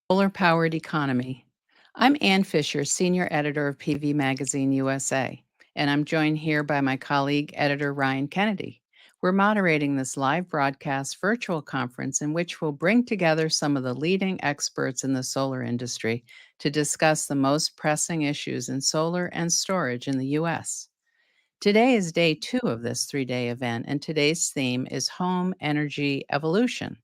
Solar-Powered Economy. I'm Ann Fisher, Senior Editor of PV Magazine USA, and I'm joined here by my colleague, Editor Ryan Kennedy. We're moderating this live broadcast virtual conference in which we'll bring together some of the leading experts in the solar industry to discuss the most pressing issues in solar and storage in the U.S. Today is day 2 of this 3-day event, and today's theme is Home Energy Evolution.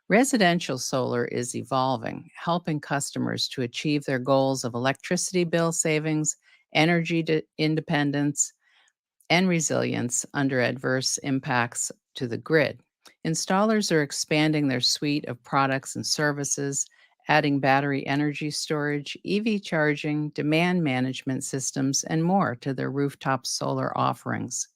Residential solar is evolving, helping customers to achieve their goals of electricity bill savings, independence, and resilience under adverse impacts to the grid. Installers are expanding their suite of products and services, adding battery energy storage, EV charging, demand management systems, and more to their rooftop solar offerings.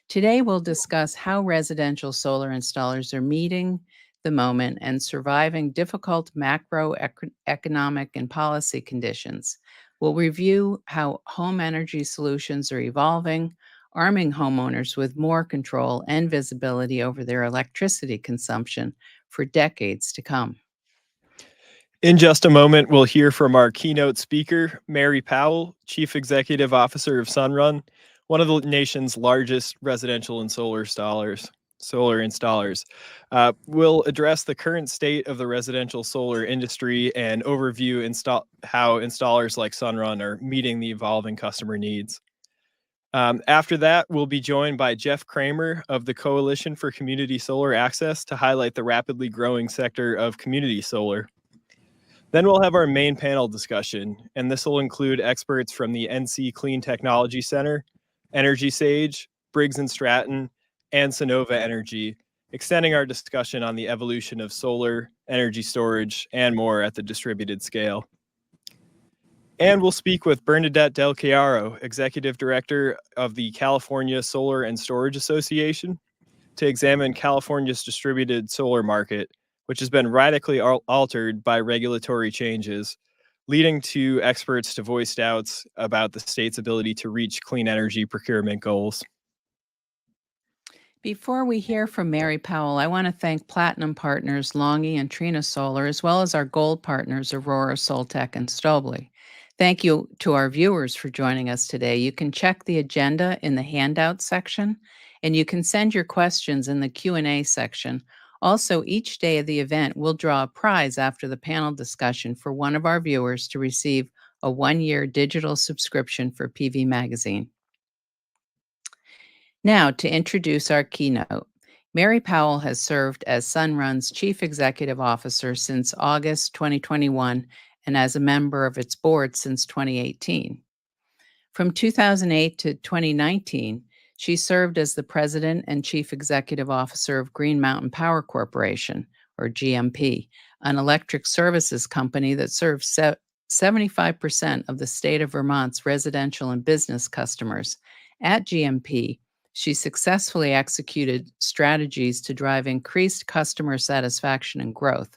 Today, we'll discuss how residential solar installers are meeting the moment and surviving difficult macroeconomic and policy conditions. We'll review how home energy solutions are evolving, arming homeowners with more control and visibility over their electricity consumption for decades to come. In just a moment, we'll hear from our keynote speaker, Mary Powell, Chief Executive Officer of Sunrun, one of the nation's largest residential and solar installers. We'll address the current state of the residential solar industry and overview how installers like Sunrun are meeting the evolving customer needs. After that, we'll be joined by Jeff Cramer of the Coalition for Community Solar Access to highlight the rapidly growing sector of community solar. Then we'll have our main panel discussion, and this will include experts from the NC Clean Technology Center, EnergySage, Briggs and Stratton, and Sunnova Energy, extending our discussion on the evolution of solar, energy storage, and more at the distributed scale. And we'll speak with Bernadette Del Chiaro, Executive Director of the California Solar and Storage Association, to examine California's distributed solar market, which has been radically altered by regulatory changes, leading to experts to voice doubts about the state's ability to reach clean energy procurement goals. Before we hear from Mary Powell, I want to thank Platinum partners Longy and Trina Solar, as well as our gold partners Aurora, Soltec, and Stobley. Thank you to our viewers for joining us today. You can check the agenda in the handout section, and you can send your questions in the Q&A section. Also, each day of the event, we'll draw a prize after the panel discussion for one of our viewers to receive a 1-year digital subscription for PV Magazine. Now, to introduce our keynote, Mary Powell has served as Sunrun's Chief Executive Officer since August 2021 and as a member of its board since 2018. From 2008 to 2019, she served as the President and Chief Executive Officer of Green Mountain Power Corporation, or GMP, an electric services company that serves 75% of the state of Vermont's residential and business customers. At GMP, she successfully executed strategies to drive increased customer satisfaction and growth,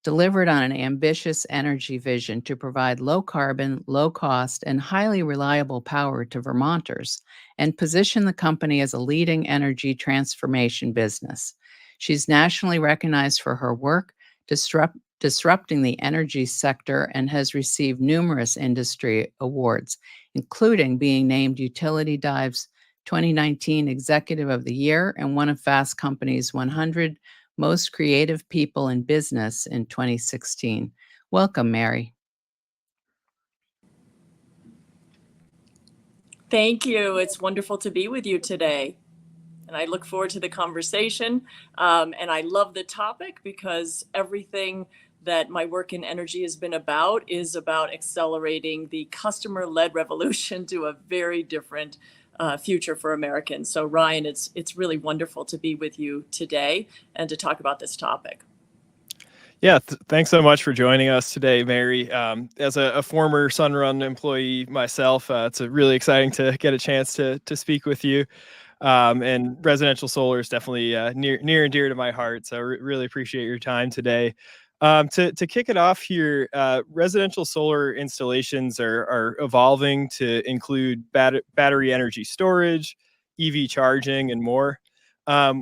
delivered on an ambitious energy vision to provide low-carbon, low-cost, and highly reliable power to Vermonters, and position the company as a leading energy transformation business. She's nationally recognized for her work disrupting the energy sector and has received numerous industry awards, including being named Utility Dive's 2019 Executive of the Year and one of Fast Company's 100 Most Creative People in Business in 2016. Welcome, Mary. Thank you. It's wonderful to be with you today. And I look forward to the conversation. And I love the topic because everything that my work in energy has been about is about accelerating the customer-led revolution to a very different future for Americans. So Ryan, it's really wonderful to be with you today and to talk about this topic. Yeah, thanks so much for joining us today, Mary. As a former Sunrun employee myself, it's really exciting to get a chance to speak with you. And residential solar is definitely near and dear to my heart. So I really appreciate your time today. To kick it off here, residential solar installations are evolving to include battery energy storage, EV charging, and more.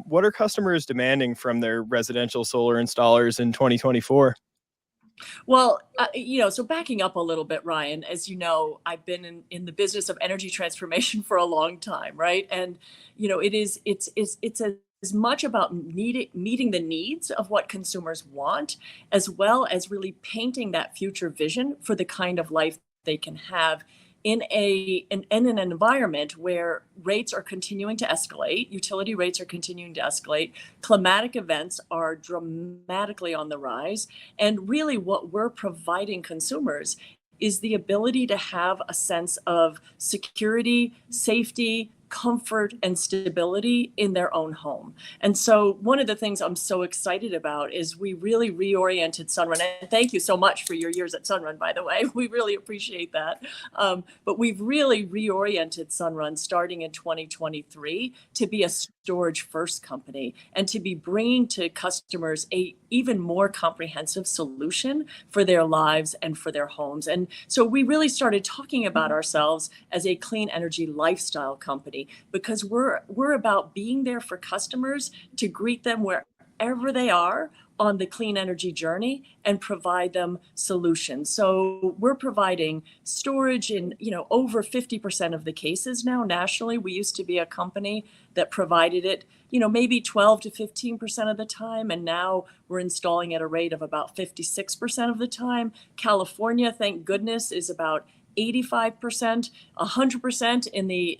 What are customers demanding from their residential solar installers in 2024? Well, so backing up a little bit, Ryan, as you know, I've been in the business of energy transformation for a long time, right? And, it's as much about meeting the needs of what consumers want, as well as really painting that future vision for the kind of life they can have in an environment where rates are continuing to escalate, utility rates are continuing to escalate, climatic events are dramatically on the rise, and really what we're providing consumers is the ability to have a sense of security, safety, comfort, and stability in their own home. And so one of the things I'm so excited about is we really reoriented Sunrun. And thank you so much for your years at Sunrun, by the way. We really appreciate that. But we've really reoriented Sunrun starting in 2023 to be a storage first company and to be bringing to customers a even more comprehensive solution for their lives and for their homes. And so we really started talking about ourselves as a clean energy lifestyle company because we're about being there for customers to greet them wherever they are on the clean energy journey and provide them solutions. So we're providing storage in, over 50% of the cases now nationally. We used to be a company that provided it, maybe 12 to 15% of the time. And now we're installing at a rate of about 56% of the time. California, thank goodness, is about 85%, 100% in the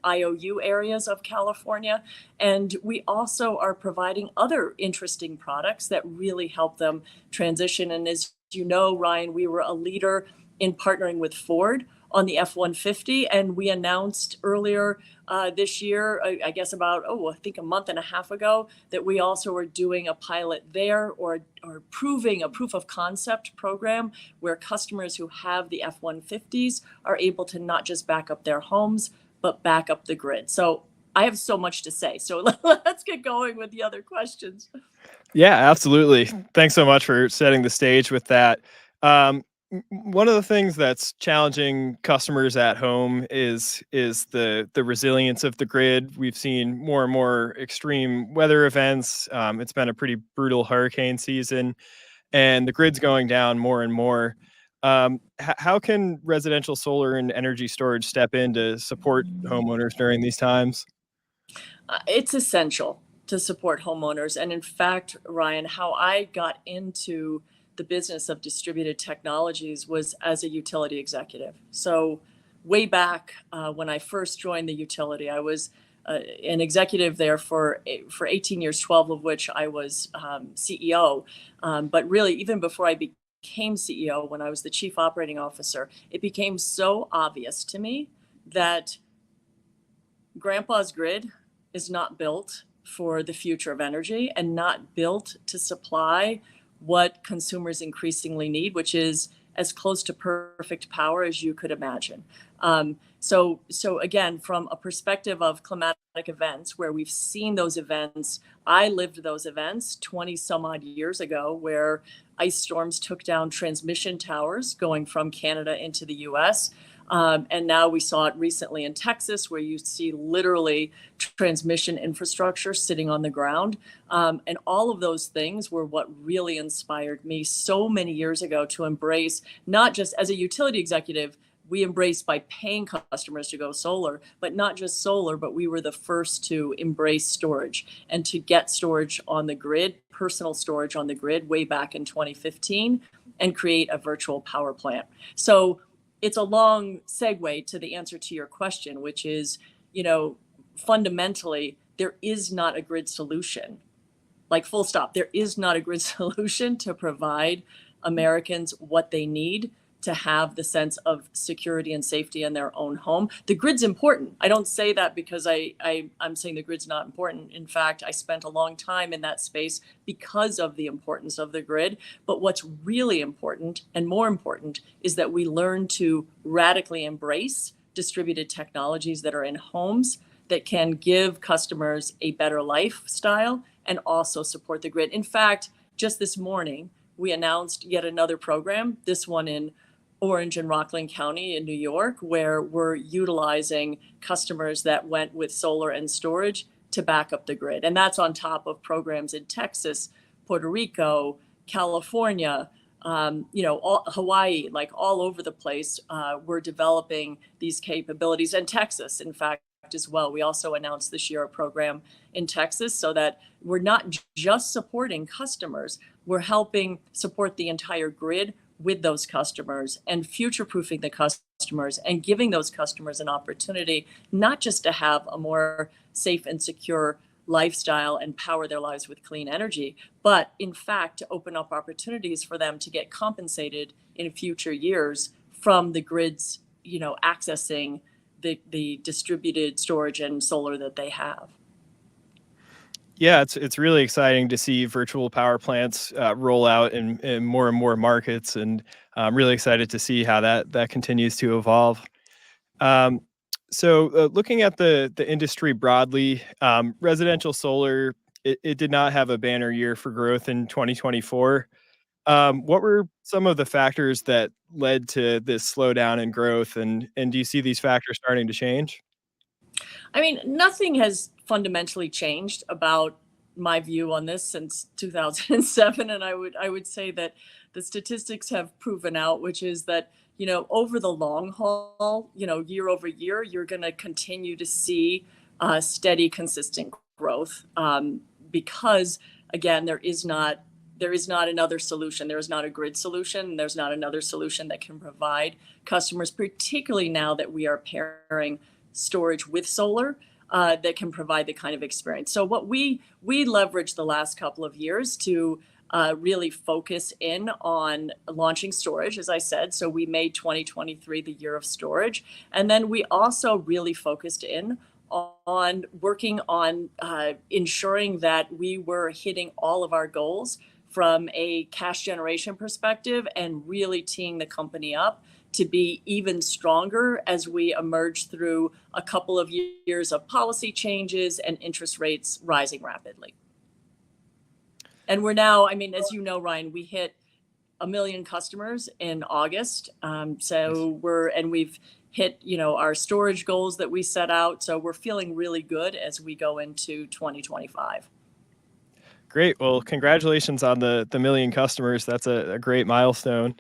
IOU areas of California. And we also are providing other interesting products that really help them transition. And as you know, Ryan, we were a leader in partnering with Ford on the F-150. And we announced earlier this year, I guess about, I think a month and a half ago, that we also are doing a pilot there or proving a proof of concept program where customers who have the F-150s are able to not just back up their homes, but back up the grid. So I have so much to say. So let's get going with the other questions. Yeah, absolutely. Thanks so much for setting the stage with that. One of the things that's challenging customers at home is the resilience of the grid. We've seen more and more extreme weather events. It's been a pretty brutal hurricane season, and the grid's going down more and more. How can residential solar and energy storage step in to support homeowners during these times? It's essential to support homeowners. And in fact, Ryan, how I got into the business of distributed technologies was as a utility executive. So way back when I first joined the utility, I was an executive there for 18 years, 12 of which I was CEO. But really, even before I became CEO, when I was the chief operating officer, it became so obvious to me that Grandpa's grid is not built for the future of energy and not built to supply what consumers increasingly need, which is as close to perfect power as you could imagine. So again, from a perspective of climatic events, where we've seen those events, I lived those events 20 some odd years ago, where ice storms took down transmission towers going from Canada into the US. And now we saw it recently in Texas, where you see literally transmission infrastructure sitting on the ground. And all of those things were what really inspired me so many years ago to embrace, not just as a utility executive, we embraced by paying customers to go solar, but not just solar, but we were the first to embrace storage and to get storage on the grid, personal storage on the grid way back in 2015, and create a virtual power plant. So it's a long segue to the answer to your question, which is, fundamentally, there is not a grid solution. Like full stop, there is not a grid solution to provide Americans what they need to have the sense of security and safety in their own home. The grid's important. I don't say that because I'm saying the grid's not important. In fact, I spent a long time in that space because of the importance of the grid. But what's really important and more important is that we learn to radically embrace distributed technologies that are in homes that can give customers a better lifestyle and also support the grid. In fact, just this morning, we announced yet another program, this one in Orange and Rockland County in New York, where we're utilizing customers that went with solar and storage to back up the grid. And that's on top of programs in Texas, Puerto Rico, California, Hawaii, like all over the place, we're developing these capabilities, and Texas, in fact, as well. We also announced the Chiaro program in Texas, so that we're not just supporting customers, we're helping support the entire grid with those customers and future-proofing the customers and giving those customers an opportunity not just to have a more safe and secure lifestyle and power their lives with clean energy, but in fact to open up opportunities for them to get compensated in future years from the grids, accessing the distributed storage and solar that they have. Yeah, it's really exciting to see virtual power plants roll out in more and more markets, and I'm really excited to see how that continues to evolve. So looking at the industry broadly, residential solar, it did not have a banner year for growth in 2024. What were some of the factors that led to this slowdown in growth, and do you see these factors starting to change? I mean, nothing has fundamentally changed about my view on this since 2007, and I would say that the statistics have proven out, which is that over the long haul, year over year, you're going to continue to see steady, consistent growth, because again, there is not another solution. There is not a grid solution. There's not another solution that can provide customers, particularly now that we are pairing storage with solar, that can provide the kind of experience. So what we leveraged the last couple of years to really focus in on launching storage, as I said. So we made 2023 the year of storage. And then we also really focused in on working on ensuring that we were hitting all of our goals from a cash generation perspective and really teeing the company up to be even stronger as we emerge through a couple of years of policy changes and interest rates rising rapidly. And we're now, I mean, as you know, Ryan, we hit 1 million customers in August. We've hit, our storage goals that we set out. So we're feeling really good as we go into 2025. Great. Well, congratulations on the million customers. That's a great milestone.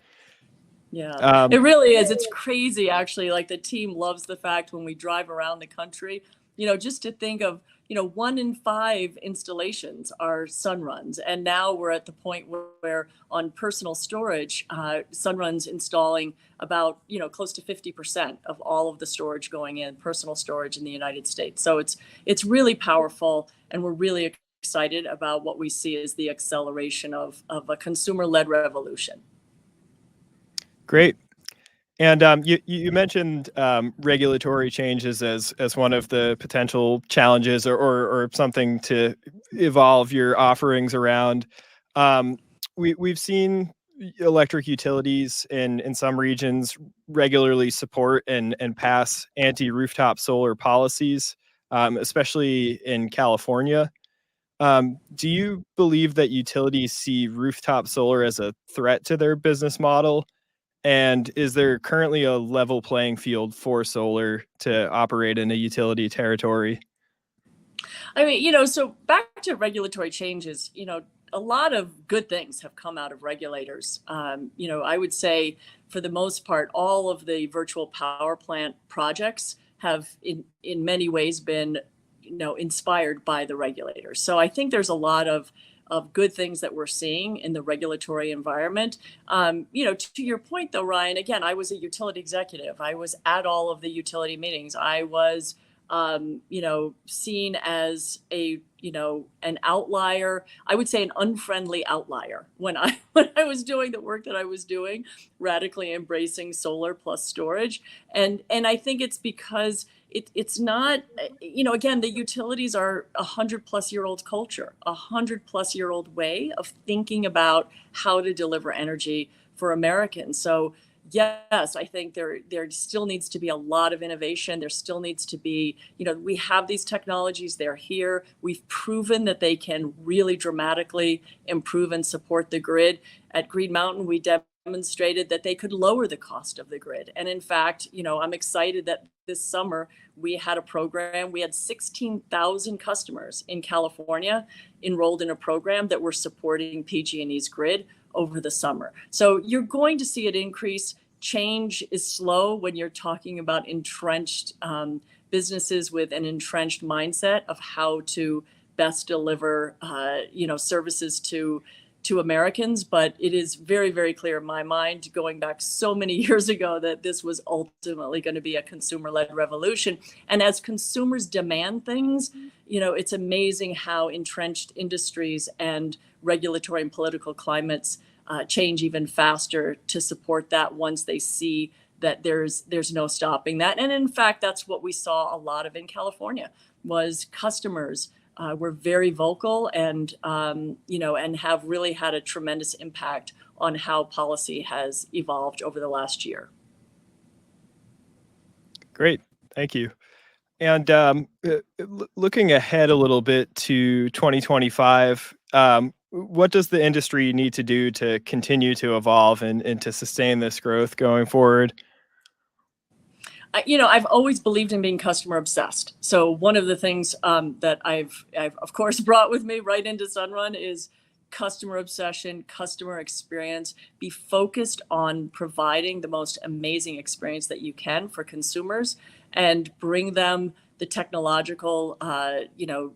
Yeah, it really is. It's crazy, actually. Like, the team loves the fact when we drive around the country, just to think of, 1 in 5 installations are Sunruns. And now we're at the point where on personal storage, Sunrun's installing about, close to 50% of all of the storage going in, personal storage in the United States. So it's really powerful, and we're really excited about what we see as the acceleration of a consumer-led revolution. Great. And you mentioned regulatory changes as one of the potential challenges or something to evolve your offerings around. We've seen electric utilities in some regions regularly support and pass anti-rooftop solar policies, especially in California. Do you believe that utilities see rooftop solar as a threat to their business model? And is there currently a level playing field for solar to operate in a utility territory? I mean, so back to regulatory changes, a lot of good things have come out of regulators. I would say for the most part, all of the virtual power plant projects have in many ways been, inspired by the regulators. So I think there's a lot of good things that we're seeing in the regulatory environment. To your point though, Ryan, again, I was a utility executive. I was at all of the utility meetings. I was, seen as an outlier. I would say an unfriendly outlier when I was doing the work that I was doing, radically embracing solar plus storage. And I think it's because it's not, again, the utilities are 100-plus-year-old culture, 100-plus-year-old way of thinking about how to deliver energy for Americans. So yes, I think there still needs to be a lot of innovation. There still needs to be, we have these technologies, they're here. We've proven that they can really dramatically improve and support the grid. At Green Mountain, we demonstrated that they could lower the cost of the grid. And in fact, I'm excited that this summer we had a program. We had 16,000 customers in California enrolled in a program that were supporting PG&E's grid over the summer. So you're going to see it increase. Change is slow when you're talking about entrenched businesses with an entrenched mindset of how to best deliver, services to Americans. But it is very, very clear in my mind, going back so many years ago, that this was ultimately going to be a consumer-led revolution. And as consumers demand things, it's amazing how entrenched industries and regulatory and political climates change even faster to support that once they see that there's no stopping that. And in fact, that's what we saw a lot of in California, was customers were very vocal and have really had a tremendous impact on how policy has evolved over the last year. Great, thank you. And looking ahead a little bit to 2025, what does the industry need to do to continue to evolve and to sustain this growth going forward? I've always believed in being customer obsessed. So one of the things that I've of course brought with me right into Sunrun is customer obsession, customer experience. Be focused on providing the most amazing experience that you can for consumers, and bring them the technological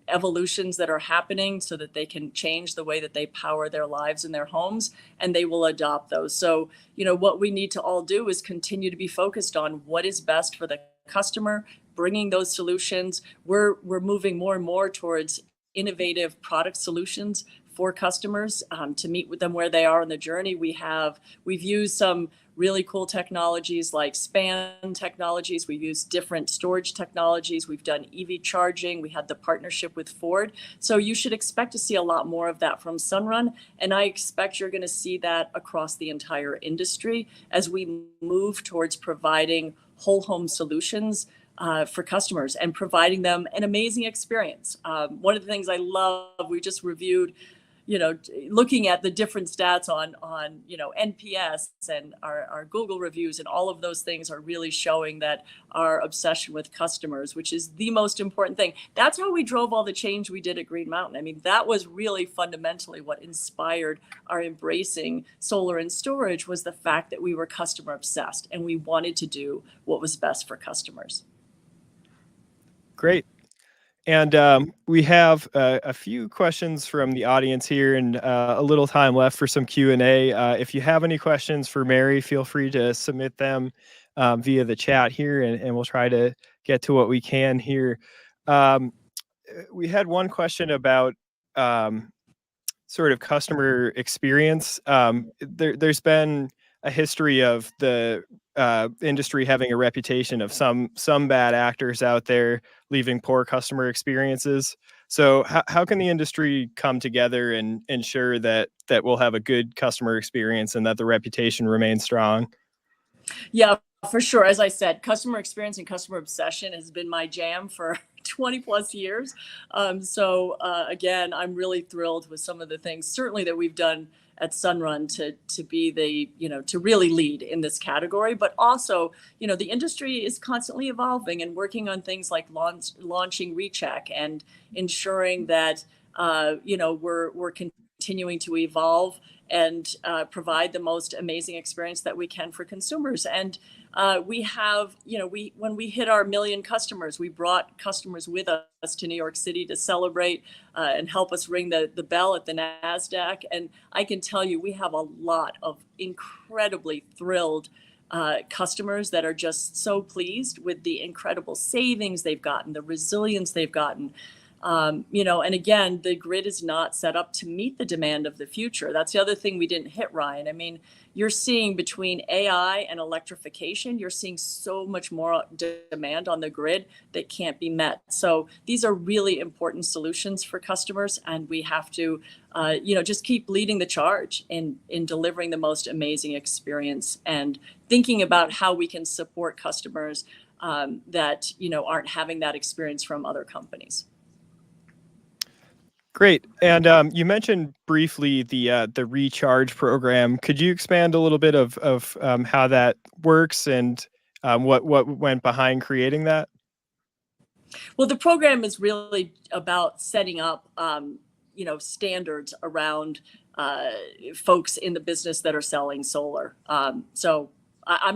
evolutions that are happening so that they can change the way that they power their lives and their homes, and they will adopt those. So what we need to all do is continue to be focused on what is best for the customer, bringing those solutions. We're moving more and more towards innovative product solutions for customers to meet with them where they are in the journey. We've used some really cool technologies like span technologies. We've used different storage technologies. We've done EV charging. We had the partnership with Ford. So you should expect to see a lot more of that from Sunrun. And I expect you're going to see that across the entire industry as we move towards providing whole home solutions for customers and providing them an amazing experience. One of the things I love, we just reviewed, looking at the different stats on NPS and our Google reviews, and all of those things are really showing that our obsession with customers, which is the most important thing. That's how we drove all the change we did at Green Mountain. I mean, that was really fundamentally what inspired our embracing solar and storage, was the fact that we were customer obsessed and we wanted to do what was best for customers. Great. And we have a few questions from the audience here, and a little time left for some Q&A. If you have any questions for Mary, feel free to submit them via the chat here, and we'll try to get to what we can here. We had one question about sort of customer experience. There's been a history of the industry having a reputation of some bad actors out there leaving poor customer experiences. So how can the industry come together and ensure that we'll have a good customer experience and that the reputation remains strong? Yeah, for sure. As I said, customer experience and customer obsession has been my jam for 20 plus years. Again, I'm really thrilled with some of the things certainly that we've done at Sunrun to be to really lead in this category. But also, the industry is constantly evolving and working on things like launching Recheck and ensuring that, we're continuing to evolve and provide the most amazing experience that we can for consumers. And we have, when we hit our 1 million customers, we brought customers with us to New York City to celebrate and help us ring the bell at the NASDAQ. And I can tell you, we have a lot of incredibly thrilled customers that are just so pleased with the incredible savings they've gotten, the resilience they've gotten. And again, the grid is not set up to meet the demand of the future. That's the other thing we didn't hit, Ryan. I mean, you're seeing between AI and electrification, you're seeing so much more demand on the grid that can't be met. So these are really important solutions for customers, and we have to, just keep leading the charge in delivering the most amazing experience and thinking about how we can support customers that aren't having that experience from other companies. Great. And you mentioned briefly the recharge program. Could you expand a little bit of how that works and what went behind creating that? Well, the program is really about setting up, standards around folks in the business that are selling solar. I'm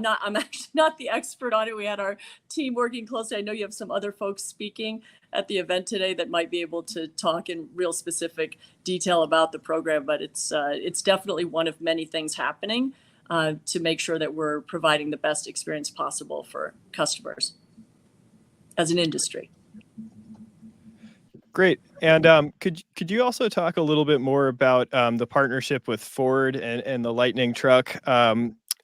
actually not the expert on it. We had our team working closely. I know you have some other folks speaking at the event today that might be able to talk in real specific detail about the program, but it's definitely one of many things happening to make sure that we're providing the best experience possible for customers as an industry. Great. And could you also talk a little bit more about the partnership with Ford and the Lightning truck?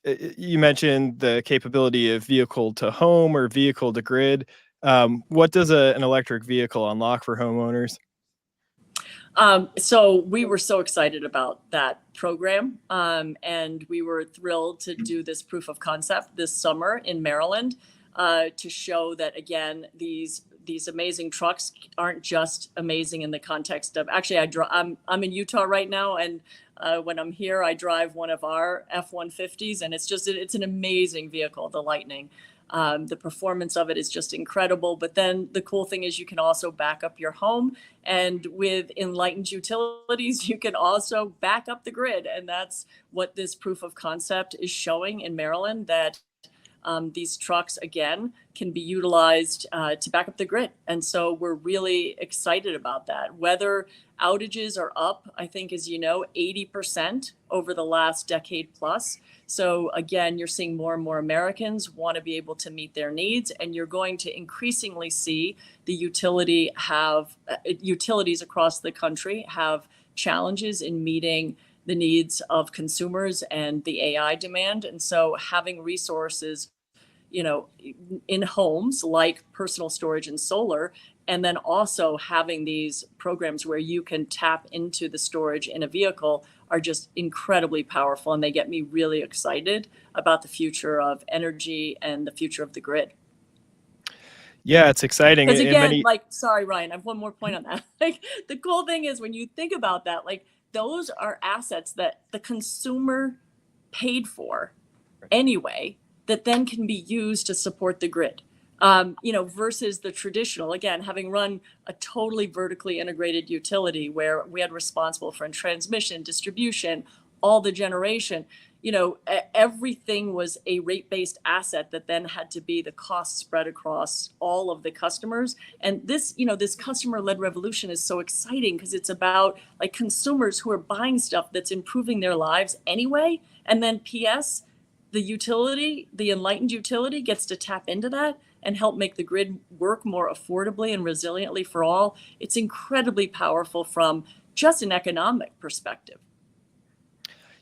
You mentioned the capability of vehicle to home or vehicle to grid. What does an electric vehicle unlock for homeowners? So we were so excited about that program, and we were thrilled to do this proof of concept this summer in Maryland to show that, again, these amazing trucks aren't just amazing in the context of, actually, I'm in Utah right now, and when I'm here, I drive one of our F-150s, and it's an amazing vehicle, the Lightning. The performance of it is just incredible. But then the cool thing is you can also back up your home, and with enlightened utilities, you can also back up the grid. And that's what this proof of concept is showing in Maryland, that these trucks, again, can be utilized to back up the grid. And so we're really excited about that. Weather outages are up, I think, as you know, 80% over the last decade plus. So again, you're seeing more and more Americans want to be able to meet their needs, and you're going to increasingly see the utilities across the country have challenges in meeting the needs of consumers and the AI demand. And so having resources, in homes like personal storage and solar, and then also having these programs where you can tap into the storage in a vehicle are just incredibly powerful. And they get me really excited about the future of energy and the future of the grid. Yeah, it's exciting. Because again, sorry, Ryan, I have one more point on that. The cool thing is when you think about that, those are assets that the consumer paid for anyway, that then can be used to support the grid. Versus the traditional, again, having run a totally vertically integrated utility where we had responsible for transmission, distribution, all the generation, everything was a rate-based asset that then had to be the cost spread across all of the customers. And this, this customer-led revolution is so exciting because it's about consumers who are buying stuff that's improving their lives anyway. And then PS, the utility, the enlightened utility gets to tap into that and help make the grid work more affordably and resiliently for all. It's incredibly powerful from just an economic perspective.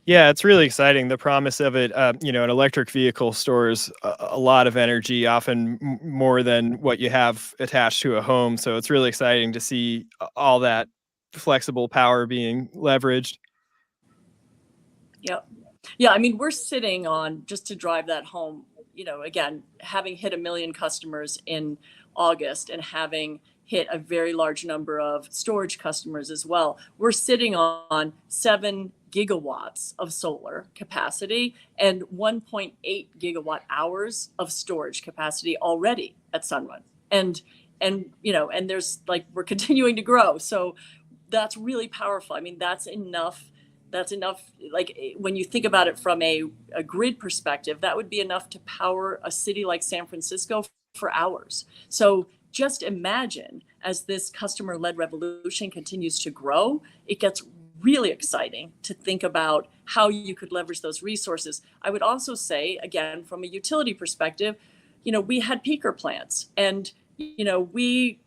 Yeah, it's really exciting. The promise of it, an electric vehicle stores a lot of energy, often more than what you have attached to a home. So it's really exciting to see all that flexible power being leveraged. Yep. Yeah, I mean, we're sitting on, just to drive that home, again, having hit 1 million customers in August and having hit a very large number of storage customers as well. We're sitting on 7 gigawatts of solar capacity and 1.8 gigawatt hours of storage capacity already at Sunrun. And there's we're continuing to grow. So that's really powerful. I mean, that's enough. When you think about it from a grid perspective, that would be enough to power a city like San Francisco for hours. So just imagine, as this customer-led revolution continues to grow, it gets really exciting to think about how you could leverage those resources. I would also say, again, from a utility perspective, we had peaker plants, and we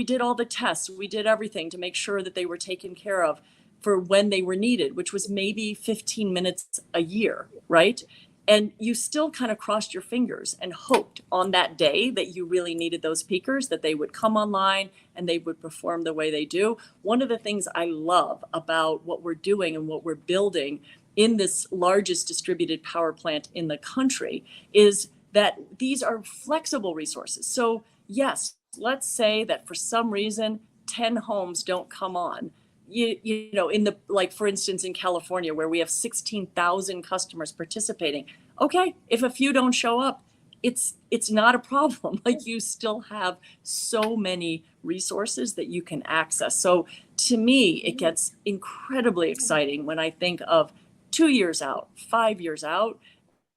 did all the tests, we did everything to make sure that they were taken care of for when they were needed, which was maybe 15 minutes a year, right? And you still kind of crossed your fingers and hoped on that day that you really needed those peakers, that they would come online and they would perform the way they do. One of the things I love about what we're doing and what we're building in this largest distributed power plant in the country is that these are flexible resources. So yes, let's say that for some reason, 10 homes don't come on. For instance, in California, where we have 16,000 customers participating. Okay, if a few don't show up, it's not a problem. You still have so many resources that you can access. So to me, it gets incredibly exciting when I think of 2 years out, 5 years out,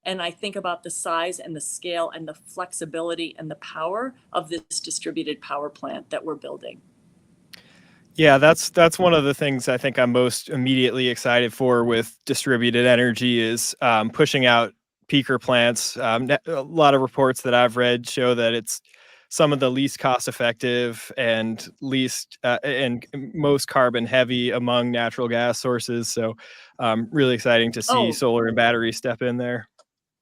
and I think about the size and the scale and the flexibility and the power of this distributed power plant that we're building. Yeah, that's one of the things I think I'm most immediately excited for with distributed energy is pushing out peaker plants. A lot of reports that I've read show that it's some of the least cost effective and least and most carbon heavy among natural gas sources. So really exciting to see Oh, solar and battery step in there.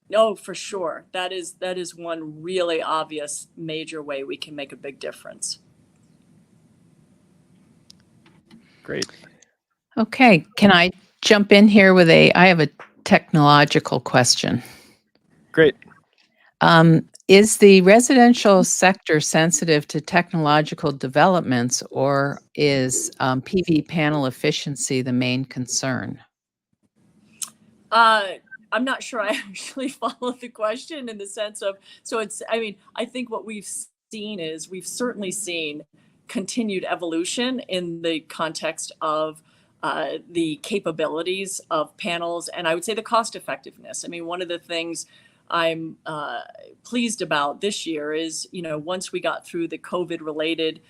no, for sure. That is one really obvious major way we can make a big difference. Great. Okay, can I jump in here with I have a technological question. Great. Is the residential sector sensitive to technological developments, or is PV panel efficiency the main concern? I'm not sure I actually follow the question in the sense of, so it's, I mean, I think what we've seen is we've certainly seen continued evolution in the context of the capabilities of panels, and I would say the cost effectiveness. I mean, one of the things I'm pleased about this year is, you know, once we got through the COVID related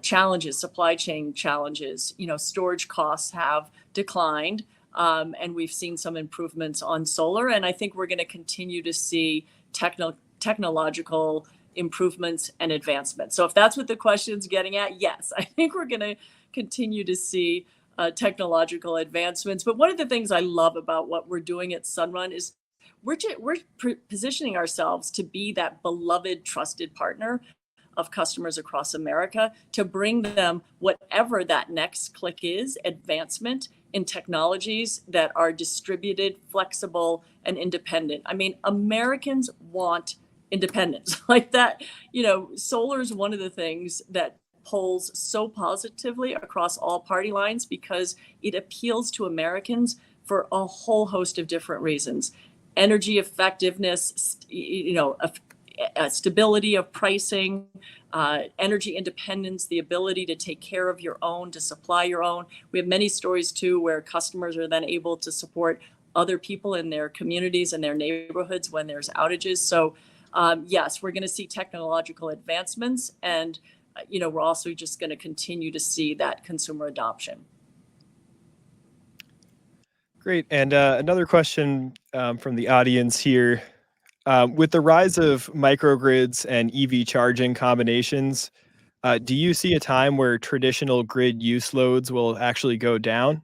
challenges, supply chain challenges, you know, storage costs have declined. And we've seen some improvements on solar. And I think we're going to continue to see technological improvements and advancements. So if that's what the question's getting at, yes, I think we're going to continue to see technological advancements. But one of the things I love about what we're doing at Sunrun is we're positioning ourselves to be that beloved, trusted partner of customers across America, to bring them whatever that next click is, advancement in technologies that are distributed, flexible, and independent. I mean, Americans want independence like that. You know, solar is one of the things that polls so positively across all party lines because it appeals to Americans for a whole host of different reasons. Energy effectiveness, you know, stability of pricing, energy independence, the ability to take care of your own, to supply your own. We have many stories too where customers are then able to support other people in their communities and their neighborhoods when there's outages. So yes, we're going to see technological advancements, and you know, we're also just going to continue to see that consumer adoption. Great. And another question from the audience here. With the rise of microgrids and EV charging combinations, do you see a time where traditional grid use loads will actually go down?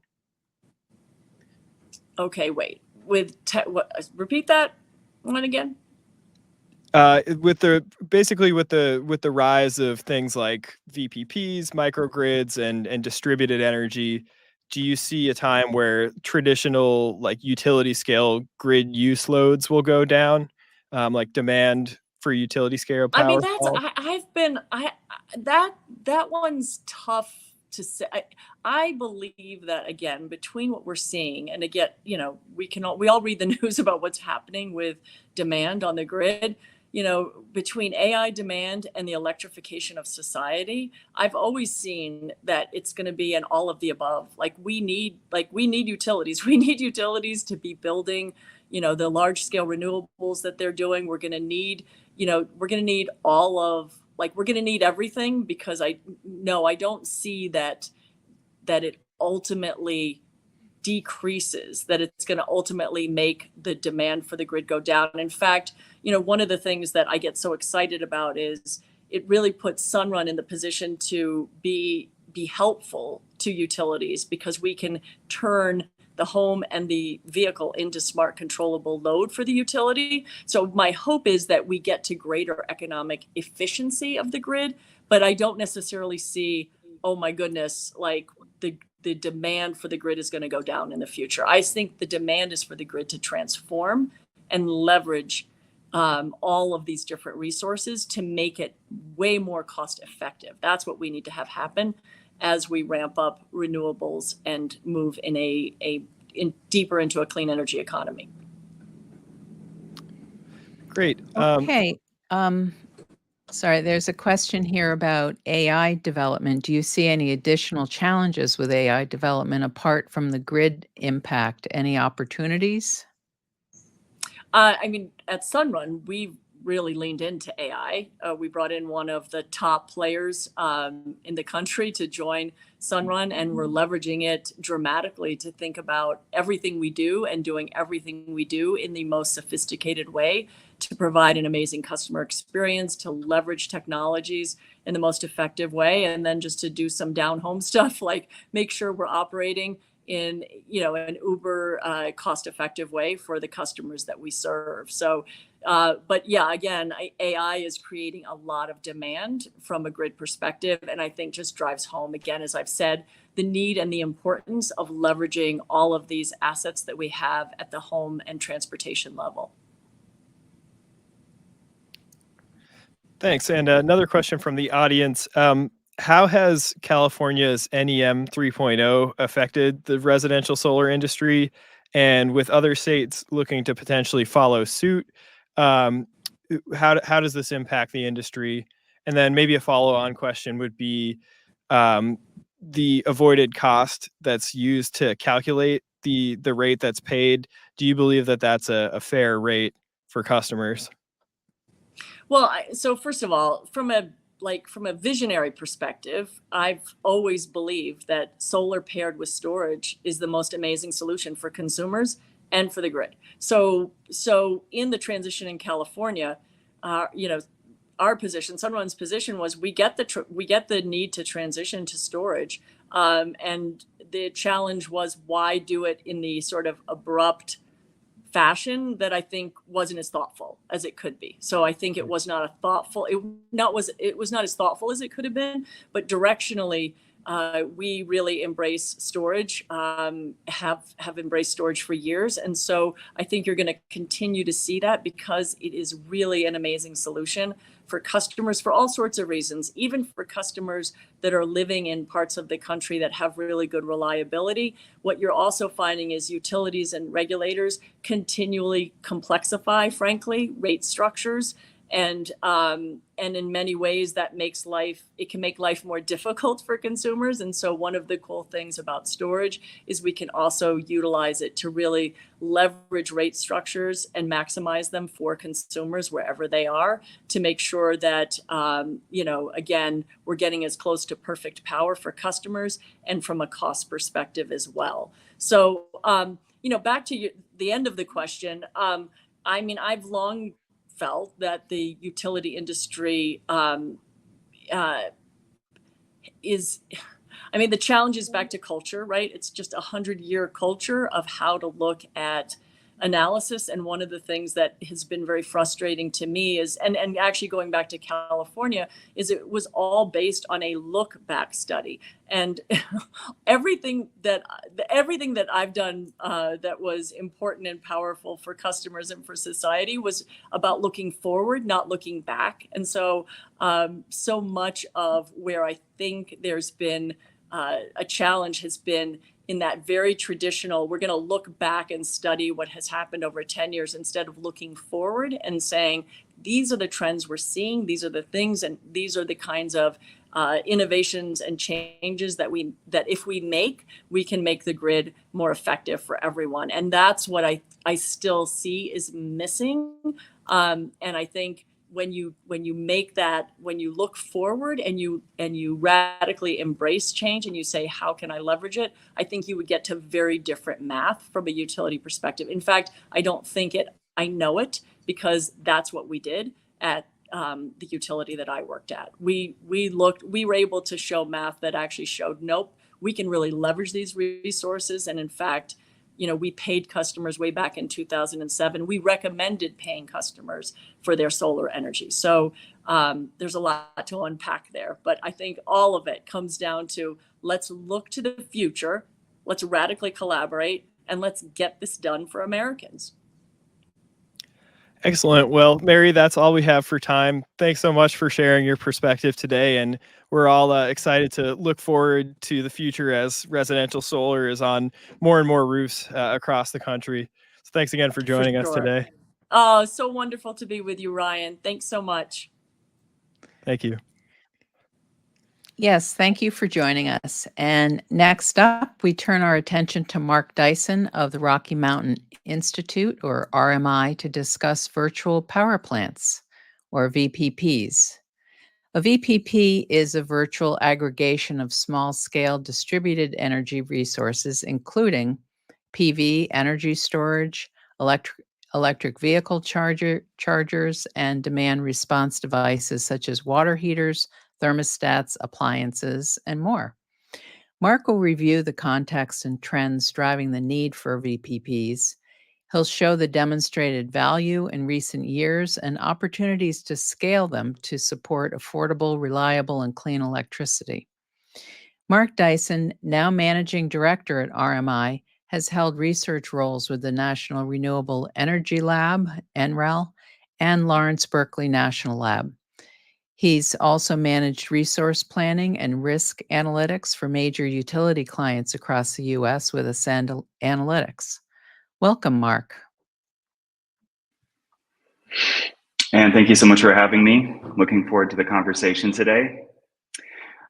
Okay, wait. Repeat that one again. With the rise of things like VPPs, microgrids, and distributed energy, do you see a time where traditional like utility scale grid use loads will go down, like demand for utility scale power? I mean, that's falls? that one's tough to say. I believe that again, between what we're seeing, and again, you know, we all read the news about what's happening with demand on the grid. You know, between AI demand and the electrification of society, I've always seen that it's going to be an all of the above. Like we need utilities. We need utilities to be building, you know, the large scale renewables that they're doing. We're going to need, you know, we're going to need we're going to need everything, because I don't see that it ultimately decreases, that it's going to ultimately make the demand for the grid go down. In fact, you know, one of the things that I get so excited about is it really puts Sunrun in the position to be helpful to utilities, because we can turn the home and the vehicle into smart controllable load for the utility. So my hope is that we get to greater economic efficiency of the grid, but I don't necessarily see, oh my goodness, like the demand for the grid is going to go down in the future. I think the demand is for the grid to transform and leverage all of these different resources to make it way more cost effective. That's what we need to have happen as we ramp up renewables and move in deeper into a clean energy economy. Great. Okay. Sorry, there's a question here about AI development. Do you see any additional challenges with AI development apart from the grid impact? Any opportunities? I mean, at Sunrun, we really leaned into AI. We brought in one of the top players in the country to join Sunrun, and we're leveraging it dramatically to think about everything we do and doing everything we do in the most sophisticated way to provide an amazing customer experience, to leverage technologies in the most effective way, and then just to do some down home stuff like make sure we're operating in an uber cost effective way for the customers that we serve. So but yeah, again, AI is creating a lot of demand from a grid perspective, and I think just drives home, again, as I've said, the need and the importance of leveraging all of these assets that we have at the home and transportation level. Thanks. And another question from the audience. How has California's NEM 3.0 affected the residential solar industry? And with other states looking to potentially follow suit, how does this impact the industry? And then maybe a follow-on question would be the avoided cost that's used to calculate the rate that's paid. Do you believe that that's a fair rate for customers? Well, so first of all, from a visionary perspective, I've always believed that solar paired with storage is the most amazing solution for consumers and for the grid. So in the transition in California, our position, Sunrun's position was we get the need to transition to storage, and the challenge was why do it in the sort of abrupt fashion that I think wasn't as thoughtful as it could be. So I think it was not as thoughtful as it could have been, but directionally, we really embrace storage, have embraced storage for years. And so I think you're going to continue to see that because it is really an amazing solution for customers for all sorts of reasons, even for customers that are living in parts of the country that have really good reliability. What you're also finding is utilities and regulators continually complexify, frankly, rate structures. And in many ways that can make life more difficult for consumers. And so one of the cool things about storage is we can also utilize it to really leverage rate structures and maximize them for consumers wherever they are to make sure that, again, we're getting as close to perfect power for customers and from a cost perspective as well. So, back to the end of the question, I've long felt that the utility industry the challenge is back to culture, right? It's just 100-year culture of how to look at analysis. And one of the things that has been very frustrating to me is, and actually going back to California, is it was all based on a look back study. And everything that I've done that was important and powerful for customers and for society was about looking forward, not looking back. And so so much of where I think there's been a challenge has been in that very traditional, we're going to look back and study what has happened over 10 years instead of looking forward and saying, these are the trends we're seeing, these are the things, and these are the kinds of innovations and changes that if we make, we can make the grid more effective for everyone. And that's what I still see is missing. And I think when you make that, when you look forward and you radically embrace change and you say, how can I leverage it? I think you would get to very different math from a utility perspective. In fact, I don't think it, I know it because that's what we did at the utility that I worked at. We were able to show math that actually showed, nope, we can really leverage these resources. And in fact, we paid customers way back in 2007. We recommended paying customers for their solar energy. So there's a lot to unpack there. But I think all of it comes down to let's look to the future, let's radically collaborate, and let's get this done for Americans. Excellent. Well, Mary, that's all we have for time. Thanks so much for sharing your perspective today. And we're all excited to look forward to the future as residential solar is on more and more roofs across the country. So thanks again for joining us today. Oh, so wonderful to be with you, Ryan. Thanks so much. Thank you. Yes, thank you for joining us. And next up, we turn our attention to Mark Dyson of the Rocky Mountain Institute, or RMI, to discuss virtual power plants, or VPPs. A VPP is a virtual aggregation of small-scale distributed energy resources, including PV, energy storage, electric vehicle chargers, and demand response devices such as water heaters, thermostats, appliances, and more. Mark will review the context and trends driving the need for VPPs. He'll show the demonstrated value in recent years and opportunities to scale them to support affordable, reliable, and clean electricity. Mark Dyson, now managing director at RMI, has held research roles with the National Renewable Energy Lab, NREL, and Lawrence Berkeley National Lab. He's also managed resource planning and risk analytics for major utility clients across the U.S. with Ascend Analytics. Welcome, Mark. And thank you so much for having me. Looking forward to the conversation today.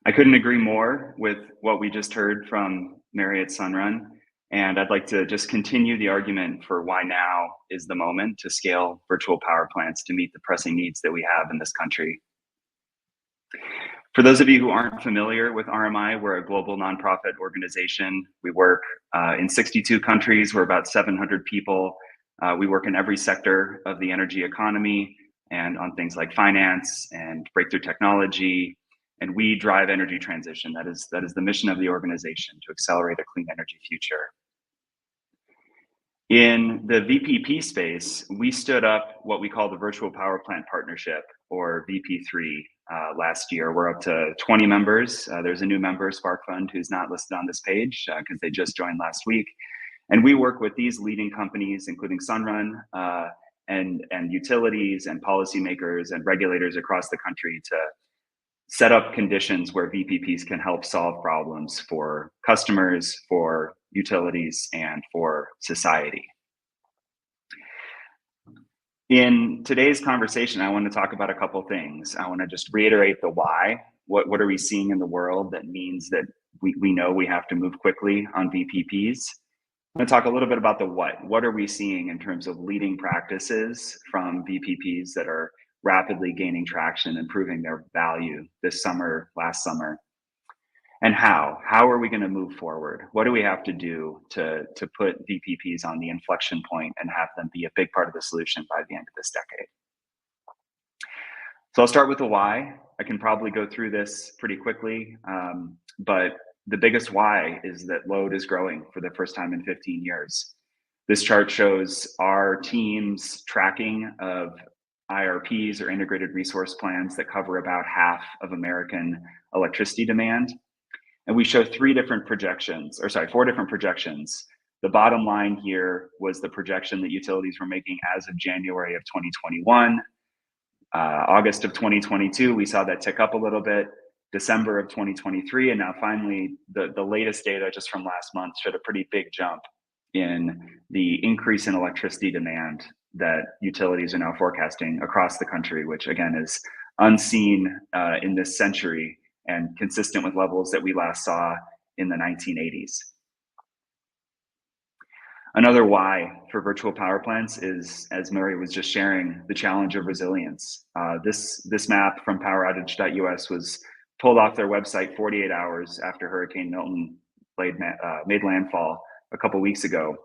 I couldn't agree more with what we just heard from Mary at Sunrun. And I'd like to just continue the argument for why now is the moment to scale virtual power plants to meet the pressing needs that we have in this country. For those of you who aren't familiar with RMI, we're a global nonprofit organization. We work in 62 countries. We're about 700 people. We work in every sector of the energy economy and on things like finance and breakthrough technology. And we drive energy transition. That is the mission of the organization, to accelerate a clean energy future. In the VPP space, we stood up what we call the Virtual Power Plant Partnership, or VP3, last year. We're up to 20 members. There's a new member, Spark Fund, who's not listed on this page because they just joined last week. And we work with these leading companies, including Sunrun, and utilities and policymakers and regulators across the country to set up conditions where VPPs can help solve problems for customers, for utilities, and for society. In today's conversation, I want to talk about a couple things. I want to just reiterate the why. What are we seeing in the world that means that we know we have to move quickly on VPPs? I'm going to talk a little bit about the what. What are we seeing in terms of leading practices from VPPs that are rapidly gaining traction and proving their value this summer, last summer? And how are we going to move forward? What do we have to do to put VPPs on the inflection point and have them be a big part of the solution by the end of this decade? So I'll start with the why. I can probably go through this pretty quickly, but the biggest why is that load is growing for the first time in 15 years. This chart shows our team's tracking of IRPs, or integrated resource plans, that cover about half of American electricity demand. And we show four different projections. The bottom line here was the projection that utilities were making as of January of 2021. August of 2022, we saw that tick up a little bit. December of 2023, and now finally, the latest data just from last month showed a pretty big jump in the increase in electricity demand that utilities are now forecasting across the country, which again is unseen in this century and consistent with levels that we last saw in the 1980s. Another why for virtual power plants is, as Mary was just sharing, the challenge of resilience. This map from poweroutage.us was pulled off their website 48 hours after Hurricane Milton made landfall a couple weeks ago.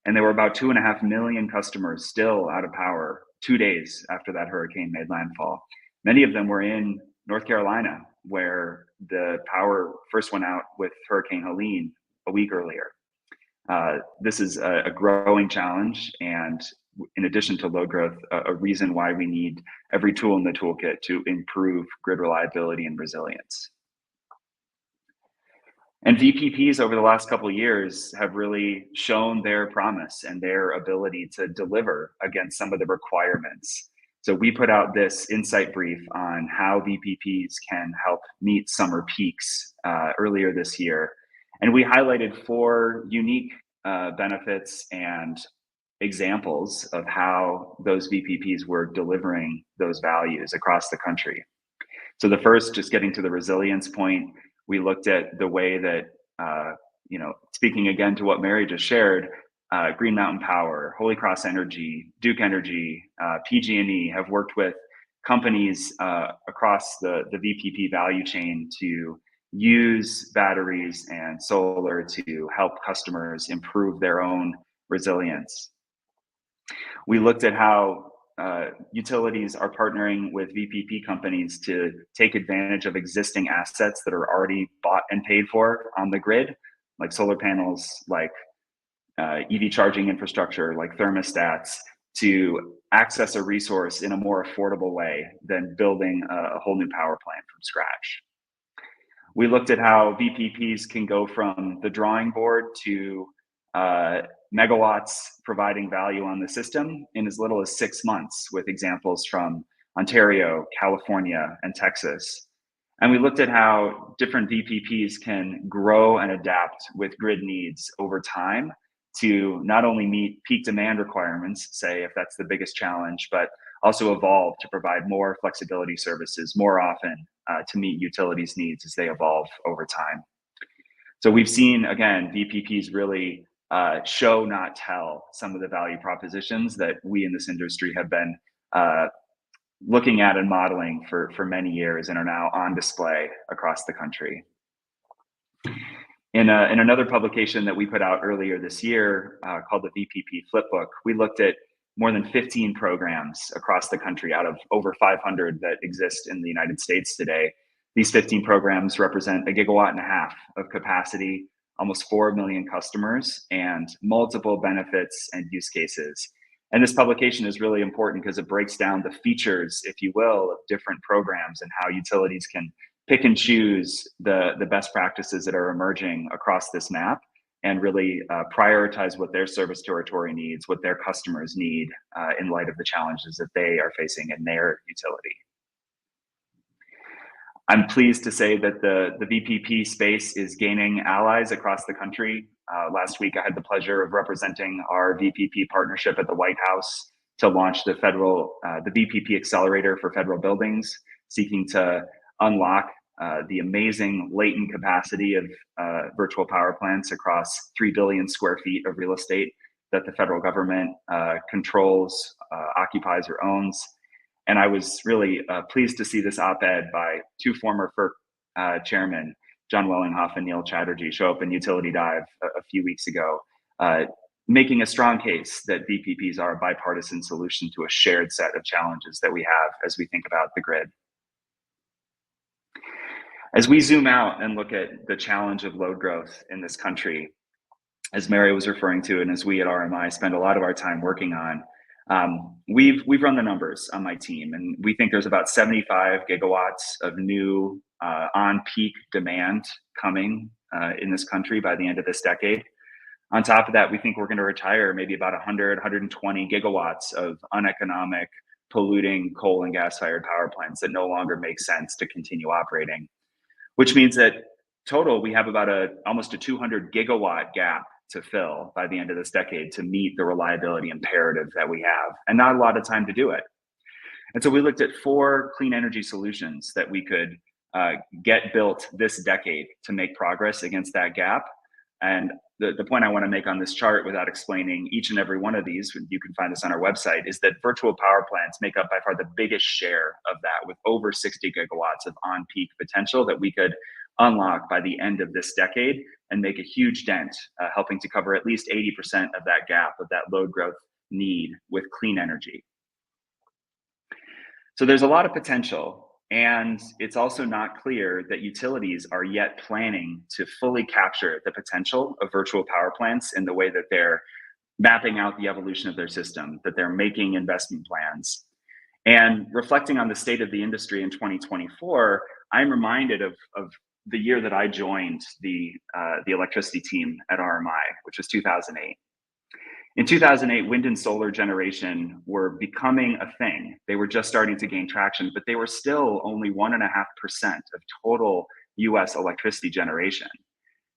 And there were about 2.5 million customers still out of power 2 days after that hurricane made landfall. Many of them were in North Carolina, where the power first went out with Hurricane Helene a week earlier. This is a growing challenge, and in addition to load growth, a reason why we need every tool in the toolkit to improve grid reliability and resilience. And VPPs over the last couple of years have really shown their promise and their ability to deliver against some of the requirements. So we put out this insight brief on how VPPs can help meet summer peaks earlier this year. And we highlighted 4 unique benefits and examples of how those VPPs were delivering those values across the country. So the first, just getting to the resilience point, we looked at the way that, speaking again to what Mary just shared, Green Mountain Power, Holy Cross Energy, Duke Energy, PG&E have worked with companies across the VPP value chain to use batteries and solar to help customers improve their own resilience. We looked at how utilities are partnering with VPP companies to take advantage of existing assets that are already bought and paid for on the grid, like solar panels, like EV charging infrastructure, like thermostats, to access a resource in a more affordable way than building a whole new power plant from scratch. We looked at how VPPs can go from the drawing board to megawatts providing value on the system in as little as 6 months, with examples from Ontario, California, and Texas. And we looked at how different VPPs can grow and adapt with grid needs over time to not only meet peak demand requirements, say if that's the biggest challenge, but also evolve to provide more flexibility services more often to meet utilities' needs as they evolve over time. So we've seen, again, VPPs really show, not tell, some of the value propositions that we in this industry have been looking at and modeling for many years and are now on display across the country. In another publication that we put out earlier this year called the VPP Flipbook, we looked at more than 15 programs across the country out of over 500 that exist in the United States today. These 15 programs represent 1.5 gigawatts of capacity, almost 4 million customers, and multiple benefits and use cases. And this publication is really important because it breaks down the features, if you will, of different programs and how utilities can pick and choose the best practices that are emerging across this map and really prioritize what their service territory needs, what their customers need in light of the challenges that they are facing in their utility. I'm pleased to say that the VPP space is gaining allies across the country. Last week, I had the pleasure of representing our VPP partnership at the White House to launch the VPP Accelerator for federal buildings, seeking to unlock the amazing latent capacity of virtual power plants across 3 billion square feet of real estate that the federal government controls, occupies, or owns. And I was really pleased to see this op-ed by two former FERC chairmen, John Wellinghoff and Neil Chatterjee, show up in Utility Dive a few weeks ago, making a strong case that VPPs are a bipartisan solution to a shared set of challenges that we have as we think about the grid. As we zoom out and look at the challenge of load growth in this country, as Mary was referring to, and as we at RMI spend a lot of our time working on, we've run the numbers on my team, and we think there's about 75 gigawatts of new on-peak demand coming in this country by the end of this decade. On top of that, we think we're going to retire maybe about 100, 120 gigawatts of uneconomic, polluting coal and gas-fired power plants that no longer make sense to continue operating, which means that total, we have about almost a 200 gigawatt gap to fill by the end of this decade to meet the reliability imperative that we have, and not a lot of time to do it. And so we looked at 4 clean energy solutions that we could get built this decade to make progress against that gap. And the point I want to make on this chart, without explaining each and every one of these, you can find this on our website, is that virtual power plants make up by far the biggest share of that, with over 60 gigawatts of on-peak potential that we could unlock by the end of this decade and make a huge dent, helping to cover at least 80% of that gap of that load growth need with clean energy. So there's a lot of potential, and it's also not clear that utilities are yet planning to fully capture the potential of virtual power plants in the way that they're mapping out the evolution of their system, that they're making investment plans. And reflecting on the state of the industry in 2024, I'm reminded of the year that I joined the electricity team at RMI, which was 2008. In 2008, wind and solar generation were becoming a thing. They were just starting to gain traction, but they were still only 1.5% of total US electricity generation.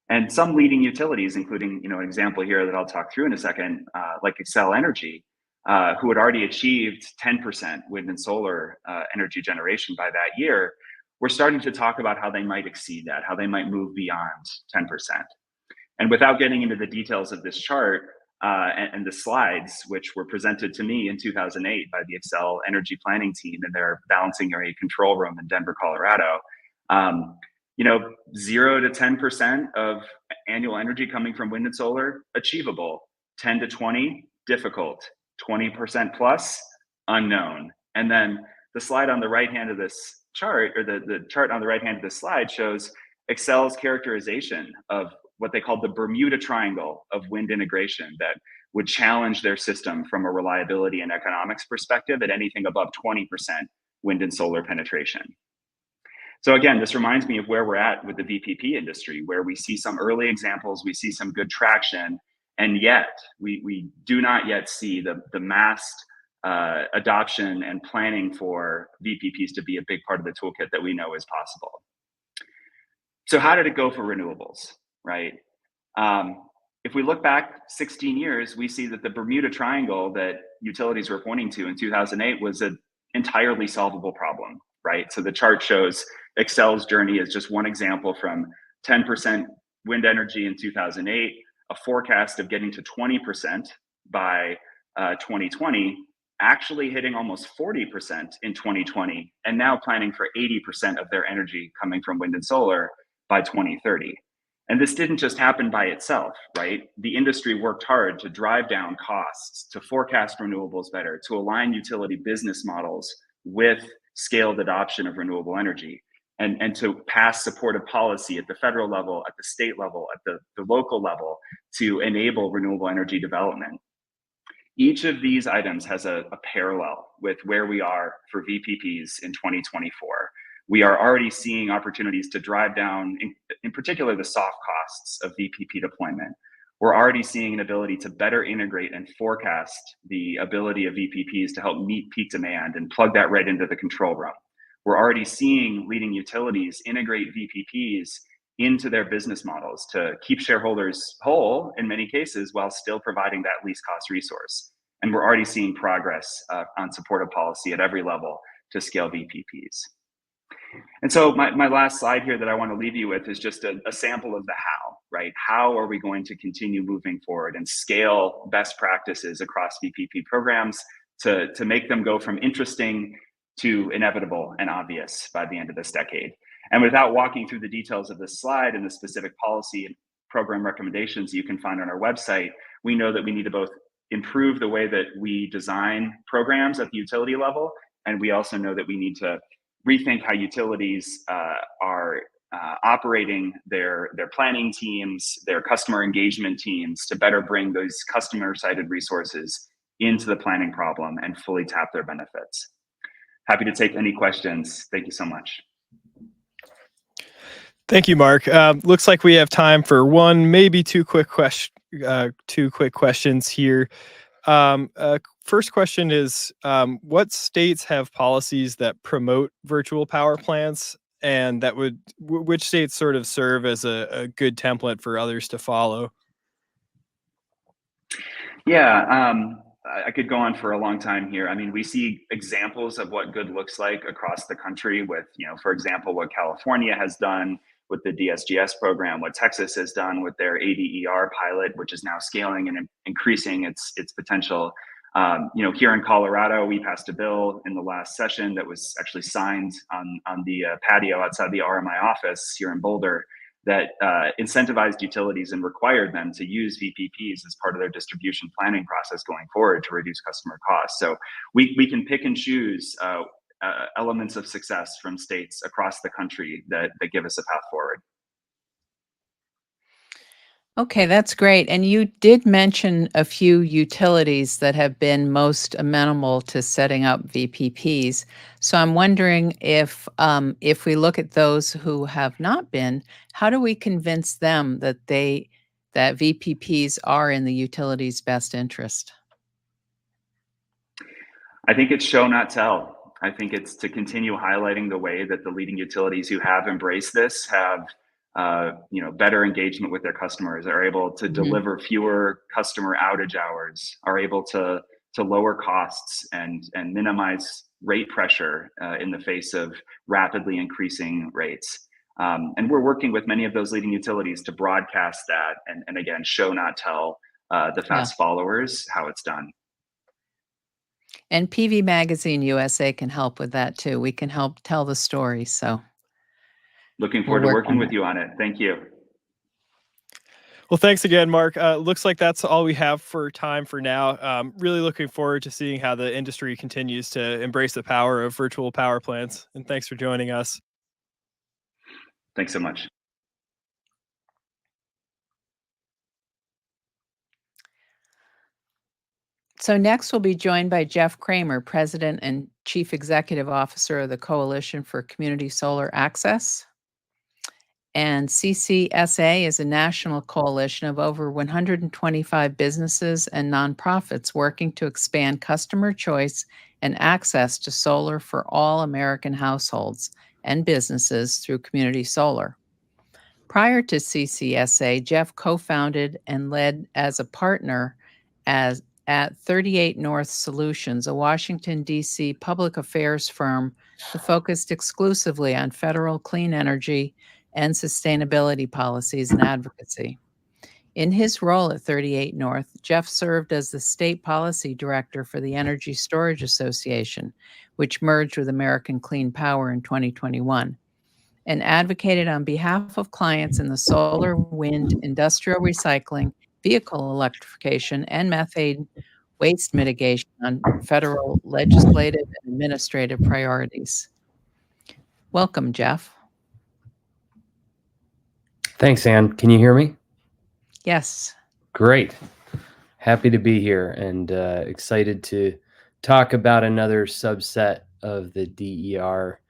And some leading utilities, including an example here that I'll talk through in a second, like Xcel Energy, who had already achieved 10% wind and solar energy generation by that year, we're starting to talk about how they might exceed that, how they might move beyond 10%. And without getting into the details of this chart and the slides, which were presented to me in 2008 by the Excel energy planning team in their balancing area control room in Denver, Colorado, 0 to 10% of annual energy coming from wind and solar, achievable. 10 to 20, difficult. 20% plus, unknown. And then the slide on the right hand of this chart, or the chart on the right hand of this slide, shows Excel's characterization of what they called the Bermuda Triangle of wind integration that would challenge their system from a reliability and economics perspective at anything above 20% wind and solar penetration. So again, this reminds me of where we're at with the VPP industry, where we see some early examples, we see some good traction, and yet we do not yet see the mass adoption and planning for VPPs to be a big part of the toolkit that we know is possible. So how did it go for renewables, right? If we look back 16 years, we see that the Bermuda Triangle that utilities were pointing to in 2008 was an entirely solvable problem, right? So the chart shows Excel's journey as just one example from 10% wind energy in 2008, a forecast of getting to 20% by 2020, actually hitting almost 40% in 2020, and now planning for 80% of their energy coming from wind and solar by 2030. And this didn't just happen by itself, right? The industry worked hard to drive down costs, to forecast renewables better, to align utility business models with scaled adoption of renewable energy, and to pass supportive policy at the federal level, at the state level, at the local level to enable renewable energy development. Each of these items has a parallel with where we are for VPPs in 2024. We are already seeing opportunities to drive down, in particular, the soft costs of VPP deployment. We're already seeing an ability to better integrate and forecast the ability of VPPs to help meet peak demand and plug that right into the control room. We're already seeing leading utilities integrate VPPs into their business models to keep shareholders whole in many cases while still providing that least cost resource. And we're already seeing progress on supportive policy at every level to scale VPPs. And so my last slide here that I want to leave you with is just a sample of the how, right? How are we going to continue moving forward and scale best practices across VPP programs to make them go from interesting to inevitable and obvious by the end of this decade? And without walking through the details of this slide and the specific policy and program recommendations you can find on our website, we know that we need to both improve the way that we design programs at the utility level, and we also know that we need to rethink how utilities are operating their planning teams, their customer engagement teams to better bring those customer-sided resources into the planning problem and fully tap their benefits. Happy to take any questions. Thank you so much. Thank you, Mark. Looks like we have time for one, maybe two quick questions here. First question is, what states have policies that promote virtual power plants, and that which states sort of serve as a good template for others to follow? Yeah, I could go on for a long time here. I mean, we see examples of what good looks like across the country with, for example, what California has done with the DSGS program, what Texas has done with their ADER pilot, which is now scaling and increasing its potential. Here in Colorado, we passed a bill in the last session that was actually signed on the patio outside the RMI office here in Boulder that incentivized utilities and required them to use VPPs as part of their distribution planning process going forward to reduce customer costs. So we can pick and choose elements of success from states across the country that give us a path forward. Okay, that's great. And you did mention a few utilities that have been most amenable to setting up VPPs. So I'm wondering if we look at those who have not been, how do we convince them that that VPPs are in the utility's best interest? I think it's show, not tell. I think it's to continue highlighting the way that the leading utilities who have embraced this have better engagement with their customers, are able to deliver fewer customer outage hours, are able to to lower costs and minimize rate pressure in the face of rapidly increasing rates. And we're working with many of those leading utilities to broadcast that and again, show not tell the fast followers how it's done. And PV Magazine USA can help with that too. We can help tell the story. So looking forward to work working on with it. you on it. Thank you. Well, thanks again, Mark. Looks like that's all we have for time for now. Really looking forward to seeing how the industry continues to embrace the power of virtual power plants. And thanks for joining us. Thanks so much. So next we'll be joined by Jeff Cramer, President and Chief Executive Officer of the Coalition for Community Solar Access. And CCSA is a national coalition of over 125 businesses and nonprofits working to expand customer choice and access to solar for all American households and businesses through community solar. Prior to CCSA, Jeff co-founded and led as a partner at 38 North Solutions, a Washington, D.C. public affairs firm that focused exclusively on federal clean energy and sustainability policies and advocacy. In his role at 38 North, Jeff served as the state policy director for the Energy Storage Association, which merged with American Clean Power in 2021, and advocated on behalf of clients in the solar, wind, industrial recycling, vehicle electrification, and methane waste mitigation on federal legislative and administrative priorities. Welcome, Jeff. Thanks, Ann. Can you hear me? Yes. Great. Happy to be here and excited to talk about another subset of the DER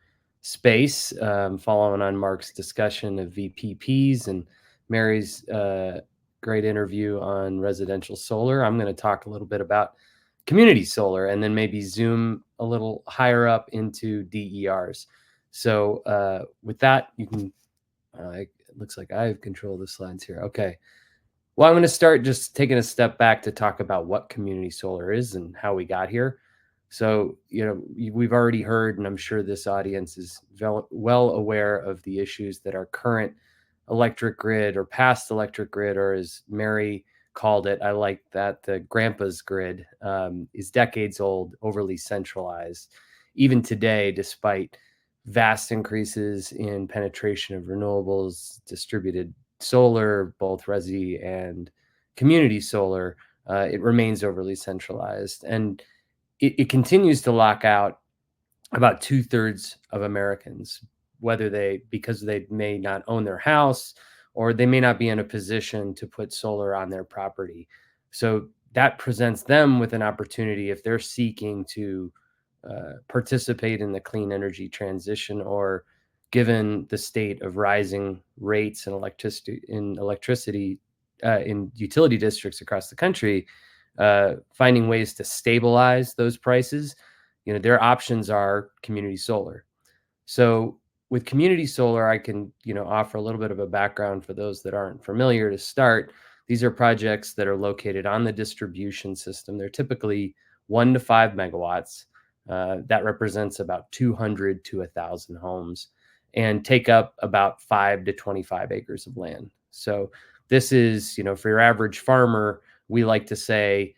space, following on Mark's discussion of VPPs and Mary's great interview on residential solar. I'm going to talk a little bit about community solar and then maybe zoom a little higher up into DERs. So with that, you can, it looks like I have control of the slides here. Okay. Well, I'm going to start just taking a step back to talk about what community solar is and how we got here. So, we've already heard, and I'm sure this audience is well aware of the issues that our current electric grid or past electric grid, or as Mary called it, I like that, the grandpa's grid, is decades old, overly centralized. Even today, despite vast increases in penetration of renewables, distributed solar, both resi and community solar, it remains overly centralized. And it continues to lock out about 2/3 of Americans, because they may not own their house or they may not be in a position to put solar on their property. So that presents them with an opportunity if they're seeking to participate in the clean energy transition, or given the state of rising rates and electricity in utility districts across the country, finding ways to stabilize those prices, their options are community solar. So with community solar, I can, offer a little bit of a background for those that aren't familiar. To start, these are projects that are located on the distribution system. They're typically 1 to 5 megawatts. That represents about 200 to 1,000 homes and take up about 5 to 25 acres of land. So this is, for your average farmer, we like to say,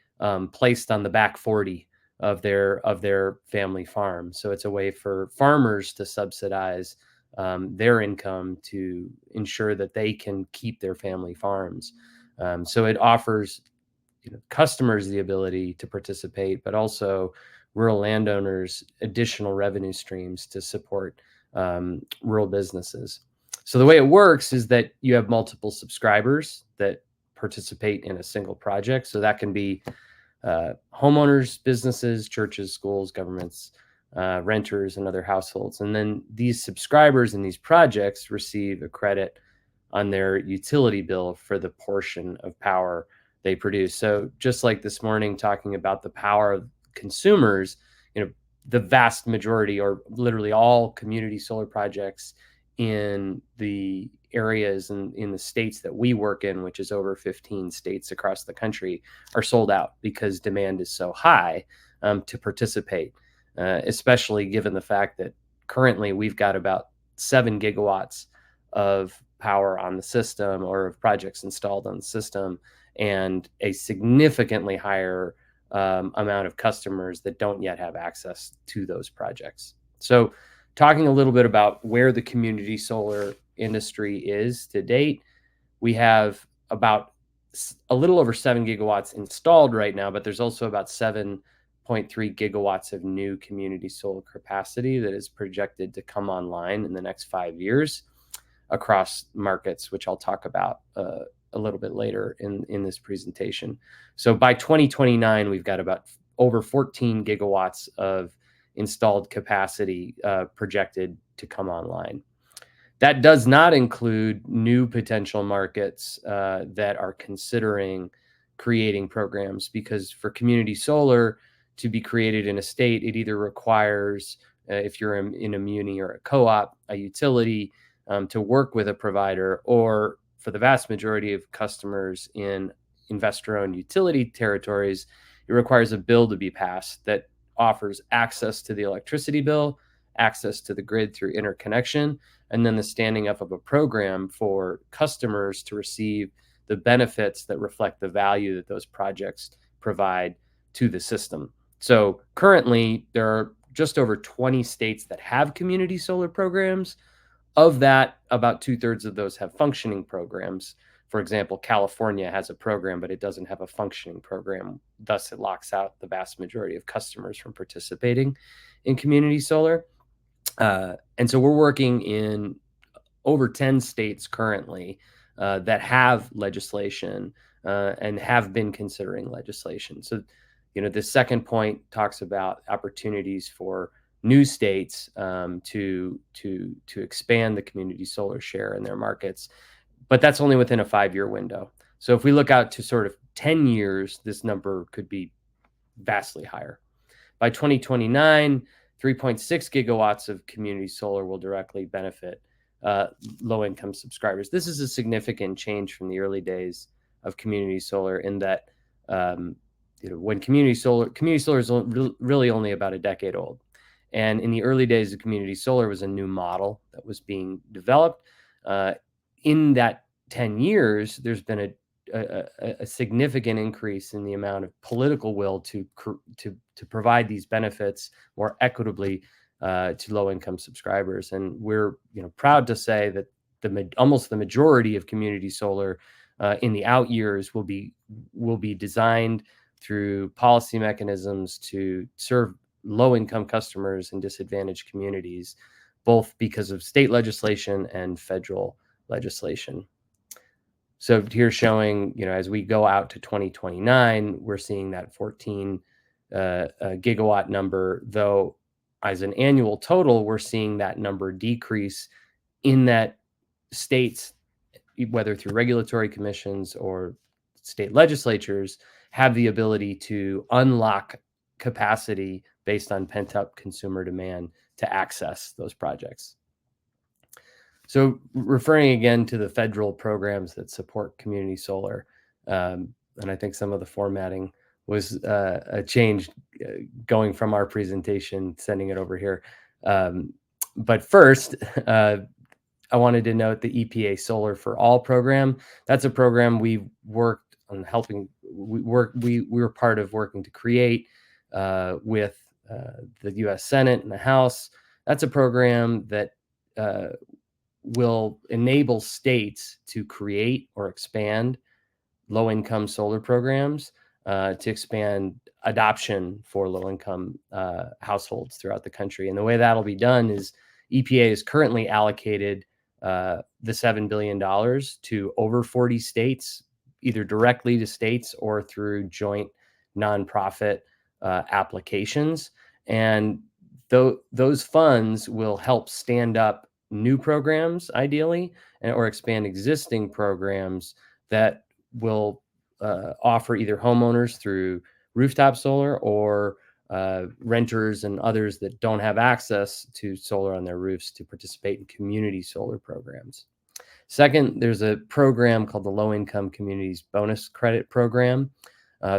placed on the back 40 of their family farm. So it's a way for farmers to subsidize their income to ensure that they can keep their family farms. So it offers customers the ability to participate, but also rural landowners additional revenue streams to support rural businesses. So the way it works is that you have multiple subscribers that participate in a single project. So that can be homeowners, businesses, churches, schools, governments, renters, and other households. And then these subscribers in these projects receive a credit on their utility bill for the portion of power they produce. So just like this morning, talking about the power of consumers, the vast majority, or literally all community solar projects in the areas and in the states that we work in, which is over 15 states across the country, are sold out because demand is so high to participate, especially given the fact that currently we've got about 7 gigawatts of power on the system, or of projects installed on the system, and a significantly higher amount of customers that don't yet have access to those projects. So talking a little bit about where the community solar industry is to date, we have about a little over 7 gigawatts installed right now, but there's also about 7.3 gigawatts of new community solar capacity that is projected to come online in the next 5 years across markets, which I'll talk about a little bit later in this presentation. So by 2029, we've got about over 14 gigawatts of installed capacity projected to come online. That does not include new potential markets that are considering creating programs, because for community solar to be created in a state, it either requires, if you're in a muni or a co-op, a utility to work with a provider, or for the vast majority of customers in investor-owned utility territories, it requires a bill to be passed that offers access to the electricity bill, access to the grid through interconnection, and then the standing up of a program for customers to receive the benefits that reflect the value that those projects provide to the system. So currently, there are just over 20 states that have community solar programs. Of that, about 2/3 of those have functioning programs. For example, California has a program, but it doesn't have a functioning program. Thus, it locks out the vast majority of customers from participating in community solar. And so we're working in over 10 states currently that have legislation and have been considering legislation. So, the second point talks about opportunities for new states to expand the community solar share in their markets, but that's only within a 5-year window. So if we look out to sort of 10 years, this number could be vastly higher. By 2029, 3.6 gigawatts of community solar will directly benefit low-income subscribers. This is a significant change from the early days of community solar, in that when community solar is really only about a decade old. And in the early days of community solar was a new model that was being developed. In that 10 years, there's been a significant increase in the amount of political will to provide these benefits more equitably to low-income subscribers. And we're proud to say that almost the majority of community solar in the out years will be designed through policy mechanisms to serve low-income customers in disadvantaged communities, both because of state legislation and federal legislation. So here's showing, as we go out to 2029, we're seeing that 14 gigawatt number, though as an annual total, we're seeing that number decrease in that states, whether through regulatory commissions or state legislatures, have the ability to unlock capacity based on pent-up consumer demand to access those projects. So referring again to the federal programs that support community solar, and I think some of the formatting was a change going from our presentation, sending it over here. But first, I wanted to note the EPA Solar for All program. That's a program we worked on helping. We were part of working to create with the U.S. Senate and the House. That's a program that will enable states to create or expand low-income solar programs to expand adoption for low-income households throughout the country. And the way that'll be done is EPA is currently allocated the $7 billion to over 40 states, either directly to states or through joint nonprofit applications. And those funds will help stand up new programs, ideally, or expand existing programs that will offer either homeowners through rooftop solar or renters and others that don't have access to solar on their roofs to participate in community solar programs. Second, there's a program called the Low Income Communities Bonus Credit Program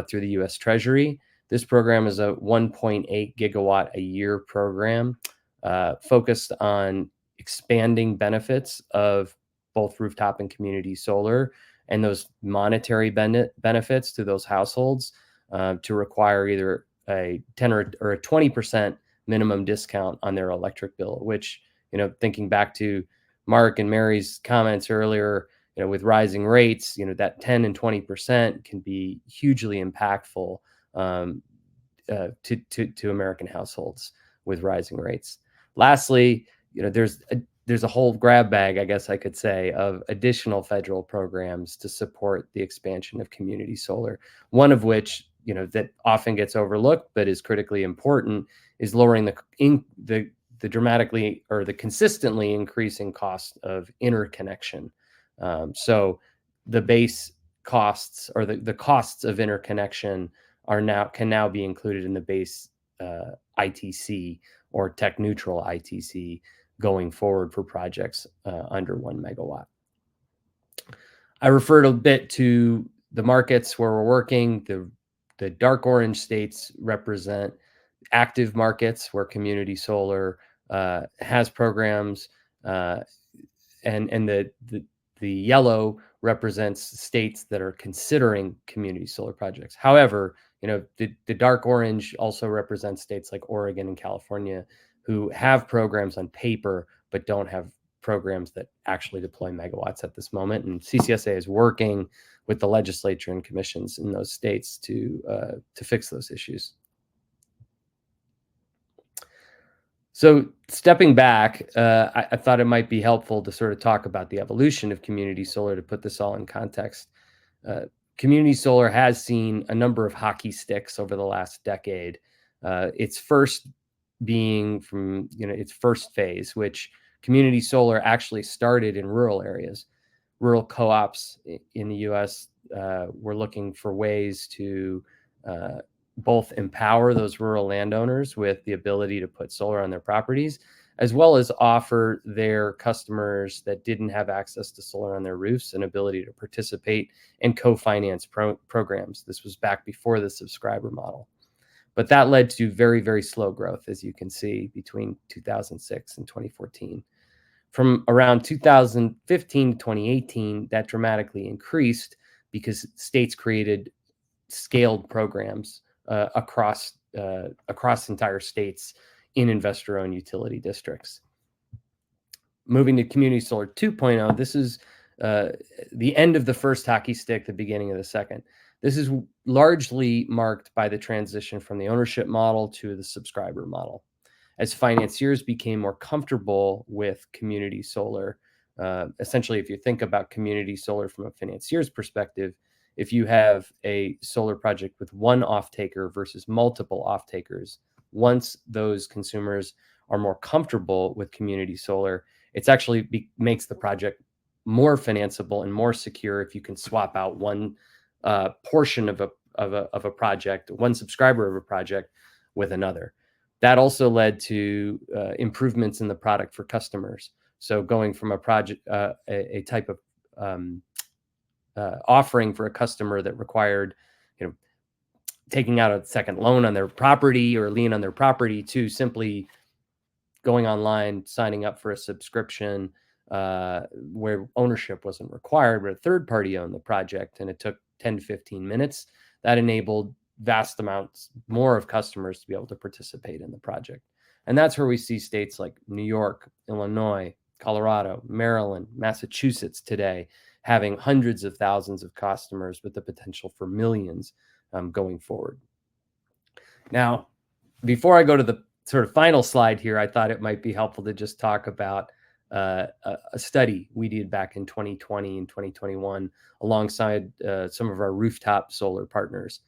through the U.S. Treasury. This program is a 1.8 gigawatt a year program focused on expanding benefits of both rooftop and community solar, and those monetary benefits to those households to require either a 10 or a 20% minimum discount on their electric bill, which, thinking back to Mark and Mary's comments earlier, with rising rates, that 10 and 20% can be hugely impactful to American households with rising rates. Lastly, there's a whole grab bag, I guess I could say, of additional federal programs to support the expansion of community solar. One of which, that often gets overlooked but is critically important, is lowering the dramatically or the consistently increasing cost of interconnection. So the base costs or the costs of interconnection can now be included in the base ITC or tech neutral ITC going forward for projects under 1 megawatt. I referred a bit to the markets where we're working. The dark orange states represent active markets where community solar has programs, and the yellow represents states that are considering community solar projects. However, the dark orange also represents states like Oregon and California who have programs on paper but don't have programs that actually deploy megawatts at this moment. And CCSA is working with the legislature and commissions in those states to fix those issues. So stepping back, I thought it might be helpful to sort of talk about the evolution of community solar to put this all in context. Community solar has seen a number of hockey sticks over the last decade. Its first being from its first phase, which community solar actually started in rural areas. Rural co-ops in the U.S. Were looking for ways to both empower those rural landowners with the ability to put solar on their properties, as well as offer their customers that didn't have access to solar on their roofs an ability to participate in co-finance programs. This was back before the subscriber model. But that led to very, very slow growth, as you can see, between 2006 and 2014. From around 2015 to 2018, that dramatically increased because states created scaled programs across entire states in investor-owned utility districts. Moving to Community Solar 2.0, this is the end of the first hockey stick, the beginning of the second. This is largely marked by the transition from the ownership model to the subscriber model. As financiers became more comfortable with community solar, essentially, if you think about community solar from a financier's perspective, if you have a solar project with one off-taker versus multiple off-takers, once those consumers are more comfortable with community solar, it's actually makes the project more financeable and more secure if you can swap out one portion of a project, one subscriber of a project with another. That also led to improvements in the product for customers. So going from a project, a type of offering for a customer that required, taking out a second loan on their property or lien on their property, to simply going online, signing up for a subscription where ownership wasn't required, but a third party owned the project, and it took 10 to 15 minutes. That enabled vast amounts more of customers to be able to participate in the project. And that's where we see states like New York, Illinois, Colorado, Maryland, Massachusetts today having hundreds of thousands of customers with the potential for millions going forward. Now, before I go to the sort of final slide here, I thought it might be helpful to just talk about a study we did back in 2020 and 2021 alongside some of our rooftop solar partners.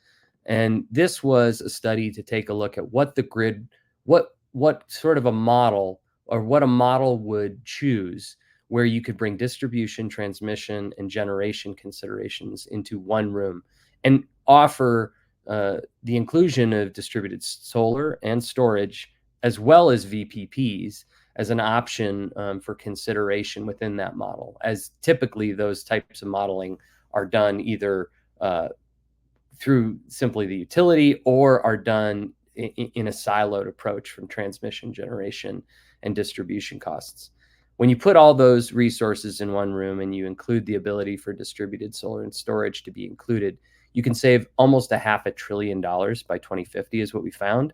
And this was a study to take a look at what the grid, what sort of a model, or what a model would choose where you could bring distribution, transmission, and generation considerations into one room and offer the inclusion of distributed solar and storage, as well as VPPs, as an option for consideration within that model, as typically those types of modeling are done either through simply the utility or are done in a siloed approach from transmission, generation, and distribution costs. When you put all those resources in one room and you include the ability for distributed solar and storage to be included, you can save almost $500 billion by 2050 is what we found.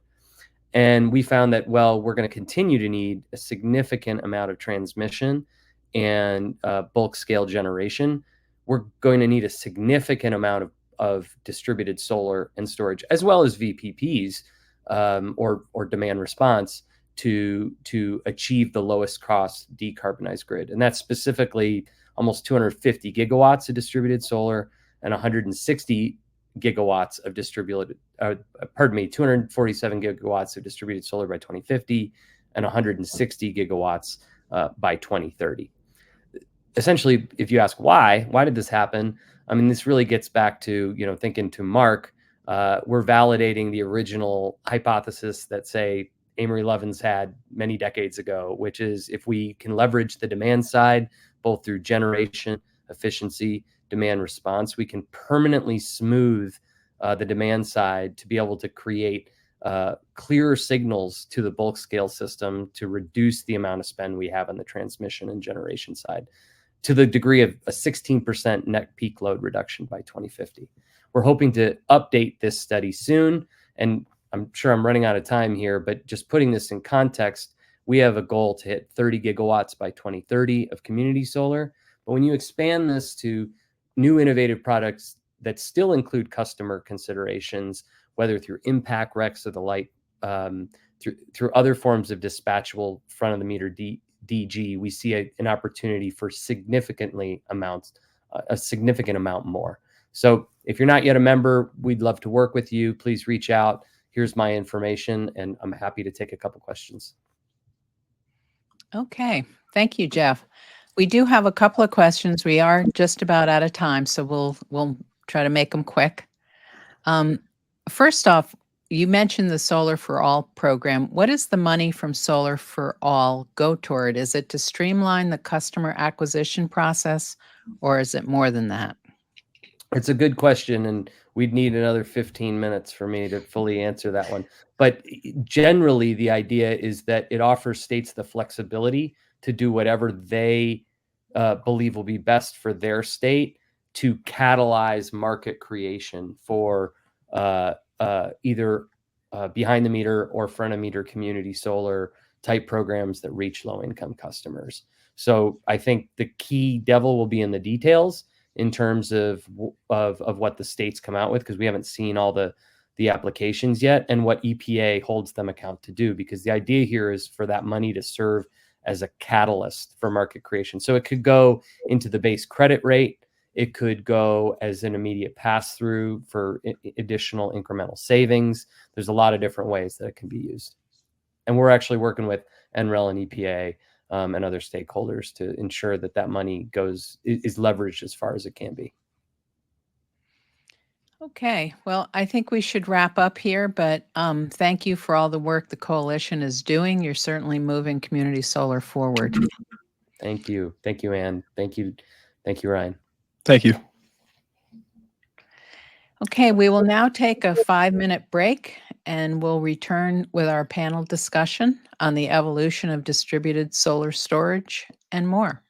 And we found that, well, we're going to continue to need a significant amount of transmission and bulk scale generation. We're going to need a significant amount of distributed solar and storage, as well as VPPs or demand response to achieve the lowest cost decarbonized grid. And that's specifically almost 250 gigawatts of distributed solar and 160 gigawatts of 247 gigawatts of distributed solar by 2050 and 160 gigawatts by 2030. Essentially, if you ask why did this happen? I mean, this really gets back to, thinking to Mark, we're validating the original hypothesis that, say, Amory Lovins had many decades ago, which is if we can leverage the demand side, both through generation, efficiency, demand response, we can permanently smooth the demand side to be able to create clearer signals to the bulk scale system to reduce the amount of spend we have on the transmission and generation side to the degree of a 16% net peak load reduction by 2050. We're hoping to update this study soon, and I'm sure I'm running out of time here, but just putting this in context, we have a goal to hit 30 gigawatts by 2030 of community solar. But when you expand this to new innovative products that still include customer considerations, whether through impact recs of the light, through other forms of dispatchable front of the meter DG, we see an opportunity for a significant amount more. So if you're not yet a member, we'd love to work with you. Please reach out. Here's my information, and I'm happy to take a couple questions. Okay. Thank you, Jeff. We do have a couple of questions. We are just about out of time, so we'll try to make them quick. First off, you mentioned the Solar for All program. What does the money from Solar for All go toward? Is it to streamline the customer acquisition process, or is it more than that? It's a good question, and we'd need another 15 minutes for me to fully answer that one. But generally, the idea is that it offers states the flexibility to do whatever they believe will be best for their state to catalyze market creation for either behind the meter or front of meter community solar type programs that reach low income customers. So I think the key devil will be in the details in terms of what the states come out with, because we haven't seen all the applications yet, and what EPA holds them account to do, because the idea here is for that money to serve as a catalyst for market creation. So it could go into the base credit rate. It could go as an immediate pass-through for additional incremental savings. There's a lot of different ways that it can be used. And we're actually working with NREL and EPA and other stakeholders to ensure that that money is leveraged as far as it can be. Okay, well, I think we should wrap up here, but thank you for all the work the coalition is doing. You're certainly moving community solar forward. Thank you. Thank you, Ann. Thank you, Ryan. Thank you. Okay, we will now take a 5-minute break, and we'll return with our panel discussion on the evolution of distributed solar storage and more.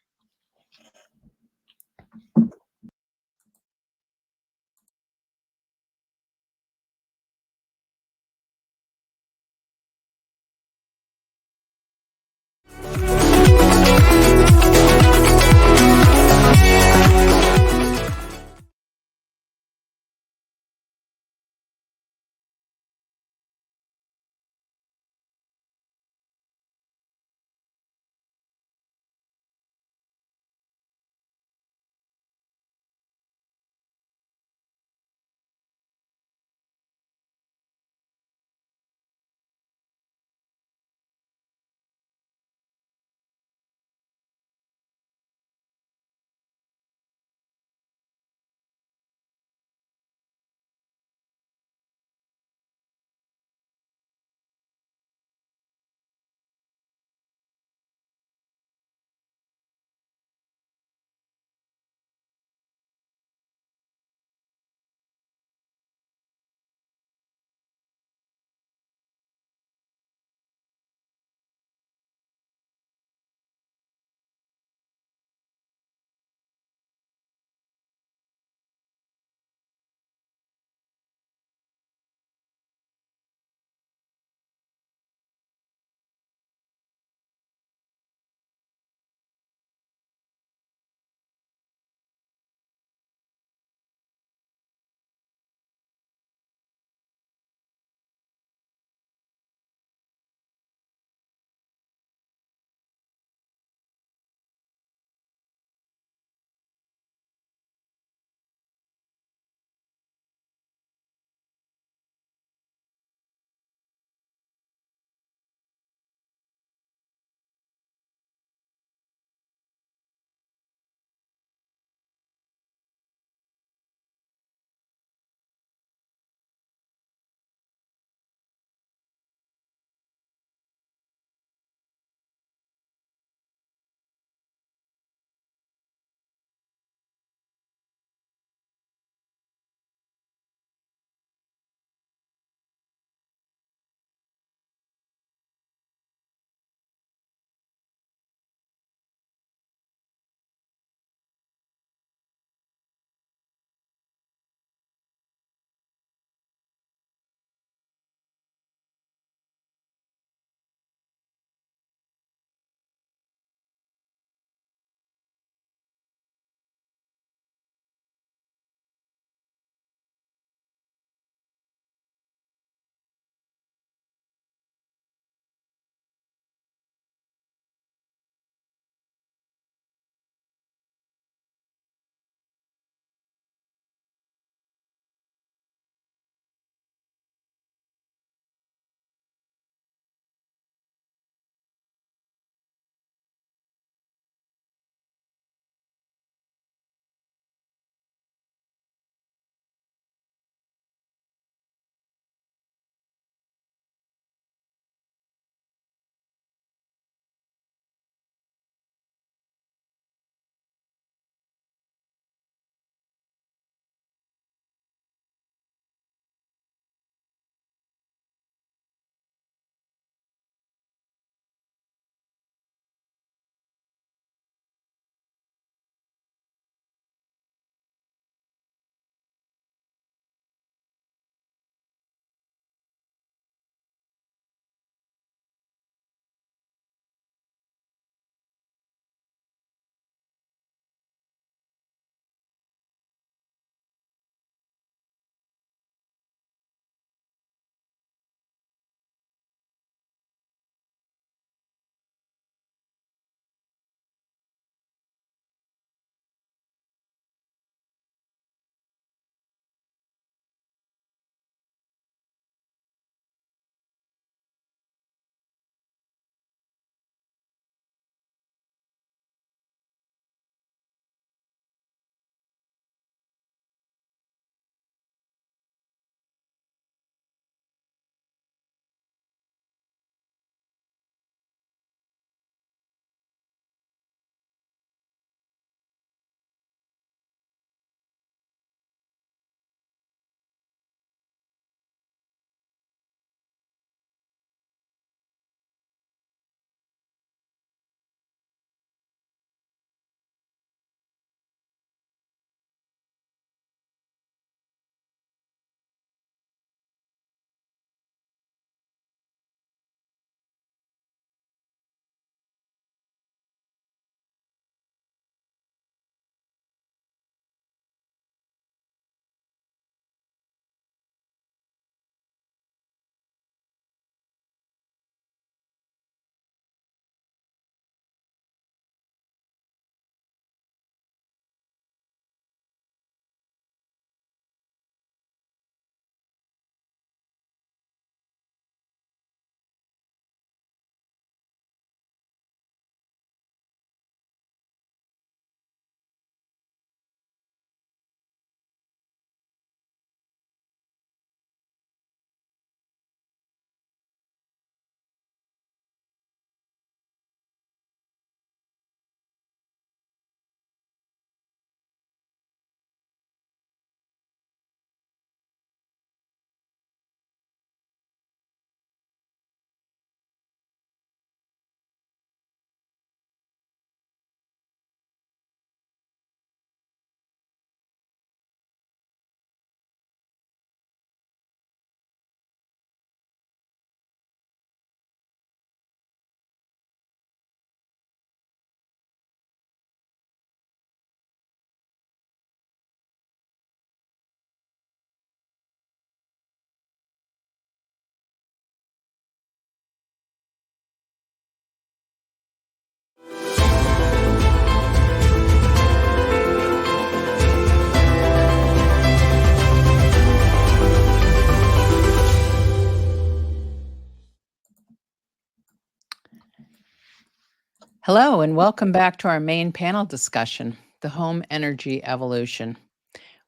Hello, and welcome back to our main panel discussion, the home energy evolution.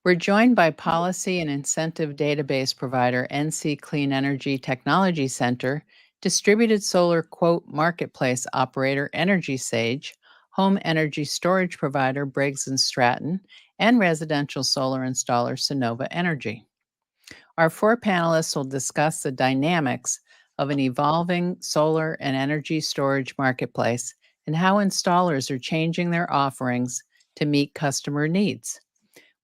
We're joined by policy and incentive database provider NC Clean Energy Technology Center, distributed solar quote marketplace operator EnergySage, home energy storage provider Briggs and Stratton, and residential solar installer Sunnova Energy. Our four panelists will discuss the dynamics of an evolving solar and energy storage marketplace and how installers are changing their offerings to meet customer needs.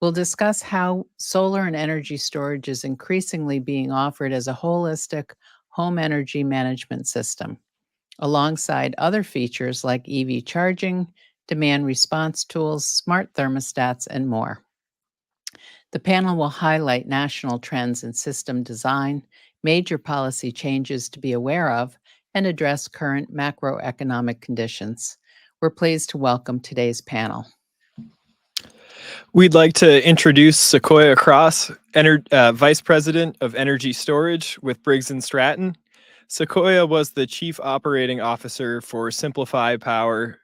We'll discuss how solar and energy storage is increasingly being offered as a holistic home energy management system, alongside other features like EV charging, demand response tools, smart thermostats, and more. The panel will highlight national trends in system design, major policy changes to be aware of, and address current macroeconomic conditions. We're pleased to welcome today's panel. We'd like to introduce Sequoya Cross, Vice President of Energy Storage with Briggs & Stratton. Sequoya was the Chief Operating Officer for Simplify Power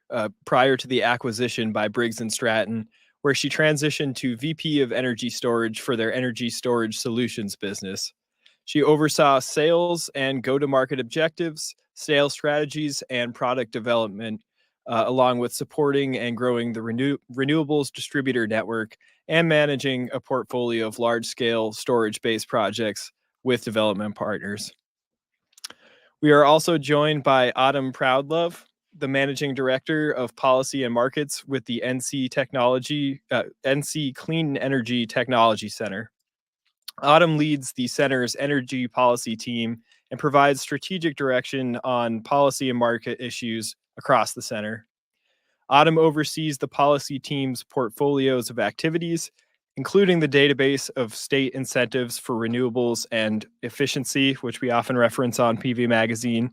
prior to the acquisition by Briggs & Stratton, where she transitioned to VP of Energy Storage for their energy storage solutions business. She oversaw sales and go-to-market objectives, sales strategies, and product development, along with supporting and growing the renewables distributor network and managing a portfolio of large-scale storage-based projects with development partners. We are also joined by Autumn Proudlove, the Managing Director of Policy and Markets with the NC Clean Energy Technology Center. Autumn leads the center's energy policy team and provides strategic direction on policy and market issues across the center. Autumn oversees the policy team's portfolios of activities, including the database of state incentives for renewables and efficiency, which we often reference on PV Magazine,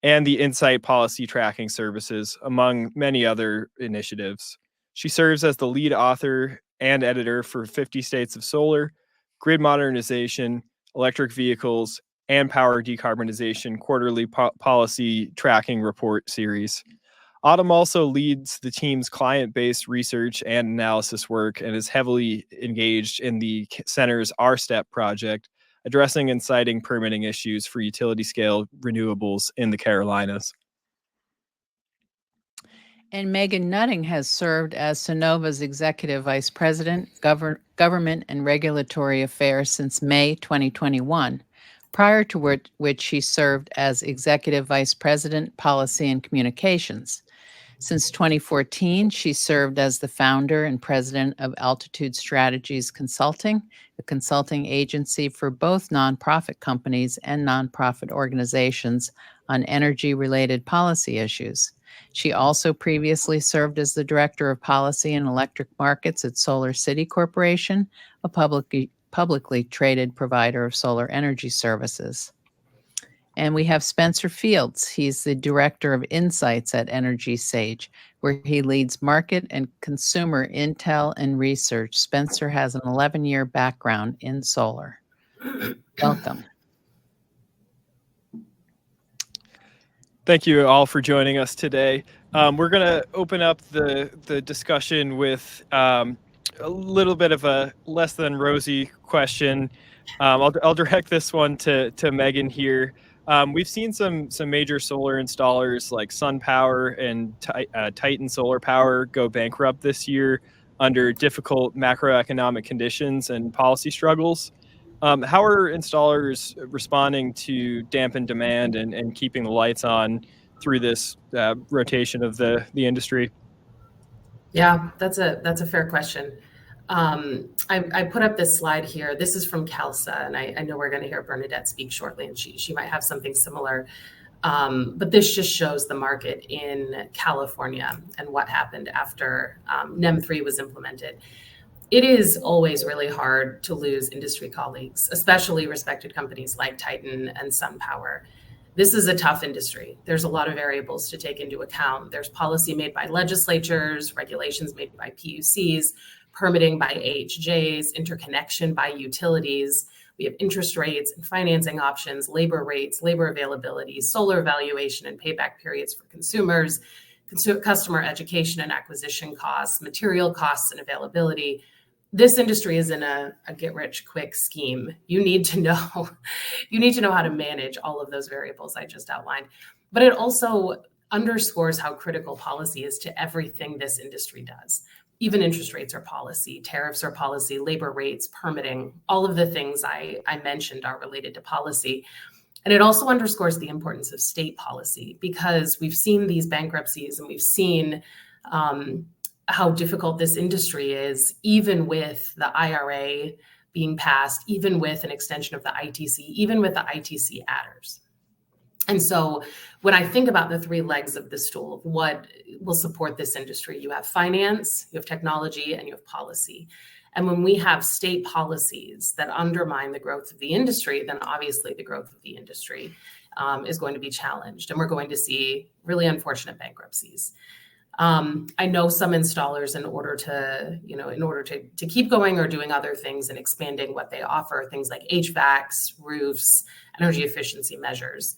and the Insight Policy Tracking Services, among many other initiatives. She serves as the lead author and editor for 50 States of Solar, Grid Modernization, Electric Vehicles, and Power Decarbonization quarterly policy tracking report series. Autumn also leads the team's client-based research and analysis work and is heavily engaged in the center's RSTEP project, addressing and citing permitting issues for utility-scale renewables in the Carolinas. And Meghan Nutting has served as Sunnova's Executive Vice President, Government and Regulatory Affairs since May 2021, prior to which she served as Executive Vice President, Policy and Communications. Since 2014, she served as the founder and president of Altitude Strategies Consulting, a consulting agency for both nonprofit companies and nonprofit organizations on energy-related policy issues. She also previously served as the Director of Policy and Electric Markets at Solar City Corporation, a publicly traded provider of solar energy services. And we have Spencer Fields. He's the Director of Insights at EnergySage, where he leads market and consumer intel and research. Spencer has an 11-year background in solar. Welcome. Thank you all for joining us today. We're going to open up the discussion with a little bit of a less than rosy question. I'll direct this one to Meghan here. We've seen some major solar installers like SunPower and Titan Solar Power go bankrupt this year under difficult macroeconomic conditions and policy struggles. How are installers responding to dampen demand and keeping the lights on through this rotation of the industry? Yeah, that's a fair question. I put up this slide here. This is from CalSA, and I know we're going to hear Bernadette speak shortly, and she might have something similar. But this just shows the market in California and what happened after NEM 3 was implemented. It is always really hard to lose industry colleagues, especially respected companies like Titan and SunPower. This is a tough industry. There's a lot of variables to take into account. There's policy made by legislatures, regulations made by PUCs, permitting by AHJs, interconnection by utilities. We have interest rates and financing options, labor rates, labor availability, solar valuation and payback periods for consumers, customer education and acquisition costs, material costs and availability. This industry is in a get-rich-quick scheme. You need to know how to manage all of those variables I just outlined. But it also underscores how critical policy is to everything this industry does. Even interest rates are policy, tariffs are policy, labor rates, permitting, all of the things I mentioned are related to policy. And it also underscores the importance of state policy, because we've seen these bankruptcies and we've seen how difficult this industry is, even with the IRA being passed, even with an extension of the ITC, even with the ITC adders. And so when I think about the three legs of the stool of what will support this industry, you have finance, you have technology, and you have policy. And when we have state policies that undermine the growth of the industry, then obviously the growth of the industry is going to be challenged, and we're going to see really unfortunate bankruptcies. I know some installers, in order to keep going or doing other things and expanding what they offer, things like HVACs, roofs, energy efficiency measures.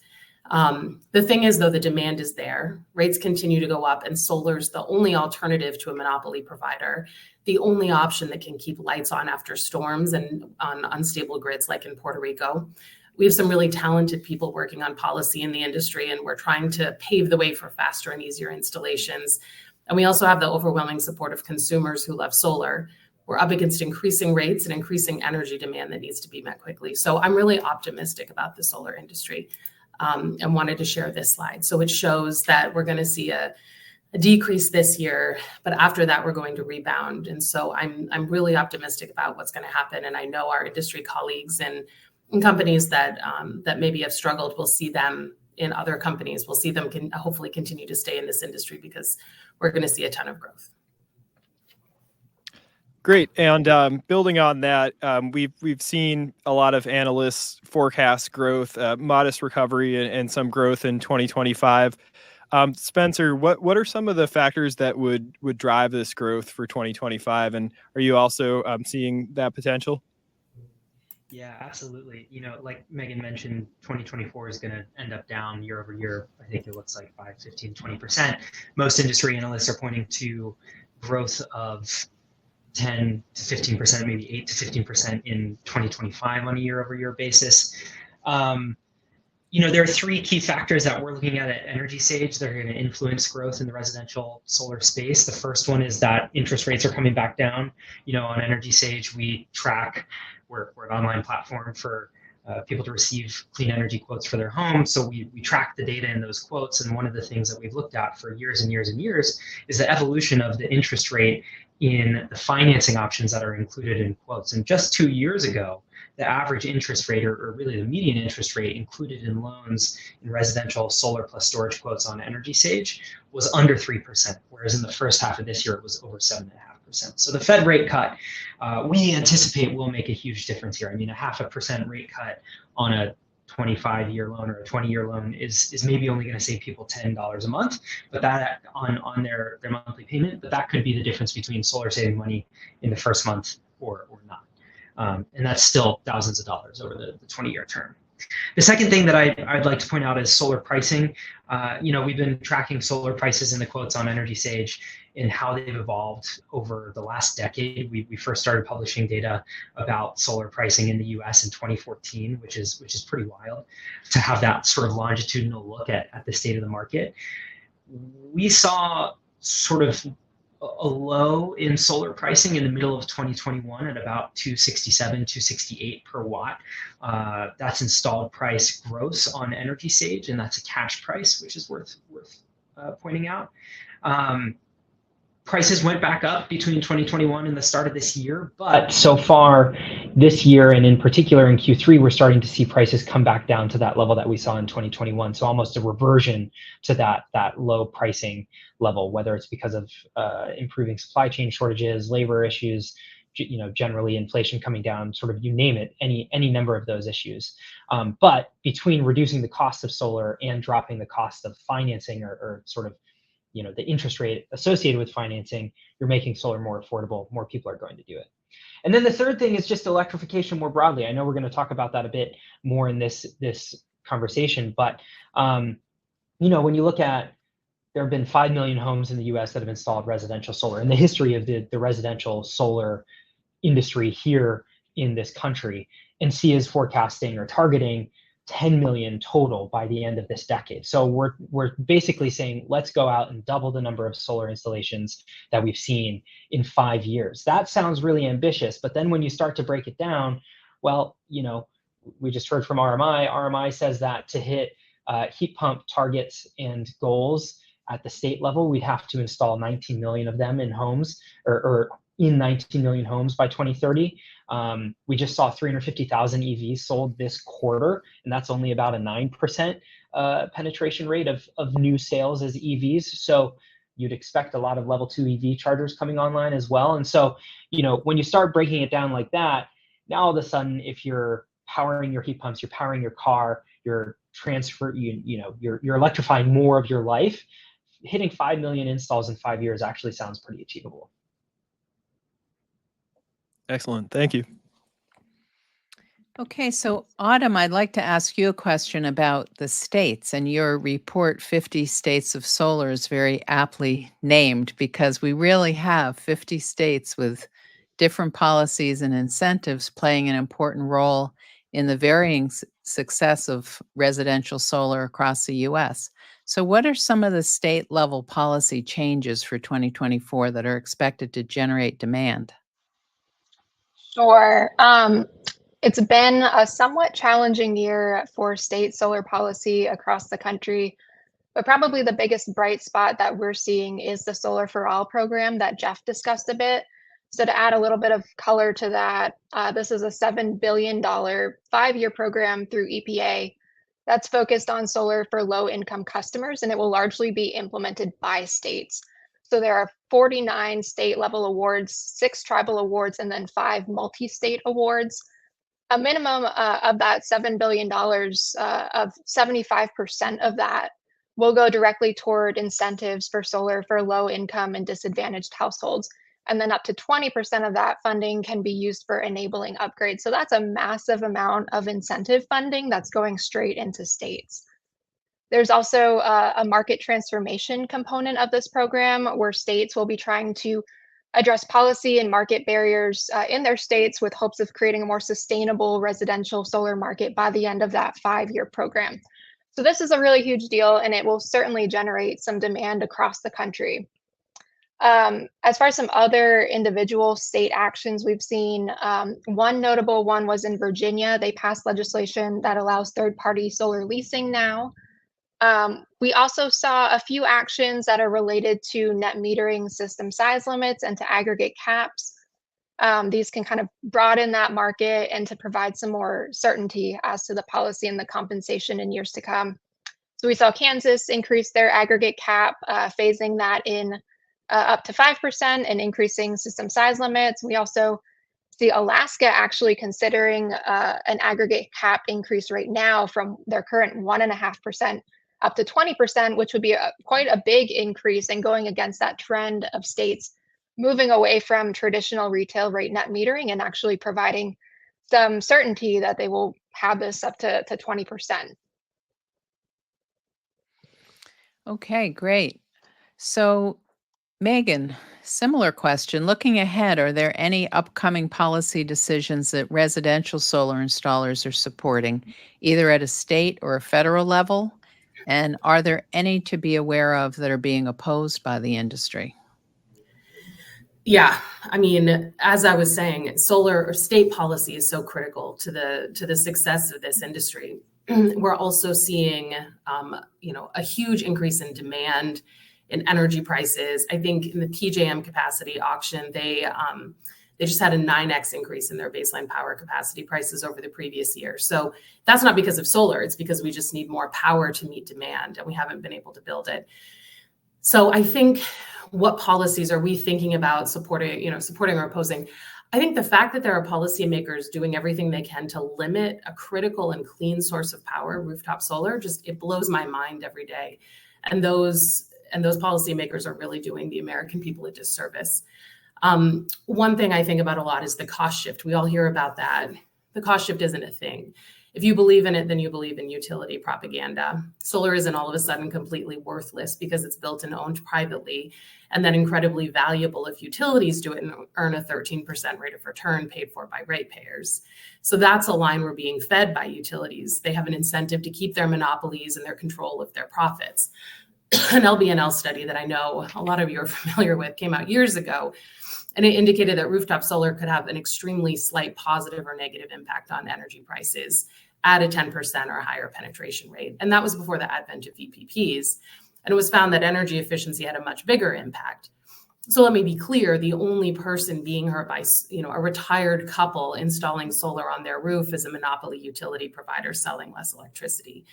The thing is, though, the demand is there. Rates continue to go up, and solar's the only alternative to a monopoly provider, the only option that can keep lights on after storms and on unstable grids like in Puerto Rico. We have some really talented people working on policy in the industry, and we're trying to pave the way for faster and easier installations. And we also have the overwhelming support of consumers who love solar. We're up against increasing rates and increasing energy demand that needs to be met quickly. So I'm really optimistic about the solar industry, and wanted to share this slide. So it shows that we're going to see a decrease this year, but after that, we're going to rebound. And so I'm really optimistic about what's going to happen. And I know our industry colleagues and companies that maybe have struggled, we'll see them in other companies. We'll see them hopefully continue to stay in this industry, because we're going to see a ton of growth. Great. And building on that, we've seen a lot of analysts forecast growth, modest recovery, and some growth in 2025. Spencer, what are some of the factors that would drive this growth for 2025? And are you also seeing that potential? Yeah, absolutely. Like Meghan mentioned, 2024 is going to end up down year over year. I think it looks like 5, 15, 20%. Most industry analysts are pointing to growth of 10 to 15%, maybe 8 to 15% in 2025 on a year over year basis. There are three key factors that we're looking at EnergySage that are going to influence growth in the residential solar space. The first one is that interest rates are coming back down. On EnergySage, we track, we're an online platform for people to receive clean energy quotes for their home. So we track the data in those quotes. And one of the things that we've looked at for years and years and years is the evolution of the interest rate in the financing options that are included in quotes. And just 2 years ago, the average interest rate, or really the median interest rate included in loans in residential solar plus storage quotes on EnergySage was under 3%, whereas in the first half of this year, it was over 7.5%. So the Fed rate cut, we anticipate will make a huge difference here. I mean, a 0.5% rate cut on a 25-year loan or a 20-year loan is maybe only going to save people $10 a month, but that on their monthly payment, but that could be the difference between solar saving money in the first month or not. And that's still thousands of dollars over the 20-year term. The second thing that I'd like to point out is solar pricing. We've been tracking solar prices in the quotes on EnergySage and how they've evolved over the last decade. We first started publishing data about solar pricing in the US in 2014, which is pretty wild to have that sort of longitudinal look at the state of the market. We saw sort of a low in solar pricing in the middle of 2021 at about $267, $268 per watt. That's installed price gross on EnergySage, and that's a cash price, which is worth pointing out. Prices went back up between 2021 and the start of this year, but so far this year, and in particular in Q3, we're starting to see prices come back down to that level that we saw in 2021. So almost a reversion to that low pricing level, whether it's because of improving supply chain shortages, labor issues, generally inflation coming down, sort of you name it, any number of those issues. But between reducing the cost of solar and dropping the cost of financing or sort of the interest rate associated with financing, you're making solar more affordable. More people are going to do it. And then the third thing is just electrification more broadly. I know we're going to talk about that a bit more in this conversation, but when you look at there have been 5 million homes in the US that have installed residential solar. In the history of the residential solar industry here in this country, and SEIA is forecasting or targeting 10 million total by the end of this decade. So we're basically saying, let's go out and double the number of solar installations that we've seen in 5 years. That sounds really ambitious, but then when you start to break it down, well, you know, we just heard from RMI. RMI says that to hit heat pump targets and goals at the state level, we'd have to install 19 million of them in homes, or in 19 million homes by 2030. We just saw 350,000 EVs sold this quarter, and that's only about a 9% penetration rate of new sales as EVs. So you'd expect a lot of level 2 EV chargers coming online as well. And so, you know, when you start breaking it down like that, now all of a sudden, if you're powering your heat pumps, you're powering your car, you're you're electrifying more of your life, hitting 5 million installs in 5 years actually sounds pretty achievable. Excellent. Thank you. Okay, so Autumn, I'd like to ask you a question about the states, and your report, 50 States of Solar, is very aptly named because we really have 50 states with different policies and incentives playing an important role in the varying success of residential solar across the U.S. So what are some of the state level policy changes for 2024 that are expected to generate demand? Sure. It's been a somewhat challenging year for state solar policy across the country, but probably the biggest bright spot that we're seeing is the Solar for All program that Jeff discussed a bit. So to add a little bit of color to that, this is a $7 billion 5-year program through EPA that's focused on solar for low-income customers, and it will largely be implemented by states. So there are 49 state-level awards, 6 tribal awards, and then 5 multi-state awards. A minimum of that $7 billion, of 75% of that will go directly toward incentives for solar for low-income and disadvantaged households. And then up to 20% of that funding can be used for enabling upgrades. So that's a massive amount of incentive funding that's going straight into states. There's also a market transformation component of this program where states will be trying to address policy and market barriers in their states with hopes of creating a more sustainable residential solar market by the end of that 5-year program. So this is a really huge deal, and it will certainly generate some demand across the country. As far as some other individual state actions we've seen, one notable one was in Virginia. They passed legislation that allows third-party solar leasing now. We also saw a few actions that are related to net metering system size limits and to aggregate caps. These can kind of broaden that market and to provide some more certainty as to the policy and the compensation in years to come. So we saw Kansas increase their aggregate cap, phasing that in up to 5% and increasing system size limits. We also see Alaska actually considering an aggregate cap increase right now from their current 1.5% up to 20%, which would be quite a big increase and going against that trend of states moving away from traditional retail rate net metering and actually providing some certainty that they will have this up to 20%. Okay, great. So Meghan, similar question. Looking ahead, are there any upcoming policy decisions that residential solar installers are supporting, either at a state or a federal level? And are there any to be aware of that are being opposed by the industry? Yeah, I mean, as I was saying, solar or state policy is so critical to the success of this industry. We're also seeing, a huge increase in demand in energy prices. I think in the PJM capacity auction, they just had a 9x increase in their baseline power capacity prices over the previous year. So that's not because of solar, it's because we just need more power to meet demand and we haven't been able to build it. So I think, what policies are we thinking about supporting or opposing? I think the fact that there are policymakers doing everything they can to limit a critical and clean source of power, rooftop solar, it blows my mind every day. And those policymakers are really doing the American people a disservice. One thing I think about a lot is the cost shift. We all hear about that. The cost shift isn't a thing. If you believe in it, then you believe in utility propaganda. Solar isn't all of a sudden completely worthless because it's built and owned privately, and then incredibly valuable if utilities do it and earn a 13% rate of return paid for by ratepayers. So that's a line we're being fed by utilities. They have an incentive to keep their monopolies and their control of their profits. An LBNL study that I know a lot of you are familiar with came out years ago, and it indicated that rooftop solar could have an extremely slight positive or negative impact on energy prices at a 10% or higher penetration rate. And that was before the advent of VPPs. And it was found that energy efficiency had a much bigger impact. So let me be clear, the only person being hurt by, a retired couple installing solar on their roof is a monopoly utility provider selling less electricity.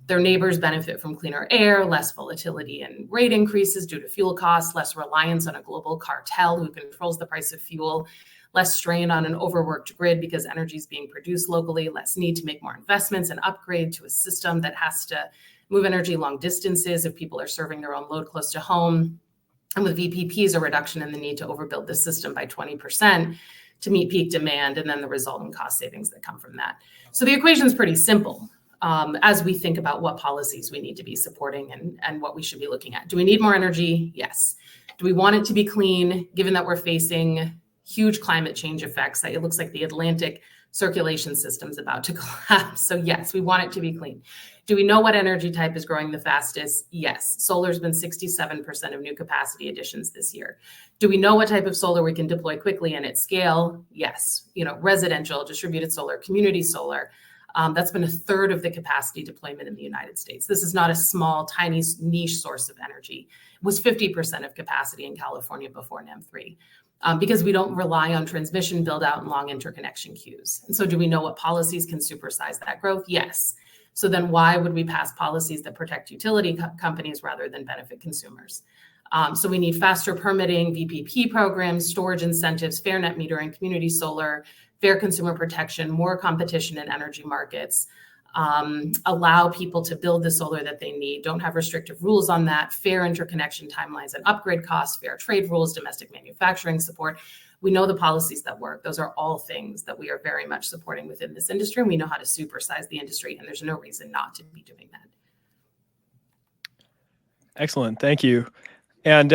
Their neighbors benefit from cleaner air, less volatility and rate increases due to fuel costs, less reliance on a global cartel who controls the price of fuel, less strain on an overworked grid because energy is being produced locally, less need to make more investments and upgrade to a system that has to move energy long distances if people are serving their own load close to home. And with VPPs, a reduction in the need to overbuild the system by 20% to meet peak demand, and then the resultant cost savings that come from that. So the equation is pretty simple as we think about what policies we need to be supporting and what we should be looking at. Do we need more energy? Yes. Do we want it to be clean, given that we're facing huge climate change effects? It looks like the Atlantic circulation system is about to collapse. So yes, we want it to be clean. Do we know what energy type is growing the fastest? Yes. Solar's been 67% of new capacity additions this year. Do we know what type of solar we can deploy quickly and at scale? Yes. Residential, distributed solar, community solar. That's been a third of the capacity deployment in the United States. This is not a small, tiny niche source of energy. It was 50% of capacity in California before NEM3. Because we don't rely on transmission build out and long interconnection queues. And so do we know what policies can supersize that growth? Yes. So then why would we pass policies that protect utility companies rather than benefit consumers? So we need faster permitting, VPP programs, storage incentives, fair net metering, community solar, fair consumer protection, more competition in energy markets, allow people to build the solar that they need, don't have restrictive rules on that, fair interconnection timelines and upgrade costs, fair trade rules, domestic manufacturing support. We know the policies that work. Those are all things that we are very much supporting within this industry. And we know how to supersize the industry, and there's no reason not to be doing that. Excellent. Thank you. And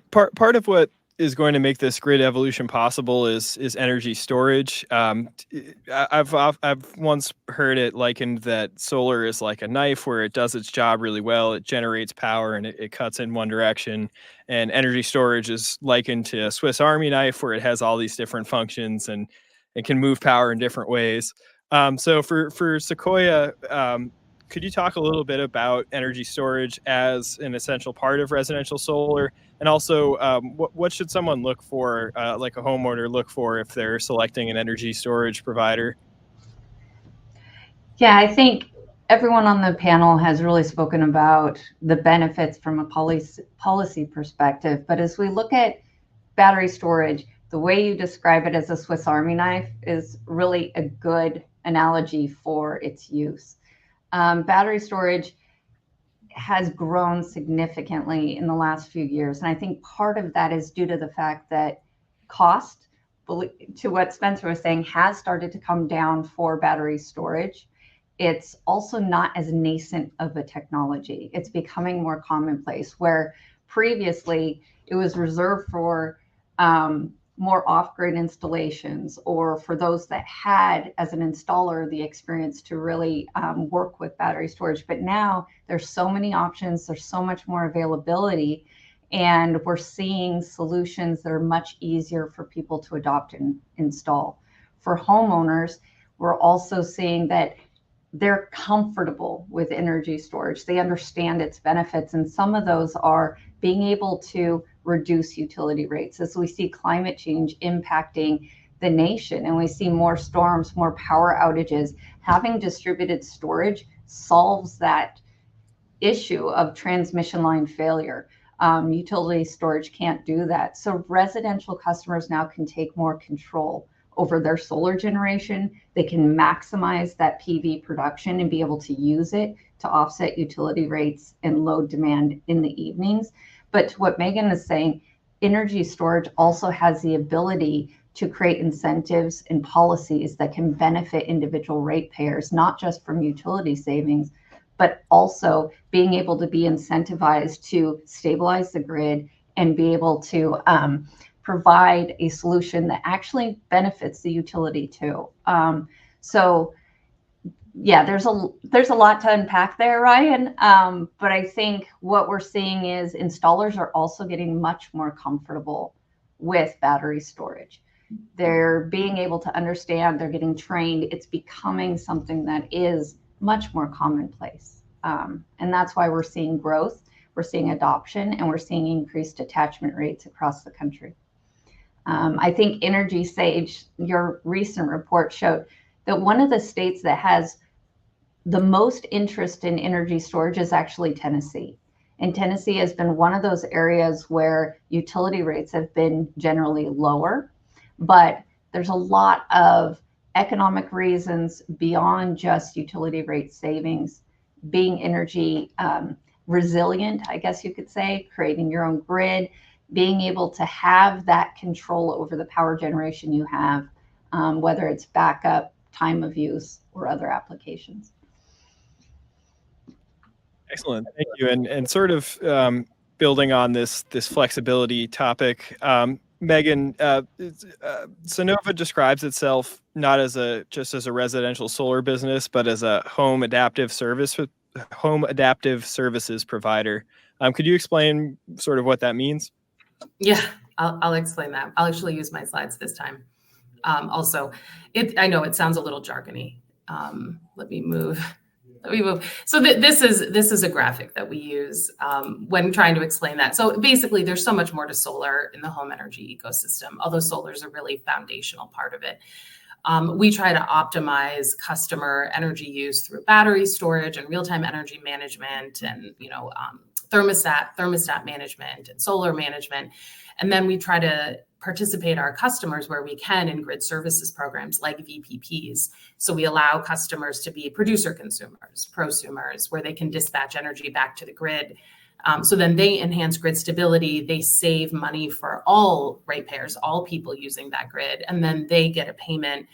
part of what is going to make this grid evolution possible is energy storage. I've once heard it likened that solar is like a knife where it does its job really well. It generates power and it cuts in one direction. And energy storage is likened to a Swiss Army knife where it has all these different functions and it can move power in different ways. So for Sequoia, could you talk a little bit about energy storage as an essential part of residential solar? And also, what should someone look for, like a homeowner look for if they're selecting an energy storage provider? Yeah, I think everyone on the panel has really spoken about the benefits from a policy perspective. But as we look at battery storage, the way you describe it as a Swiss Army knife is really a good analogy for its use. Battery storage has grown significantly in the last few years. And I think part of that is due to the fact that cost, to what Spencer was saying, has started to come down for battery storage. It's also not as nascent of a technology. It's becoming more commonplace, where previously it was reserved for more off-grid installations, or for those that had, as an installer, the experience to really work with battery storage. But now there's so many options, there's so much more availability, and we're seeing solutions that are much easier for people to adopt and install. For homeowners, we're also seeing that they're comfortable with energy storage. They understand its benefits, and some of those are being able to reduce utility rates as we see climate change impacting the nation and we see more storms, more power outages. Having distributed storage solves that issue of transmission line failure. Utility storage can't do that. So residential customers now can take more control over their solar generation. They can maximize that PV production and be able to use it to offset utility rates and load demand in the evenings. But to what Meghan is saying, energy storage also has the ability to create incentives and policies that can benefit individual ratepayers, not just from utility savings, but also being able to be incentivized to stabilize the grid and be able to provide a solution that actually benefits the utility too. So yeah, there's a lot to unpack there, Ryan. But I think what we're seeing is installers are also getting much more comfortable with battery storage. They're being able to understand, they're getting trained. It's becoming something that is much more commonplace. And that's why we're seeing growth, we're seeing adoption, and we're seeing increased attachment rates across the country. I think EnergySage, your recent report showed that one of the states that has the most interest in energy storage is actually Tennessee. And Tennessee has been one of those areas where utility rates have been generally lower, but there's a lot of economic reasons beyond just utility rate savings, being energy resilient, I guess you could say, creating your own grid, being able to have that control over the power generation you have, whether it's backup, time of use, or other applications. Excellent, thank you. And sort of building on this flexibility topic, Meghan, Sunnova describes itself not as just as a residential solar business, but as a home adaptive services provider. Could you explain sort of what that means? Yeah, I'll explain that. I'll actually use my slides this time. Also, I know it sounds a little jargony. Let me move. So this is a graphic that we use when trying to explain that. So basically, there's so much more to solar in the home energy ecosystem, although solar is a really foundational part of it. We try to optimize customer energy use through battery storage and real-time energy management, and thermostat management and solar management. And then we try to participate our customers where we can in grid services programs like VPPs. So we allow customers to be producer consumers, prosumers, where they can dispatch energy back to the grid. So then they enhance grid stability, they save money for all ratepayers, all people using that grid, and then they get a payment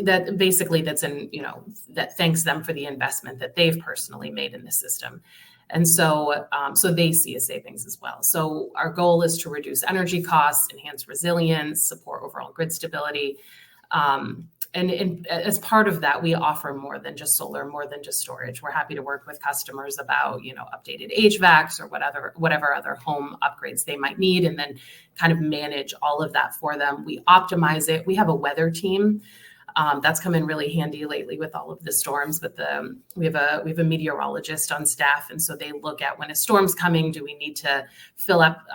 that basically that thanks them for the investment that they've personally made in the system. And so they see a savings as well. So our goal is to reduce energy costs, enhance resilience, support overall grid stability. And as part of that, we offer more than just solar, more than just storage. We're happy to work with customers about, updated HVACs or whatever other home upgrades they might need, and then kind of manage all of that for them. We optimize it. We have a weather team. That's come in really handy lately with all of the storms, but we have a meteorologist on staff. And so they look at when a storm's coming, do we need to fill up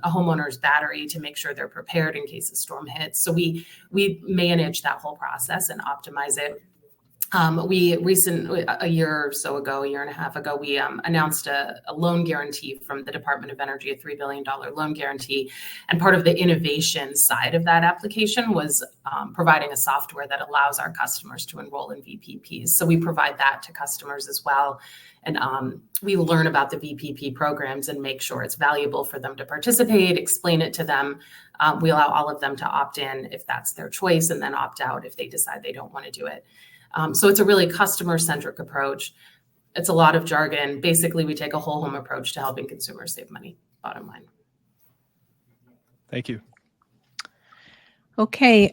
a homeowner's battery to make sure they're prepared in case a storm hits? So we manage that whole process and optimize it. A year and a half ago, we announced a loan guarantee from the Department of Energy, a $3 billion loan guarantee. And part of the innovation side of that application was providing a software that allows our customers to enroll in VPPs. So we provide that to customers as well. And we learn about the VPP programs and make sure it's valuable for them to participate, explain it to them. We allow all of them to opt in if that's their choice, and then opt out if they decide they don't want to do it. So it's a really customer-centric approach. It's a lot of jargon. Basically, we take a whole home approach to helping consumers save money, bottom line. Thank you. Okay,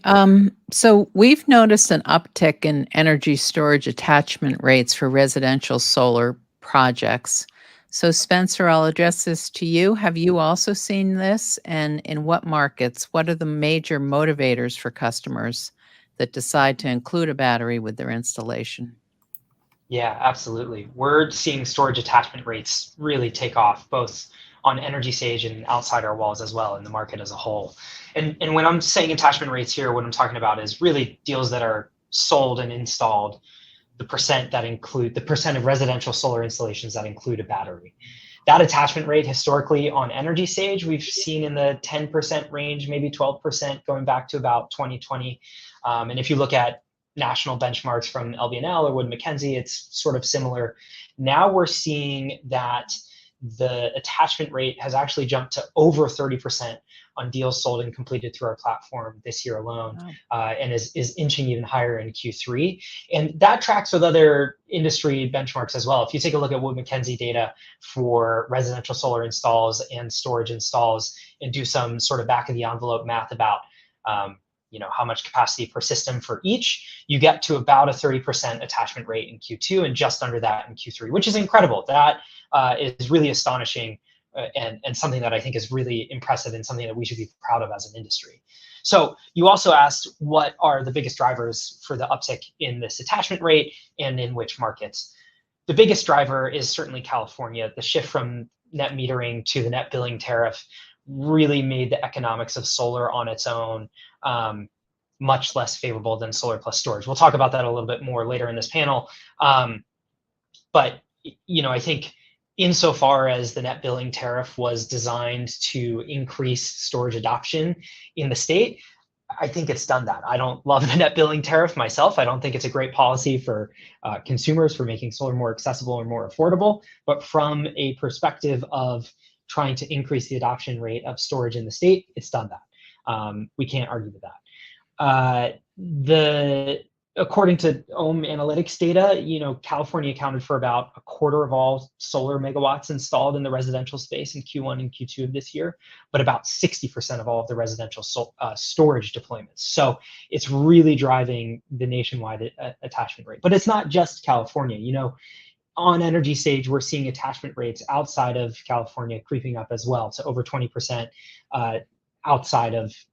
so we've noticed an uptick in energy storage attachment rates for residential solar projects. So Spencer, I'll address this to you. Have you also seen this? And in what markets? What are the major motivators for customers that decide to include a battery with their installation? Yeah, absolutely. We're seeing storage attachment rates really take off, both on EnergySage and outside our walls as well in the market as a whole. And when I'm saying attachment rates here, what I'm talking about is really deals that are sold and installed, the percent of residential solar installations that include a battery. That attachment rate historically on EnergySage, we've seen in the 10% range, maybe 12% going back to about 2020. And if you look at national benchmarks from LBNL or Wood Mackenzie, it's sort of similar. Now we're seeing that the attachment rate has actually jumped to over 30% on deals sold and completed through our platform this year alone. Wow. And is inching even higher in Q3. And that tracks with other industry benchmarks as well. If you take a look at Wood Mackenzie data for residential solar installs and storage installs and do some sort of back of the envelope math about how much capacity per system for each, you get to about a 30% attachment rate in Q2 and just under that in Q3, which is incredible. That is really astonishing and something that I think is really impressive and something that we should be proud of as an industry. So you also asked what are the biggest drivers for the uptick in this attachment rate and in which markets. The biggest driver is certainly California. The shift from net metering to the net billing tariff really made the economics of solar on its own much less favorable than solar plus storage. We'll talk about that a little bit more later in this panel. But I think insofar as the net billing tariff was designed to increase storage adoption in the state, I think it's done that. I don't love the net billing tariff myself. I don't think it's a great policy for consumers for making solar more accessible and more affordable. But from a perspective of trying to increase the adoption rate of storage in the state, it's done that. We can't argue with that. According to Ohm Analytics data, California accounted for about a quarter of all solar megawatts installed in the residential space in Q1 and Q2 of this year, but about 60% of all of the residential storage deployments. So it's really driving the nationwide attachment rate. But it's not just California. On EnergySage, we're seeing attachment rates outside of California creeping up as well, to over 20%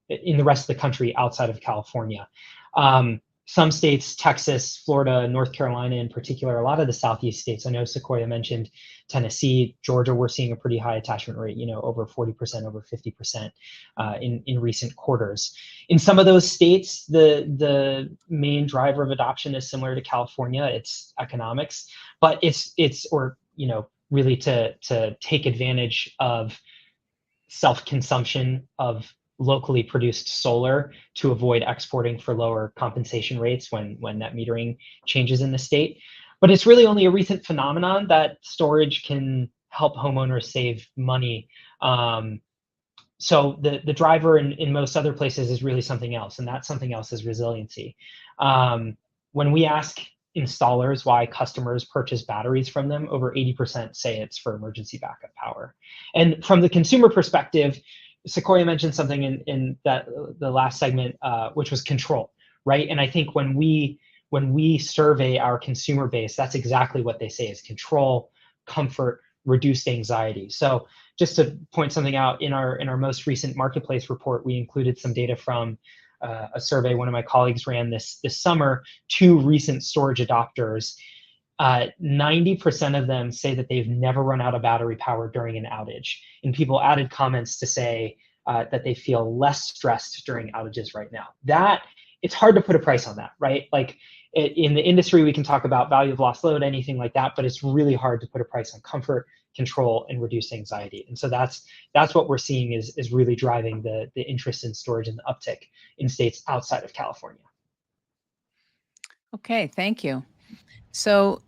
in the rest of the country outside of California. Some states, Texas, Florida, North Carolina in particular, a lot of the Southeast states, I know Sequoia mentioned Tennessee, Georgia, we're seeing a pretty high attachment rate, over 40%, over 50% in recent quarters. In some of those states, the main driver of adoption is similar to California, it's economics, but it's really to take advantage of self-consumption of locally produced solar to avoid exporting for lower compensation rates when net metering changes in the state. But it's really only a recent phenomenon that storage can help homeowners save money. So the driver in most other places is really something else, and that something else is resiliency. When we ask installers why customers purchase batteries from them, over 80% say it's for emergency backup power. And from the consumer perspective, Sequoia mentioned something in the last segment, which was control, right? And I think when we survey our consumer base, that's exactly what they say is control, comfort, reduced anxiety. So just to point something out, in our most recent marketplace report, we included some data from a survey one of my colleagues ran this summer to recent storage adopters. 90% of them say that they've never run out of battery power during an outage. And people added comments to say that they feel less stressed during outages right now. It's hard to put a price on that, right? Like in the industry, we can talk about value of lost load, anything like that, but it's really hard to put a price on comfort, control, and reduce anxiety. And so that's what we're seeing is really driving the interest in storage and the uptick in states outside of California. Okay, thank you. So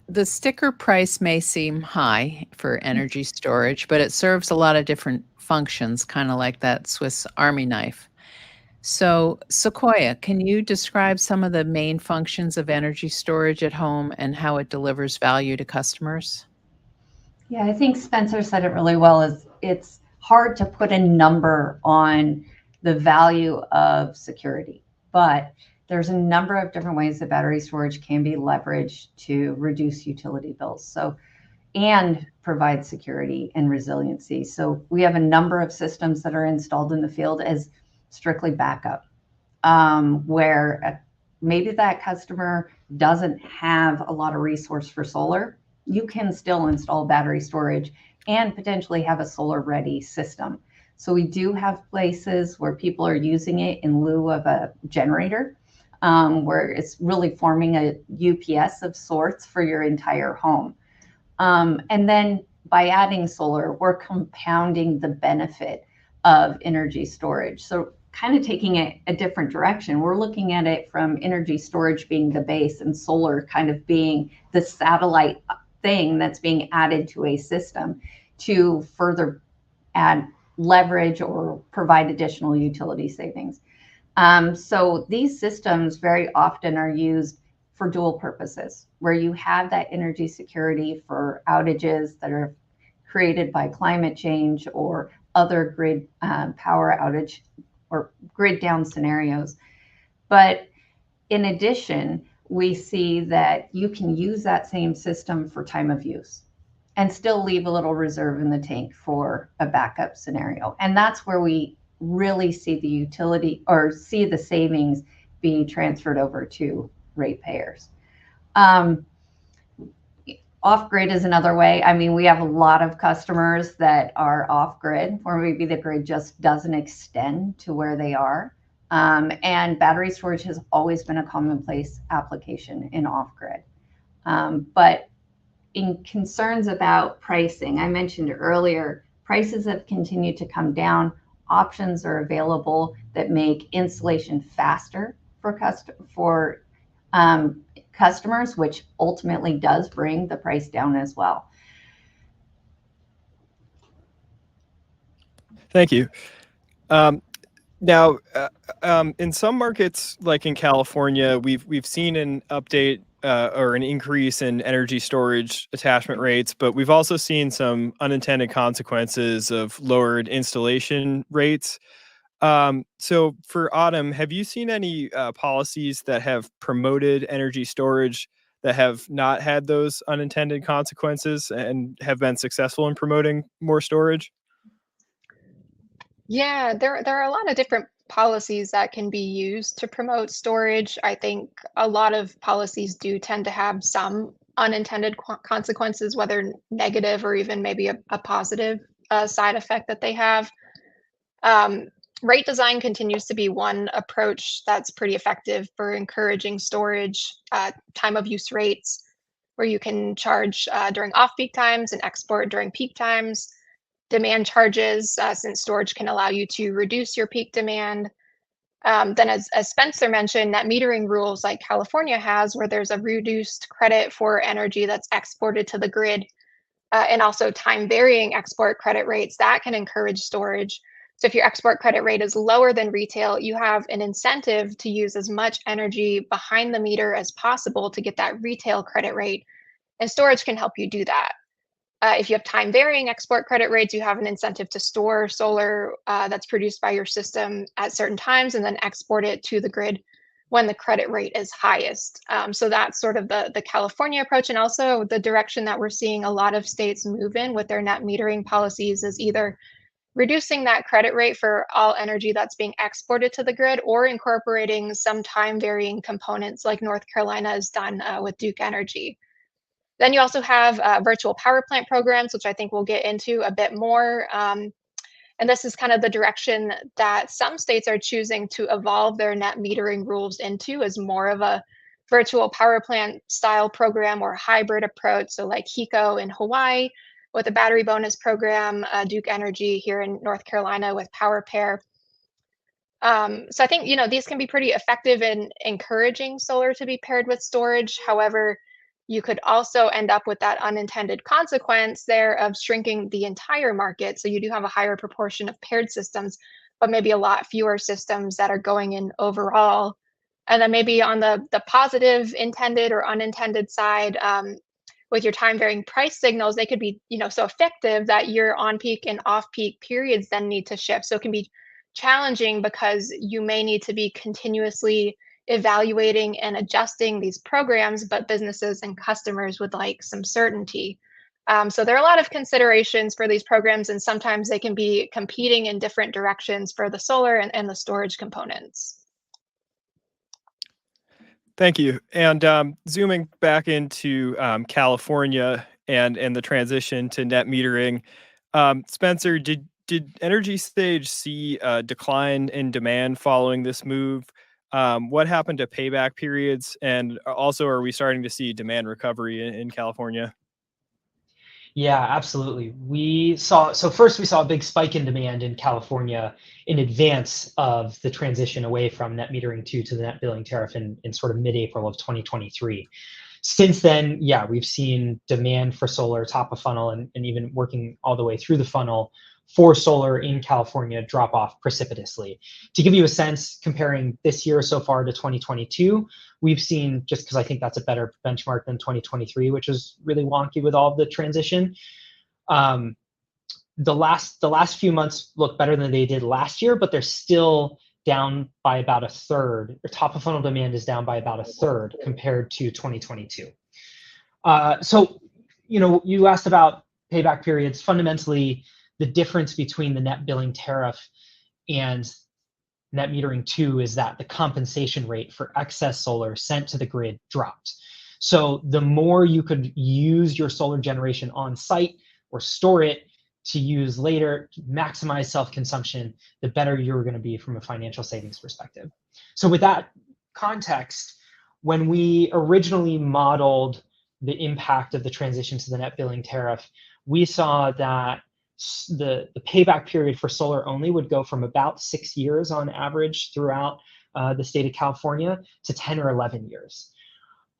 the sticker price may seem high for energy storage, but it serves a lot of different functions, kind of like that Swiss Army knife. So Sequoia, can you describe some of the main functions of energy storage at home and how it delivers value to customers? Yeah, I think Spencer said it really well. It's hard to put a number on the value of security, but there's a number of different ways that battery storage can be leveraged to reduce utility bills and provide security and resiliency. So we have a number of systems that are installed in the field as strictly backup, where maybe that customer doesn't have a lot of resource for solar. You can still install battery storage and potentially have a solar ready system. So we do have places where people are using it in lieu of a generator, where it's really forming a UPS of sorts for your entire home. And then by adding solar, we're compounding the benefit of energy storage. So kind of taking it a different direction. We're looking at it from energy storage being the base and solar kind of being the satellite thing that's being added to a system to further add leverage or provide additional utility savings. So these systems very often are used for dual purposes, where you have that energy security for outages that are created by climate change or other grid power outage or grid down scenarios. But in addition, we see that you can use that same system for time of use and still leave a little reserve in the tank for a backup scenario. And that's where we really see the utility or see the savings be transferred over to ratepayers. Off-grid is another way. I mean, we have a lot of customers that are off-grid, or maybe the grid just doesn't extend to where they are. And battery storage has always been a commonplace application in off-grid. But in concerns about pricing, I mentioned earlier, prices have continued to come down. Options are available that make installation faster for customers, which ultimately does bring the price down as well. Thank you. Now, in some markets, like in California, we've seen an update or an increase in energy storage attachment rates, but we've also seen some unintended consequences of lowered installation rates. So for Autumn, have you seen any policies that have promoted energy storage that have not had those unintended consequences and have been successful in promoting more storage? Yeah, there are a lot of different policies that can be used to promote storage. I think a lot of policies do tend to have some unintended consequences, whether negative or even maybe a positive side effect that they have. Rate design continues to be one approach that's pretty effective for encouraging storage, time of use rates, where you can charge during off-peak times and export during peak times. Demand charges, since storage can allow you to reduce your peak demand. Then as Spencer mentioned, net metering rules like California has, where there's a reduced credit for energy that's exported to the grid, and also time varying export credit rates that can encourage storage. So if your export credit rate is lower than retail, you have an incentive to use as much energy behind the meter as possible to get that retail credit rate, and storage can help you do that. If you have time varying export credit rates, you have an incentive to store solar that's produced by your system at certain times and then export it to the grid when the credit rate is highest. So that's sort of the California approach, and also the direction that we're seeing a lot of states move in with their net metering policies is either reducing that credit rate for all energy that's being exported to the grid or incorporating some time varying components like North Carolina has done with Duke Energy. Then you also have virtual power plant programs, which I think we'll get into a bit more. And this is kind of the direction that some states are choosing to evolve their net metering rules into, as more of a virtual power plant style program or hybrid approach. So like HECO in Hawaii with a battery bonus program, Duke Energy here in North Carolina with Power Pair. So I think, these can be pretty effective in encouraging solar to be paired with storage. However, you could also end up with that unintended consequence there of shrinking the entire market. So you do have a higher proportion of paired systems, but maybe a lot fewer systems that are going in overall. And then maybe on the positive intended or unintended side, with your time varying price signals, they could be so effective that your on peak and off peak periods then need to shift. So it can be challenging because you may need to be continuously evaluating and adjusting these programs, but businesses and customers would like some certainty. So there are a lot of considerations for these programs, and sometimes they can be competing in different directions for the solar and the storage components. Thank you. And zooming back into California and the transition to net metering, Spencer, did EnergySage see a decline in demand following this move? What happened to payback periods? And also, are we starting to see demand recovery in California? Yeah, absolutely. First we saw a big spike in demand in California in advance of the transition away from net metering 2 to the net billing tariff in sort of mid-April of 2023. Since then, yeah, we've seen demand for solar top of funnel and even working all the way through the funnel for solar in California drop off precipitously. To give you a sense, comparing this year so far to 2022, we've seen, just because I think that's a better benchmark than 2023, which was really wonky with all of the transition. The last few months look better than they did last year, but they're still down by about a third. Or top of funnel demand is down by about a third compared to 2022. So, you asked about payback periods. Fundamentally, the difference between the net billing tariff and net metering 2 is that the compensation rate for excess solar sent to the grid dropped. So the more you could use your solar generation on site or store it to use later, to maximize self-consumption, the better you're going to be from a financial savings perspective. So with that context, when we originally modeled the impact of the transition to the net billing tariff, we saw that the payback period for solar only would go from about 6 years on average throughout the state of California to 10 or 11 years.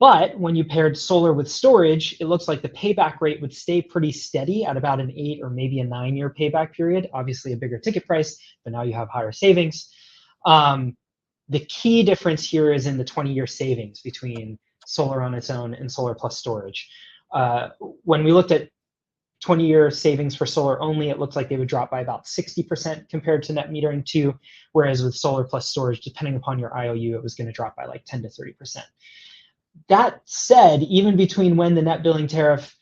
But when you paired solar with storage, it looks like the payback rate would stay pretty steady at about an 8 or maybe a 9-year payback period. Obviously a bigger ticket price, but now you have higher savings. The key difference here is in the 20-year savings between solar on its own and solar plus storage. When we looked at 20-year savings for solar only, it looks like they would drop by about 60% compared to net metering 2, whereas with solar plus storage, depending upon your IOU, it was going to drop by like 10 to 30%. That said, even between when the net billing tariff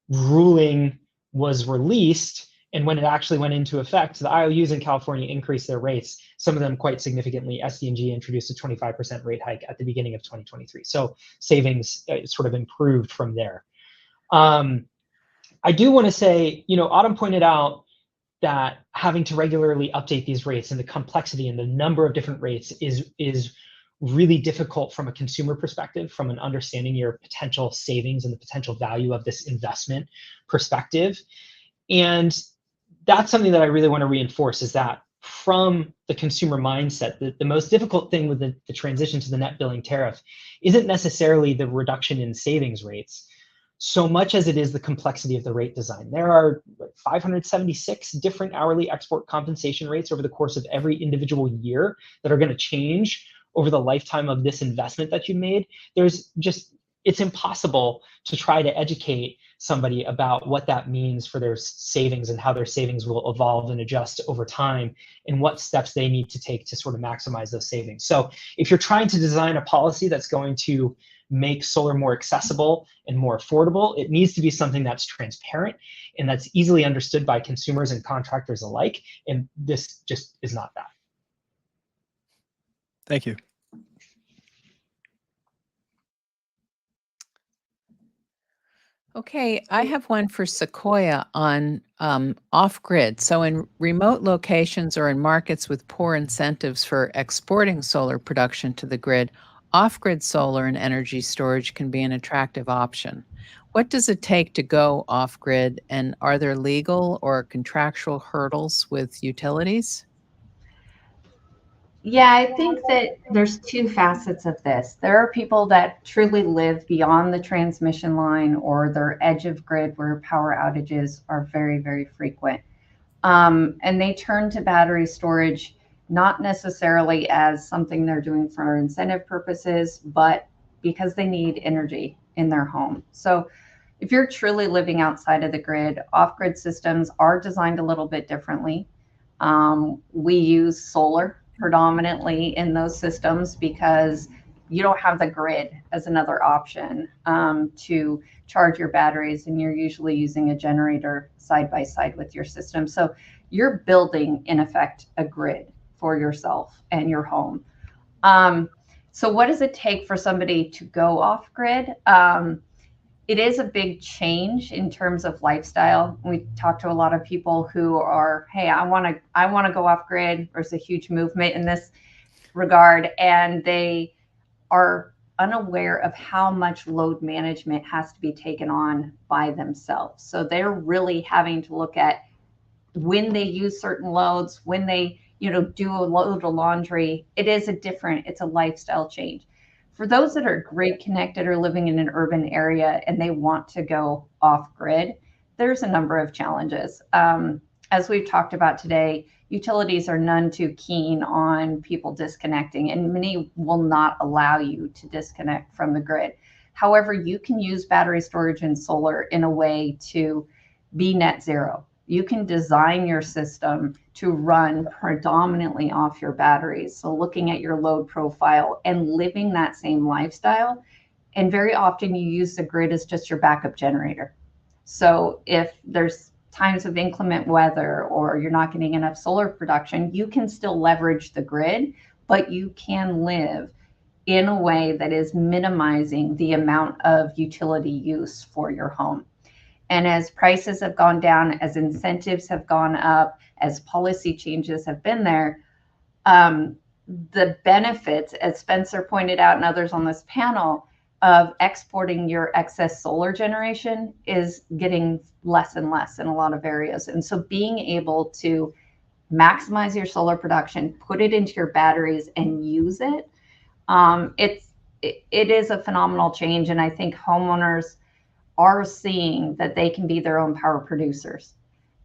ruling was released and when it actually went into effect, the IOUs in California increased their rates, some of them quite significantly. SDG introduced a 25% rate hike at the beginning of 2023. So savings sort of improved from there. I do want to say, Autumn pointed out that having to regularly update these rates and the complexity and the number of different rates is really difficult from a consumer perspective, from an understanding your potential savings and the potential value of this investment perspective. And that's something that I really want to reinforce, is that from the consumer mindset, the most difficult thing with the transition to the net billing tariff isn't necessarily the reduction in savings rates, so much as it is the complexity of the rate design. There are 576 different hourly export compensation rates over the course of every individual year that are going to change over the lifetime of this investment that you made. It's impossible to try to educate somebody about what that means for their savings and how their savings will evolve and adjust over time and what steps they need to take to sort of maximize those savings. So if you're trying to design a policy that's going to make solar more accessible and more affordable, it needs to be something that's transparent and that's easily understood by consumers and contractors alike. And this just is not that. Thank you. Okay, I have one for Sequoia on off-grid. So in remote locations or in markets with poor incentives for exporting solar production to the grid, off-grid solar and energy storage can be an attractive option. What does it take to go off-grid, and are there legal or contractual hurdles with utilities? Yeah, I think that there's two facets of this. There are people that truly live beyond the transmission line or their edge of grid where power outages are very, very frequent. And they turn to battery storage, not necessarily as something they're doing for incentive purposes, but because they need energy in their home. So if you're truly living outside of the grid, off-grid systems are designed a little bit differently. We use solar predominantly in those systems because you don't have the grid as another option to charge your batteries, and you're usually using a generator side by side with your system. So you're building, in effect, a grid for yourself and your home. So what does it take for somebody to go off grid? It is a big change in terms of lifestyle. We talk to a lot of people who are, hey, I want to go off grid. There's a huge movement in this regard, and they are unaware of how much load management has to be taken on by themselves. So they're really having to look at when they use certain loads, when they, do a load of laundry. It's a lifestyle change. For those that are grid connected or living in an urban area and they want to go off grid, there's a number of challenges. As we've talked about today, utilities are none too keen on people disconnecting, and many will not allow you to disconnect from the grid. However, you can use battery storage and solar in a way to be net zero. You can design your system to run predominantly off your batteries. So looking at your load profile and living that same lifestyle. And very often you use the grid as just your backup generator. So if there's times of inclement weather or you're not getting enough solar production, you can still leverage the grid, but you can live in a way that is minimizing the amount of utility use for your home. And as prices have gone down, as incentives have gone up, as policy changes have been there, the benefits, as Spencer pointed out and others on this panel, of exporting your excess solar generation is getting less and less in a lot of areas. And so being able to maximize your solar production, put it into your batteries and use it, it is a phenomenal change. And I think homeowners are seeing that they can be their own power producers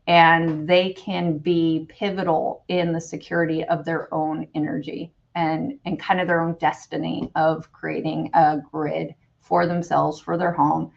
and they can be pivotal in the security of their own energy and kind of their own destiny of creating a grid for themselves, for their home.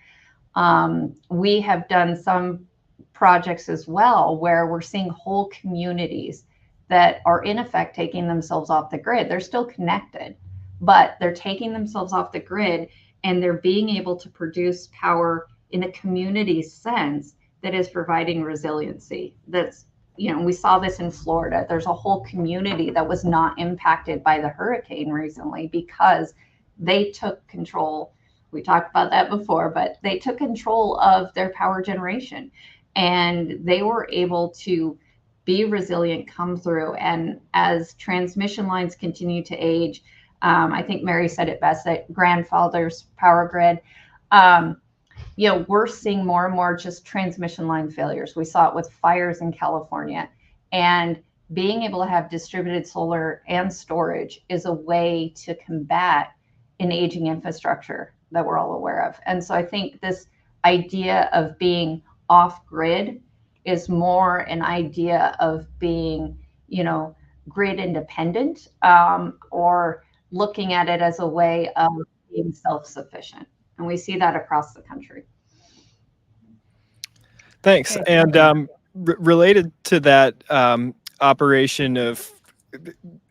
We have done some projects as well where we're seeing whole communities that are in effect taking themselves off the grid. They're still connected, but they're taking themselves off the grid and they're being able to produce power in a community sense that is providing resiliency. That's, you know, we saw this in Florida. There's a whole community that was not impacted by the hurricane recently because they took control. We talked about that before, but they took control of their power generation and they were able to be resilient, come through. And as transmission lines continue to age, I think Mary said it best, that grandfather's power grid. You know, we're seeing more and more just transmission line failures. We saw it with fires in California, and being able to have distributed solar and storage is a way to combat an aging infrastructure that we're all aware of. And so I think this idea of being off grid is more an idea of being, you know, grid independent, or looking at it as a way of being self-sufficient. And we see that across the country. Thanks. And related to that operation of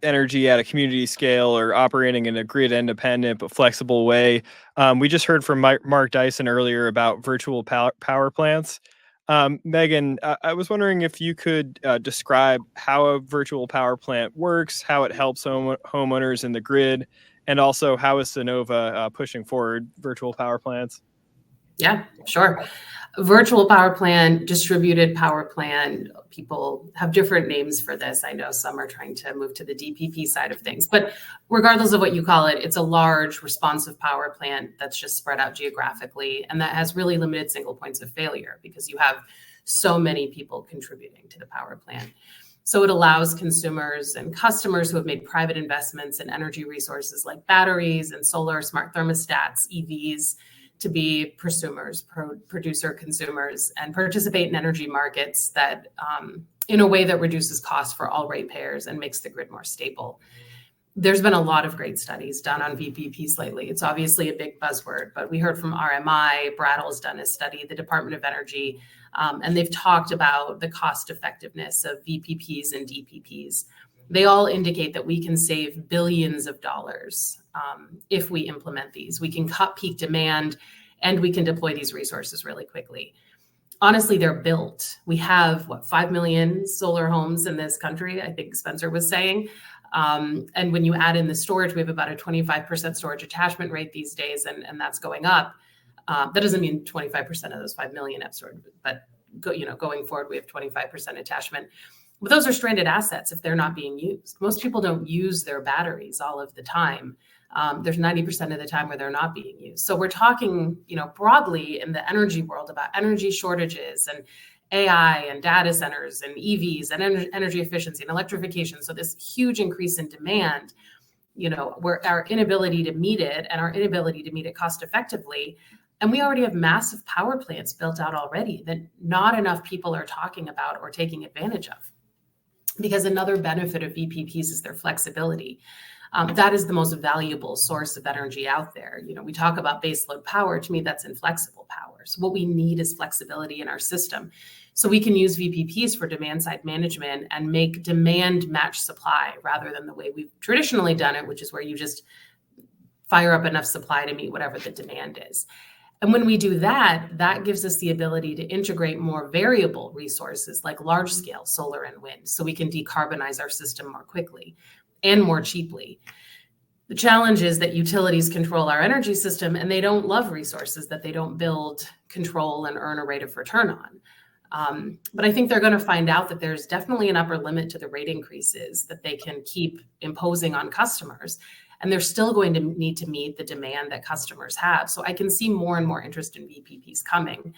energy at a community scale or operating in a grid independent but flexible way, we just heard from Mark Dyson earlier about virtual power plants. Meghan, I was wondering if you could describe how a virtual power plant works, how it helps homeowners in the grid, and also how is Sunnova pushing forward virtual power plants? Yeah, sure. Virtual power plant, distributed power plant, people have different names for this. I know some are trying to move to the DPP side of things, but regardless of what you call it, it's a large responsive power plant that's just spread out geographically and that has really limited single points of failure because you have so many people contributing to the power plant. So it allows consumers and customers who have made private investments in energy resources like batteries and solar, smart thermostats, EVs, to be prosumers, producer consumers, and participate in energy markets that in a way that reduces costs for all ratepayers and makes the grid more stable. There's been a lot of great studies done on VPPs lately. It's obviously a big buzzword, but we heard from RMI, Brattle's done a study, the Department of Energy, and they've talked about the cost effectiveness of VPPs and DPPs. They all indicate that we can save billions of dollars if we implement these. We can cut peak demand and we can deploy these resources really quickly. Honestly, they're built. We have, 5 million solar homes in this country, I think Spencer was saying. And when you add in the storage, we have about a 25% storage attachment rate these days, and that's going up. That doesn't mean 25% of those 5 million have storage, but going forward, we have 25% attachment. But those are stranded assets if they're not being used. Most people don't use their batteries all of the time. There's 90% of the time where they're not being used. So we're talking, broadly in the energy world about energy shortages and AI and data centers and EVs and energy efficiency and electrification. So this huge increase in demand our inability to meet it and our inability to meet it cost effectively. And we already have massive power plants built out already that not enough people are talking about or taking advantage of. Because another benefit of VPPs is their flexibility. That is the most valuable source of energy out there. We talk about baseload power. To me, that's inflexible power. So what we need is flexibility in our system. So we can use VPPs for demand side management and make demand match supply rather than the way we've traditionally done it, which is where you just fire up enough supply to meet whatever the demand is. And when we do that, that gives us the ability to integrate more variable resources like large scale solar and wind, so we can decarbonize our system more quickly and more cheaply. The challenge is that utilities control our energy system and they don't love resources that they don't build, control, and earn a rate of return on. But I think they're going to find out that there's definitely an upper limit to the rate increases that they can keep imposing on customers. And they're still going to need to meet the demand that customers have. So I can see more and more interest in VPPs coming.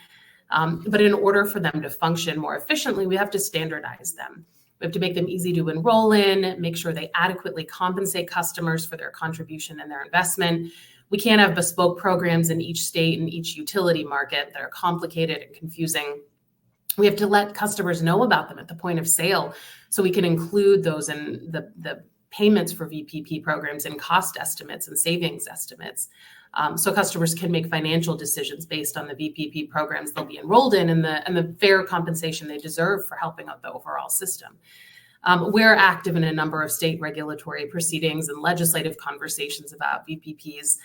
But in order for them to function more efficiently, we have to standardize them. We have to make them easy to enroll in, make sure they adequately compensate customers for their contribution and their investment. We can't have bespoke programs in each state and each utility market that are complicated and confusing. We have to let customers know about them at the point of sale so we can include those in the payments for VPP programs and cost estimates and savings estimates. So customers can make financial decisions based on the VPP programs they'll be enrolled in and the fair compensation they deserve for helping out the overall system. We're active in a number of state regulatory proceedings and legislative conversations about VPPs.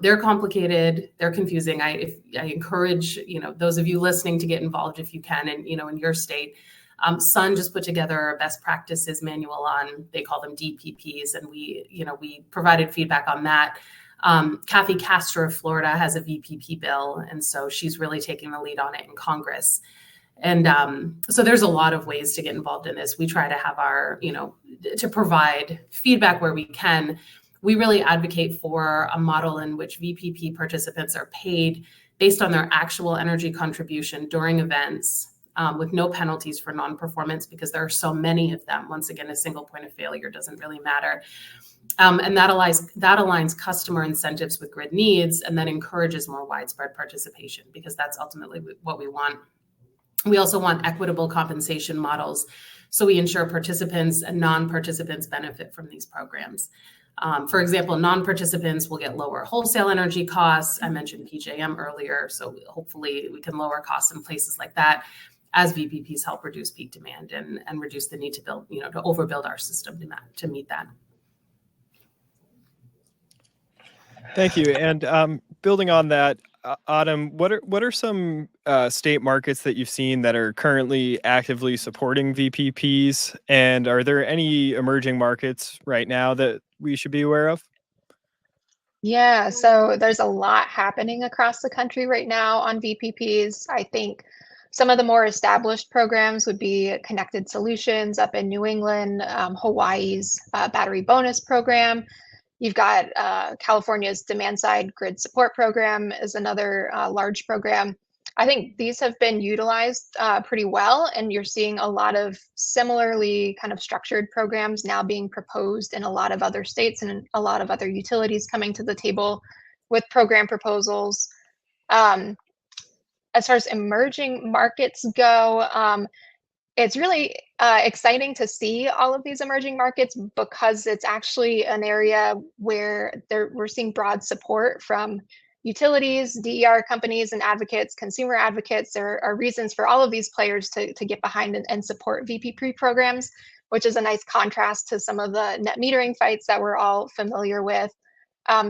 They're complicated, they're confusing. I encourage those of you listening to get involved if you can, and in your state. Sun just put together a best practices manual on, they call them DPPs, and we provided feedback on that. Kathy Castor of Florida has a VPP bill, and so she's really taking the lead on it in Congress. And so there's a lot of ways to get involved in this. We try to have to provide feedback where we can. We really advocate for a model in which VPP participants are paid based on their actual energy contribution during events, with no penalties for non-performance, because there are so many of them. Once again, a single point of failure doesn't really matter. And that aligns customer incentives with grid needs, and then encourages more widespread participation, because that's ultimately what we want. We also want equitable compensation models, so we ensure participants and non-participants benefit from these programs. For example, non-participants will get lower wholesale energy costs. I mentioned PJM earlier, so hopefully we can lower costs in places like that, as VPPs help reduce peak demand and reduce the need to build, to overbuild our system to meet that. Thank you. And building on that, Autumn, what are some state markets that you've seen that are currently actively supporting VPPs? And are there any emerging markets right now that we should be aware of? Yeah, so there's a lot happening across the country right now on VPPs. I think some of the more established programs would be Connected Solutions up in New England, Hawaii's Battery Bonus Program. You've got California's Demand Side Grid Support Program is another large program. I think these have been utilized pretty well, and you're seeing a lot of similarly kind of structured programs now being proposed in a lot of other states and a lot of other utilities coming to the table with program proposals. As far as emerging markets go, it's really exciting to see all of these emerging markets, because it's actually an area where we're seeing broad support from utilities, DER companies, and advocates, consumer advocates. There are reasons for all of these players to get behind and support VPP programs, which is a nice contrast to some of the net metering fights that we're all familiar with.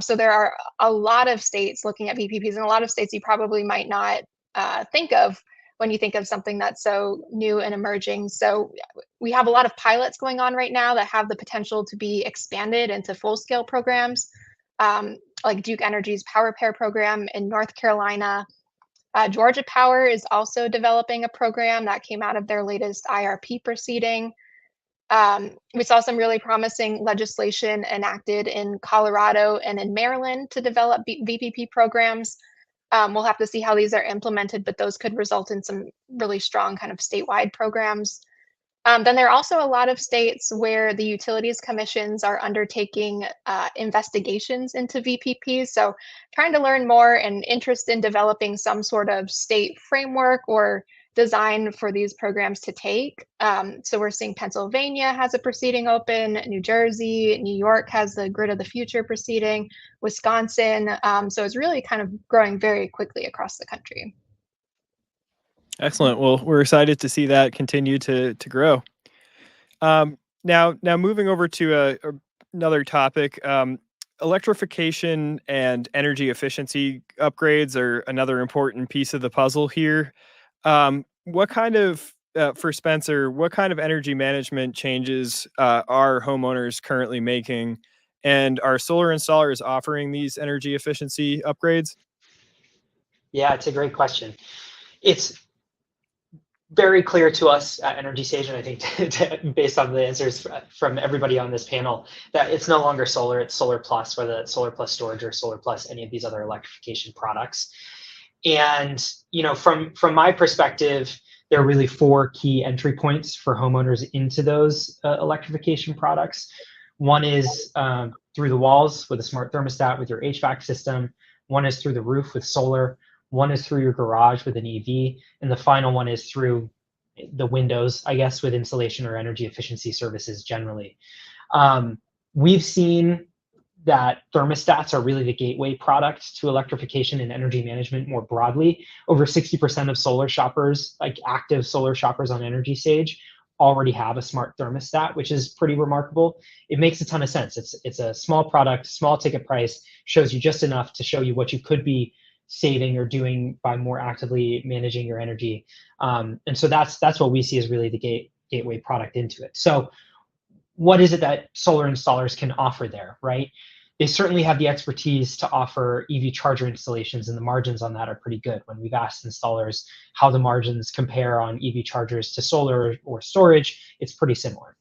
So there are a lot of states looking at VPPs, and a lot of states you probably might not think of when you think of something that's so new and emerging. So we have a lot of pilots going on right now that have the potential to be expanded into full-scale programs, like Duke Energy's Power Pair program in North Carolina. Georgia Power is also developing a program that came out of their latest IRP proceeding. We saw some really promising legislation enacted in Colorado and in Maryland to develop VPP programs. We'll have to see how these are implemented, but those could result in some really strong kind of statewide programs. Then there are also a lot of states where the utilities commissions are undertaking investigations into VPPs. So trying to learn more and interest in developing some sort of state framework or design for these programs to take. So we're seeing Pennsylvania has a proceeding open, New Jersey, New York has the Grid of the Future proceeding, Wisconsin. So it's really kind of growing very quickly across the country. Excellent. Well, we're excited to see that continue to grow. Now moving over to another topic, electrification and energy efficiency upgrades are another important piece of the puzzle here. What kind of, for Spencer, what kind of energy management changes are homeowners currently making? And are solar installers offering these energy efficiency upgrades? Yeah, it's a great question. It's very clear to us at EnergySage, and I think based on the answers from everybody on this panel, that it's no longer solar, it's solar plus, whether it's solar plus storage or solar plus any of these other electrification products. And from my perspective, there are really 4 key entry points for homeowners into those electrification products. One is through the walls with a smart thermostat with your HVAC system. One is through the roof with solar. One is through your garage with an EV, and the final one is through the windows, I guess, with insulation or energy efficiency services generally. We've seen that thermostats are really the gateway product to electrification and energy management more broadly. Over 60% of solar shoppers, like active solar shoppers on EnergySage, already have a smart thermostat, which is pretty remarkable. It makes a ton of sense. It's a small product, small ticket price, shows you just enough to show you what you could be saving or doing by more actively managing your energy. And so that's what we see as really the gateway product into it. So what is it that solar installers can offer there, right? They certainly have the expertise to offer EV charger installations, and the margins on that are pretty good. When we've asked installers how the margins compare on EV chargers to solar or storage, it's pretty similar.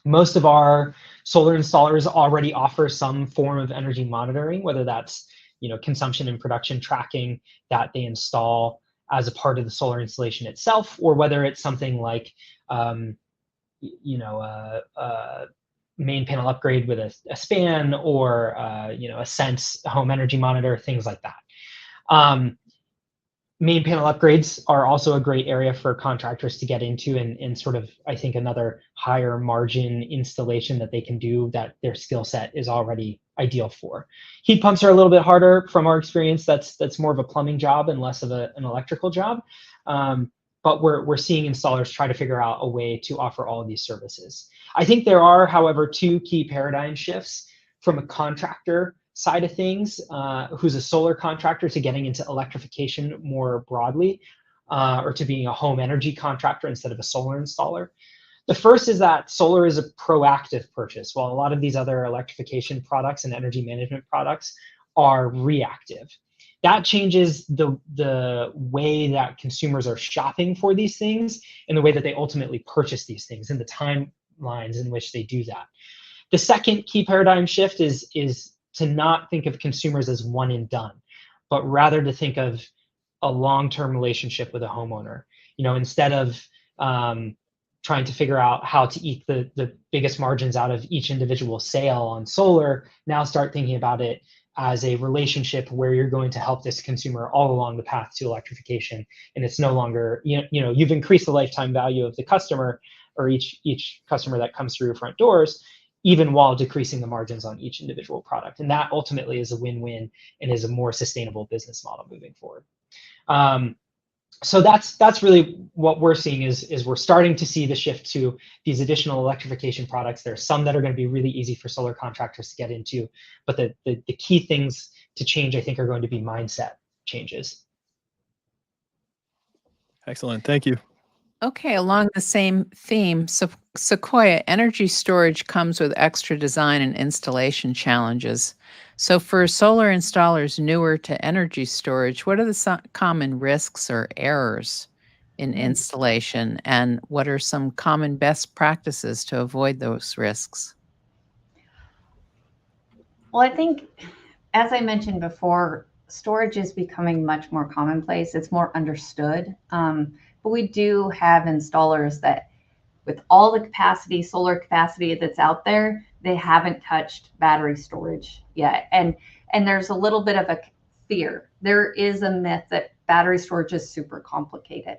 Most of our solar installers already offer some form of energy monitoring, whether that's consumption and production tracking that they install as a part of the solar installation itself, or whether it's something like main panel upgrade with a span, or a Sense home energy monitor, things like that. Main panel upgrades are also a great area for contractors to get into, and sort of, I think, another higher margin installation that they can do that their skill set is already ideal for. Heat pumps are a little bit harder from our experience. That's more of a plumbing job and less of an electrical job. But we're seeing installers try to figure out a way to offer all of these services. I think there are, however, 2 key paradigm shifts from a contractor side of things, who's a solar contractor, to getting into electrification more broadly, or to being a home energy contractor instead of a solar installer. The first is that solar is a proactive purchase, while a lot of these other electrification products and energy management products are reactive. That changes the way that consumers are shopping for these things and the way that they ultimately purchase these things and the timelines in which they do that. The second key paradigm shift is to not think of consumers as one and done, but rather to think of a long-term relationship with a homeowner. Instead of trying to figure out how to eke the biggest margins out of each individual sale on solar, now start thinking about it as a relationship where you're going to help this consumer all along the path to electrification. And it's no longer, you've increased the lifetime value of the customer, or each customer that comes through your front doors, even while decreasing the margins on each individual product. And that ultimately is a win-win and is a more sustainable business model moving forward. So that's really what we're seeing is we're starting to see the shift to these additional electrification products. There are some that are going to be really easy for solar contractors to get into, but the key things to change, I think, are going to be mindset changes. Excellent. Thank you. Okay, along the same theme, Sequoia energy storage comes with extra design and installation challenges. So for solar installers newer to energy storage, what are the common risks or errors in installation, and what are some common best practices to avoid those risks? Well, I think, as I mentioned before, storage is becoming much more commonplace. It's more understood. But we do have installers that with all the capacity, solar capacity that's out there, they haven't touched battery storage yet. And there's a little bit of a fear. There is a myth that battery storage is super complicated.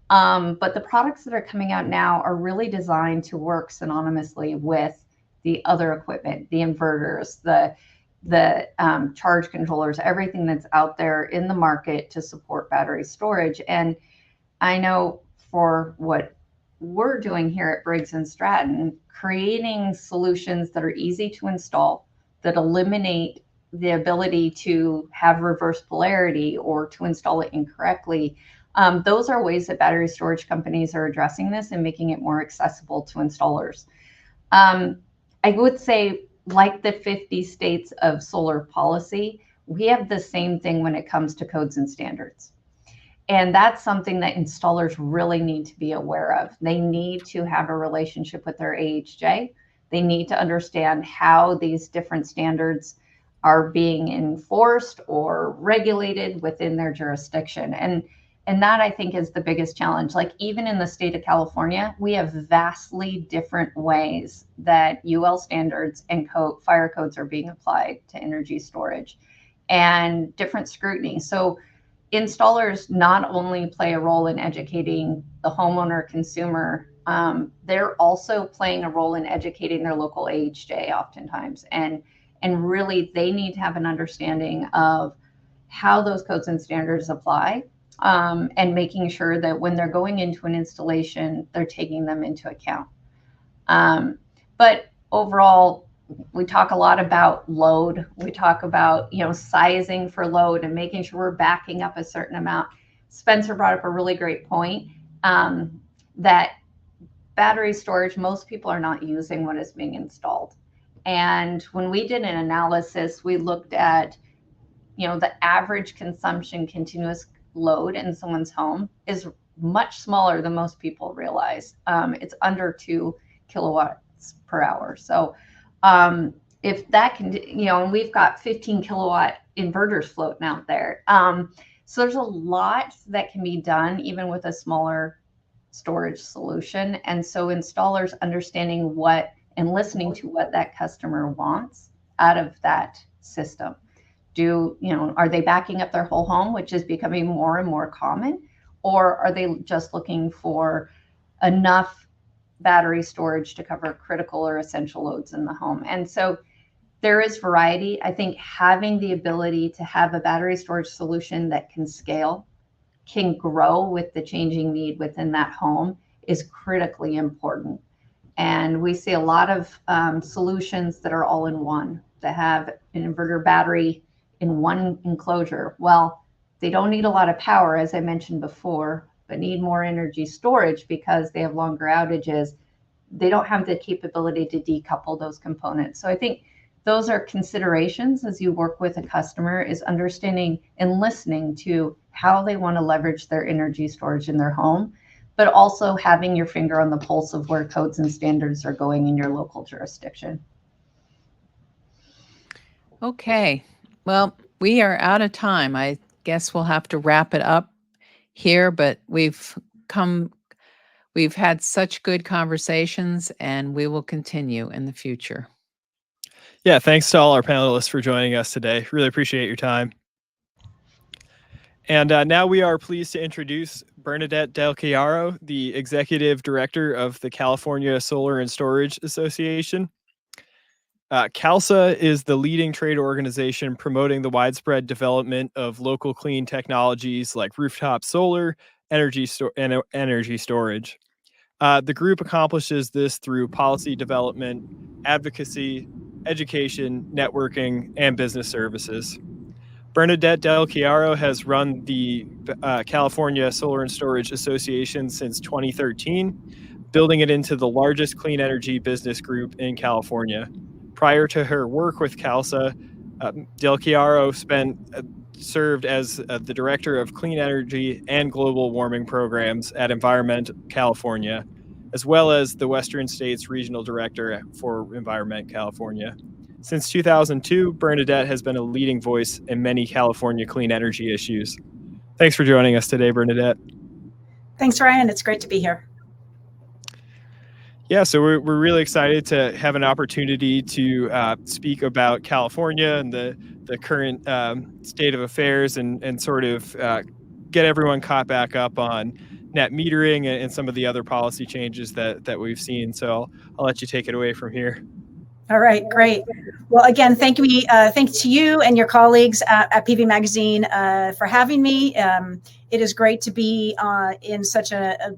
But the products that are coming out now are really designed to work synonymously with the other equipment, the inverters, the charge controllers, everything that's out there in the market to support battery storage. And I know for what we're doing here at Briggs and Stratton, creating solutions that are easy to install, that eliminate the ability to have reverse polarity or to install it incorrectly. Those are ways that battery storage companies are addressing this and making it more accessible to installers. I would say, like the 50 states of solar policy, we have the same thing when it comes to codes and standards. And that's something that installers really need to be aware of. They need to have a relationship with their AHJ. They need to understand how these different standards are being enforced or regulated within their jurisdiction. And that, I think, is the biggest challenge. Like, even in the state of California, we have vastly different ways that UL standards and fire codes are being applied to energy storage, and different scrutiny. So installers not only play a role in educating the homeowner consumer, they're also playing a role in educating their local AHJ oftentimes. And really, they need to have an understanding of how those codes and standards apply, and making sure that when they're going into an installation, they're taking them into account. But overall, we talk a lot about load. We talk about, sizing for load and making sure we're backing up a certain amount. Spencer brought up a really great point, that battery storage, most people are not using what is being installed. And when we did an analysis, we looked at, the average consumption continuous load in someone's home is much smaller than most people realize. It's under 2 kilowatts per hour. So if that can, and we've got 15 kilowatt inverters floating out there. So there's a lot that can be done even with a smaller storage solution. And so installers understanding what and listening to what that customer wants out of that system. Are they backing up their whole home, which is becoming more and more common, or are they just looking for enough battery storage to cover critical or essential loads in the home? And so there is variety. I think having the ability to have a battery storage solution that can scale, can grow with the changing need within that home is critically important. And we see a lot of solutions that are all in one, that have an inverter battery in one enclosure. Well, they don't need a lot of power, as I mentioned before, but need more energy storage because they have longer outages. They don't have the capability to decouple those components. So I think those are considerations as you work with a customer, is understanding and listening to how they want to leverage their energy storage in their home, but also having your finger on the pulse of where codes and standards are going in your local jurisdiction. Okay. Well, we are out of time. I guess we'll have to wrap it up here, but we've had such good conversations, and we will continue in the future. Yeah, thanks to all our panelists for joining us today. Really appreciate your time. And now we are pleased to introduce Bernadette Del Chiaro, the Executive Director of the California Solar and Storage Association. CALSA is the leading trade organization promoting the widespread development of local clean technologies like rooftop solar, energy storage. The group accomplishes this through policy development, advocacy, education, networking, and business services. Bernadette Del Chiaro has run the California Solar and Storage Association since 2013, building it into the largest clean energy business group in California. Prior to her work with CALSA, Del Chiaro served as the Director of Clean Energy and Global Warming Programs at Environment California, as well as the Western States Regional Director for Environment California. Since 2002, Bernadette has been a leading voice in many California clean energy issues. Thanks for joining us today, Bernadette. Thanks, Ryan. It's great to be here. Yeah, so we're really excited to have an opportunity to speak about California and the current state of affairs and sort of get everyone caught back up on net metering and some of the other policy changes that we've seen. So I'll let you take it away from here. All right, great. Well, again, thanks to you and your colleagues at PV Magazine for having me. It is great to be in such an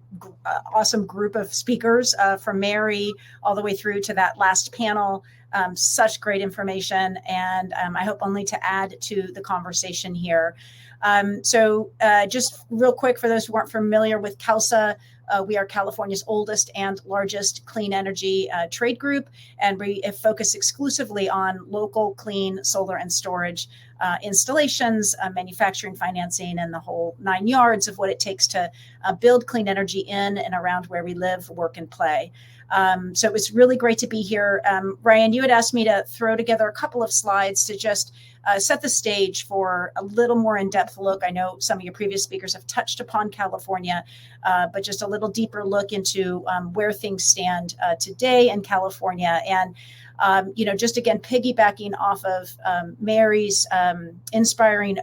awesome group of speakers, from Mary all the way through to that last panel. Such great information, and I hope only to add to the conversation here. So just real quick, for those who aren't familiar with CALSA, we are California's oldest and largest clean energy trade group, and we focus exclusively on local clean solar and storage installations, manufacturing, financing, and the whole 9 yards of what it takes to build clean energy in and around where we live, work, and play. So it was really great to be here. Ryan, you had asked me to throw together a couple of slides to just set the stage for a little more in-depth look. I know some of your previous speakers have touched upon California, but just a little deeper look into where things stand today in California. And just again, piggybacking off of Mary's inspiring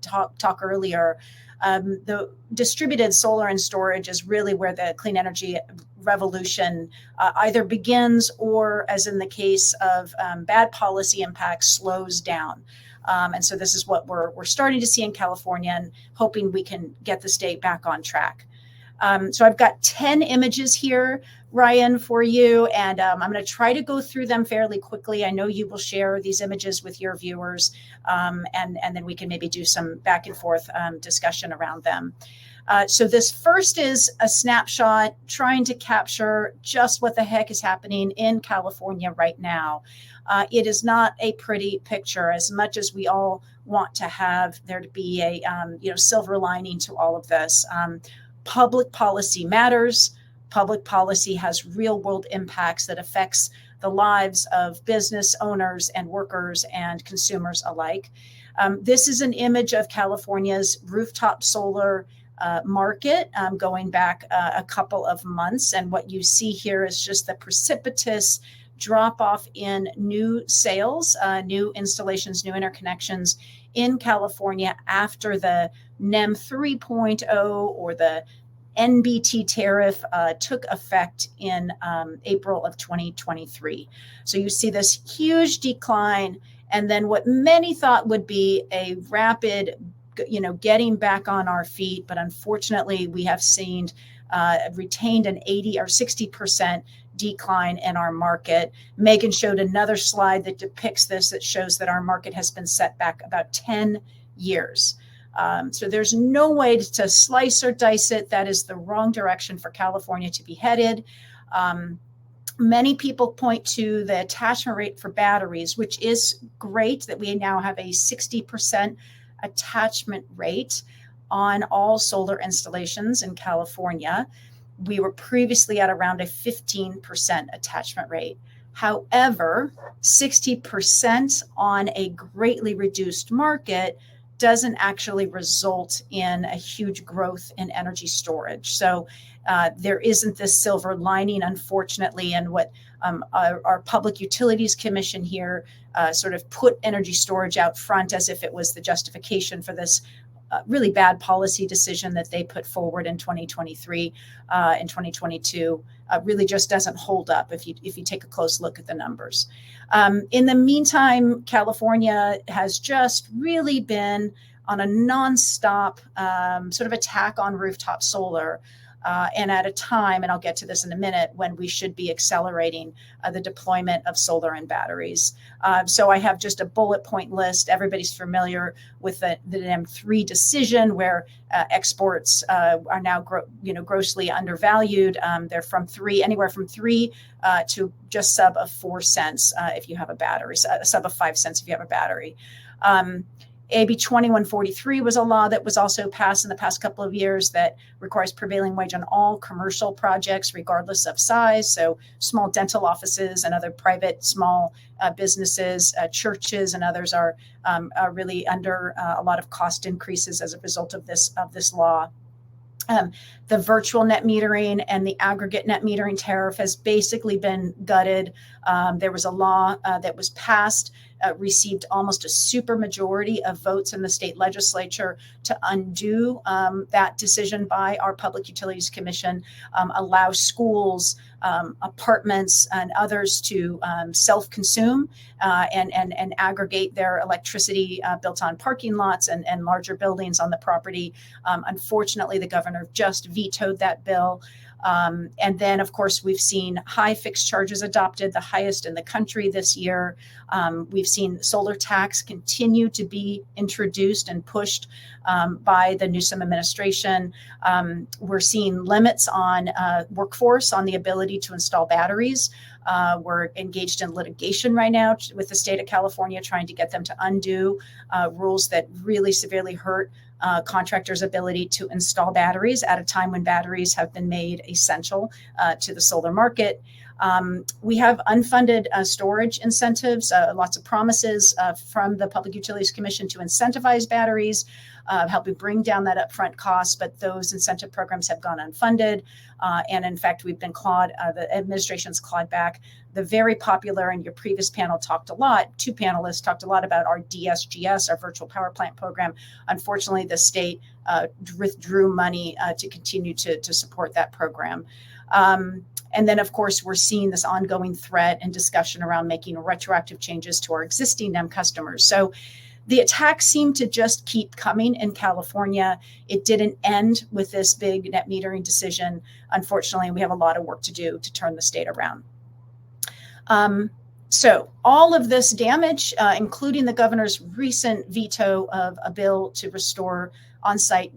talk earlier, the distributed solar and storage is really where the clean energy revolution either begins or, as in the case of bad policy impacts, slows down. And so this is what we're starting to see in California, and hoping we can get the state back on track. So I've got 10 images here, Ryan, for you, and I'm going to try to go through them fairly quickly. I know you will share these images with your viewers, and then we can maybe do some back and forth discussion around them. So this first is a snapshot trying to capture just what the heck is happening in California right now. It is not a pretty picture, as much as we all want to have there to be a silver lining to all of this. Public policy matters. Public policy has real world impacts that affects the lives of business owners and workers and consumers alike. This is an image of California's rooftop solar market going back a couple of months. And what you see here is just the precipitous drop off in new sales, new installations, new interconnections in California after the NEM 3.0 or the NBT tariff took effect in April of 2023. So you see this huge decline, and then what many thought would be a rapid getting back on our feet, but unfortunately we have seen retained an 80 or 60% decline in our market. Meghan showed another slide that depicts this, that shows that our market has been set back about 10 years. So there's no way to slice or dice it. That is the wrong direction for California to be headed. Many people point to the attachment rate for batteries, which is great that we now have a 60% attachment rate on all solar installations in California. We were previously at around a 15% attachment rate. However, 60% on a greatly reduced market doesn't actually result in a huge growth in energy storage. So there isn't this silver lining, unfortunately, and what our Public Utilities Commission here sort of put energy storage out front as if it was the justification for this really bad policy decision that they put forward in 2023 and 2022 really just doesn't hold up if you take a close look at the numbers. In the meantime, California has just really been on a nonstop sort of attack on rooftop solar. And at a time, and I'll get to this in a minute, when we should be accelerating the deployment of solar and batteries. So I have just a bullet point list. Everybody's familiar with the NEM 3 decision, where exports are now grossly undervalued. They're anywhere from 3 to just sub of 4 cents if you have a battery, sub of 5 cents if you have a battery. AB 2143 was a law that was also passed in the past couple of years that requires prevailing wage on all commercial projects, regardless of size. So small dental offices and other private small businesses, churches and others are really under a lot of cost increases as a result of this law. The virtual net metering and the aggregate net metering tariff has basically been gutted. There was a law that was passed, received almost a super majority of votes in the state legislature to undo that decision by our Public Utilities Commission, allow schools, apartments, and others to self-consume and aggregate their electricity built on parking lots and larger buildings on the property. Unfortunately, the governor just vetoed that bill. And then, of course, we've seen high fixed charges adopted, the highest in the country this year. We've seen solar tax continue to be introduced and pushed by the Newsom administration. We're seeing limits on workforce, on the ability to install batteries. We're engaged in litigation right now with the state of California, trying to get them to undo rules that really severely hurt contractors' ability to install batteries at a time when batteries have been made essential to the solar market. We have unfunded storage incentives, lots of promises from the Public Utilities Commission to incentivize batteries, helping bring down that upfront cost, but those incentive programs have gone unfunded. And in fact, we've been clawed, the administration's clawed back. The very popular, and your previous panel talked a lot, two panelists talked a lot about our DSGS, our virtual power plant program. Unfortunately, the state withdrew money to continue to support that program. And then, of course, we're seeing this ongoing threat and discussion around making retroactive changes to our existing NEM customers. So the attacks seem to just keep coming in California. It didn't end with this big net metering decision. Unfortunately, we have a lot of work to do to turn the state around. So all of this damage, including the governor's recent veto of a bill to restore on-site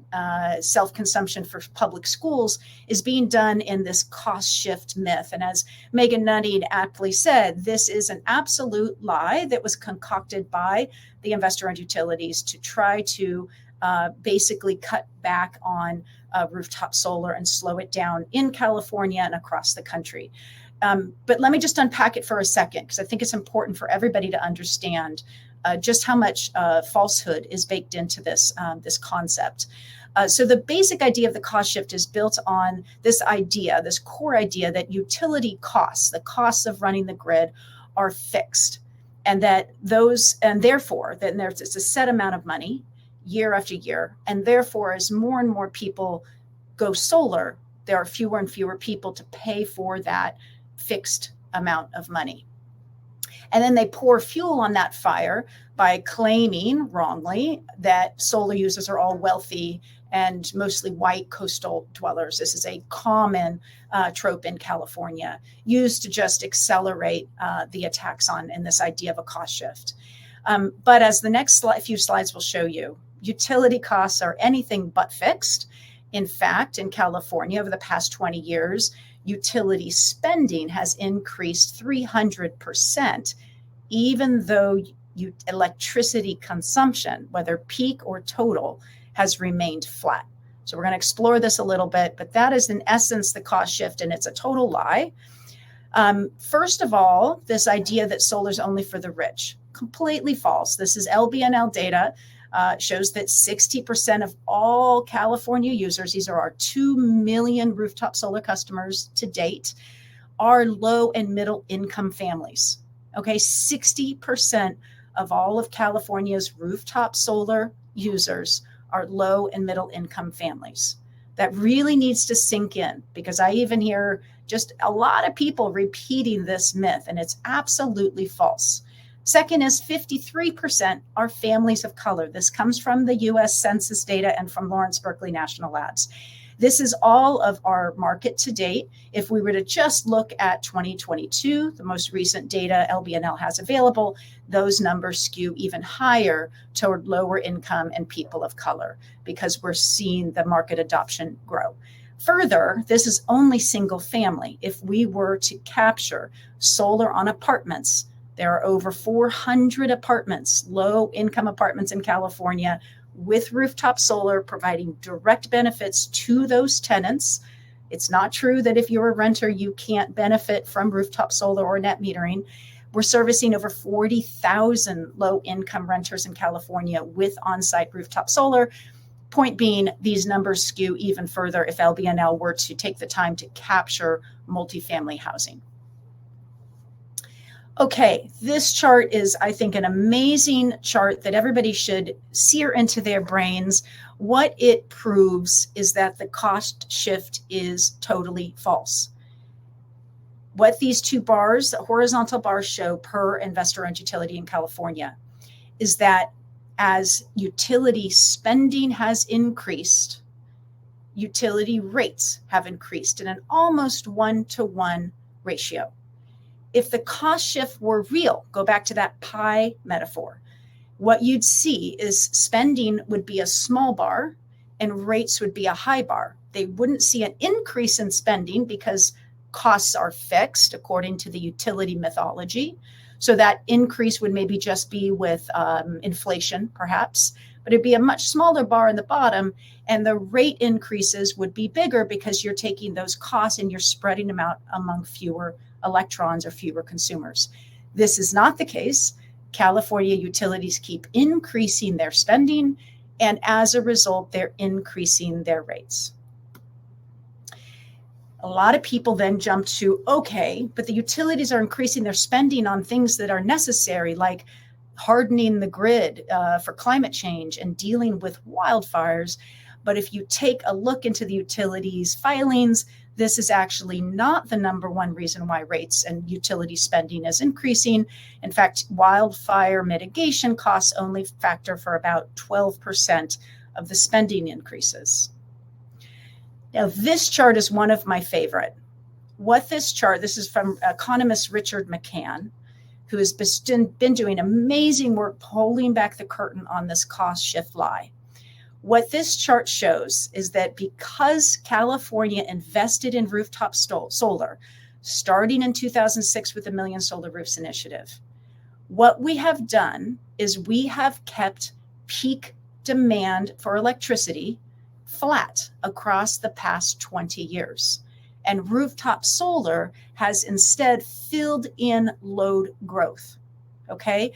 self-consumption for public schools, is being done in this cost shift myth. And as Meghan Nutting aptly said, this is an absolute lie that was concocted by the investor-owned utilities to try to basically cut back on rooftop solar and slow it down in California and across the country. But let me just unpack it for a second, because I think it's important for everybody to understand just how much falsehood is baked into this concept. So the basic idea of the cost shift is built on this idea, this core idea that utility costs, the costs of running the grid, are fixed, and that those, and therefore, then there's a set amount of money year after year, and therefore, as more and more people go solar, there are fewer and fewer people to pay for that fixed amount of money. And then they pour fuel on that fire by claiming wrongly that solar users are all wealthy and mostly white coastal dwellers. This is a common trope in California, used to just accelerate the attacks on and this idea of a cost shift. But as the next few slides will show you, utility costs are anything but fixed. In fact, in California, over the past 20 years, utility spending has increased 300%, even though electricity consumption, whether peak or total, has remained flat. So we're going to explore this a little bit, but that is in essence the cost shift, and it's a total lie. First of all, this idea that solar is only for the rich, completely false. This is LBNL data. Shows that 60% of all California users, these are our 2 million rooftop solar customers to date, are low and middle income families. Okay, 60% of all of California's rooftop solar users are low and middle income families. That really needs to sink in, because I even hear just a lot of people repeating this myth, and it's absolutely false. Second is 53% are families of color. This comes from the US Census data and from Lawrence Berkeley National Labs. This is all of our market to date. If we were to just look at 2022, the most recent data LBNL has available, those numbers skew even higher toward lower income and people of color, because we're seeing the market adoption grow. Further, this is only single family. If we were to capture solar on apartments, there are over 400 apartments, low-income apartments in California with rooftop solar providing direct benefits to those tenants. It's not true that if you're a renter, you can't benefit from rooftop solar or net metering. We're servicing over 40,000 low-income renters in California with on-site rooftop solar. Point being, these numbers skew even further if LBNL were to take the time to capture multifamily housing. Okay, this chart is, I think, an amazing chart that everybody should sear into their brains. What it proves is that the cost shift is totally false. What these two bars, the horizontal bars, show per investor-owned utility in California is that as utility spending has increased, utility rates have increased in an almost 1-to-1 ratio. If the cost shift were real, go back to that pie metaphor, what you'd see is spending would be a small bar and rates would be a high bar. They wouldn't see an increase in spending because costs are fixed according to the utility mythology. So that increase would maybe just be with inflation, perhaps, but it'd be a much smaller bar in the bottom, and the rate increases would be bigger because you're taking those costs and you're spreading them out among fewer electrons or fewer consumers. This is not the case. California utilities keep increasing their spending, and as a result, they're increasing their rates. A lot of people then jump to, okay, but the utilities are increasing their spending on things that are necessary, like hardening the grid for climate change and dealing with wildfires. But if you take a look into the utilities filings, this is actually not the number one reason why rates and utility spending is increasing. In fact, wildfire mitigation costs only factor for about 12% of the spending increases. Now, this chart is one of my favorite. This is from economist Richard McCann, who has been doing amazing work pulling back the curtain on this cost shift lie. What this chart shows is that because California invested in rooftop solar, starting in 2006 with the Million Solar Roofs initiative, what we have done is we have kept peak demand for electricity flat across the past 20 years. And rooftop solar has instead filled in load growth, okay?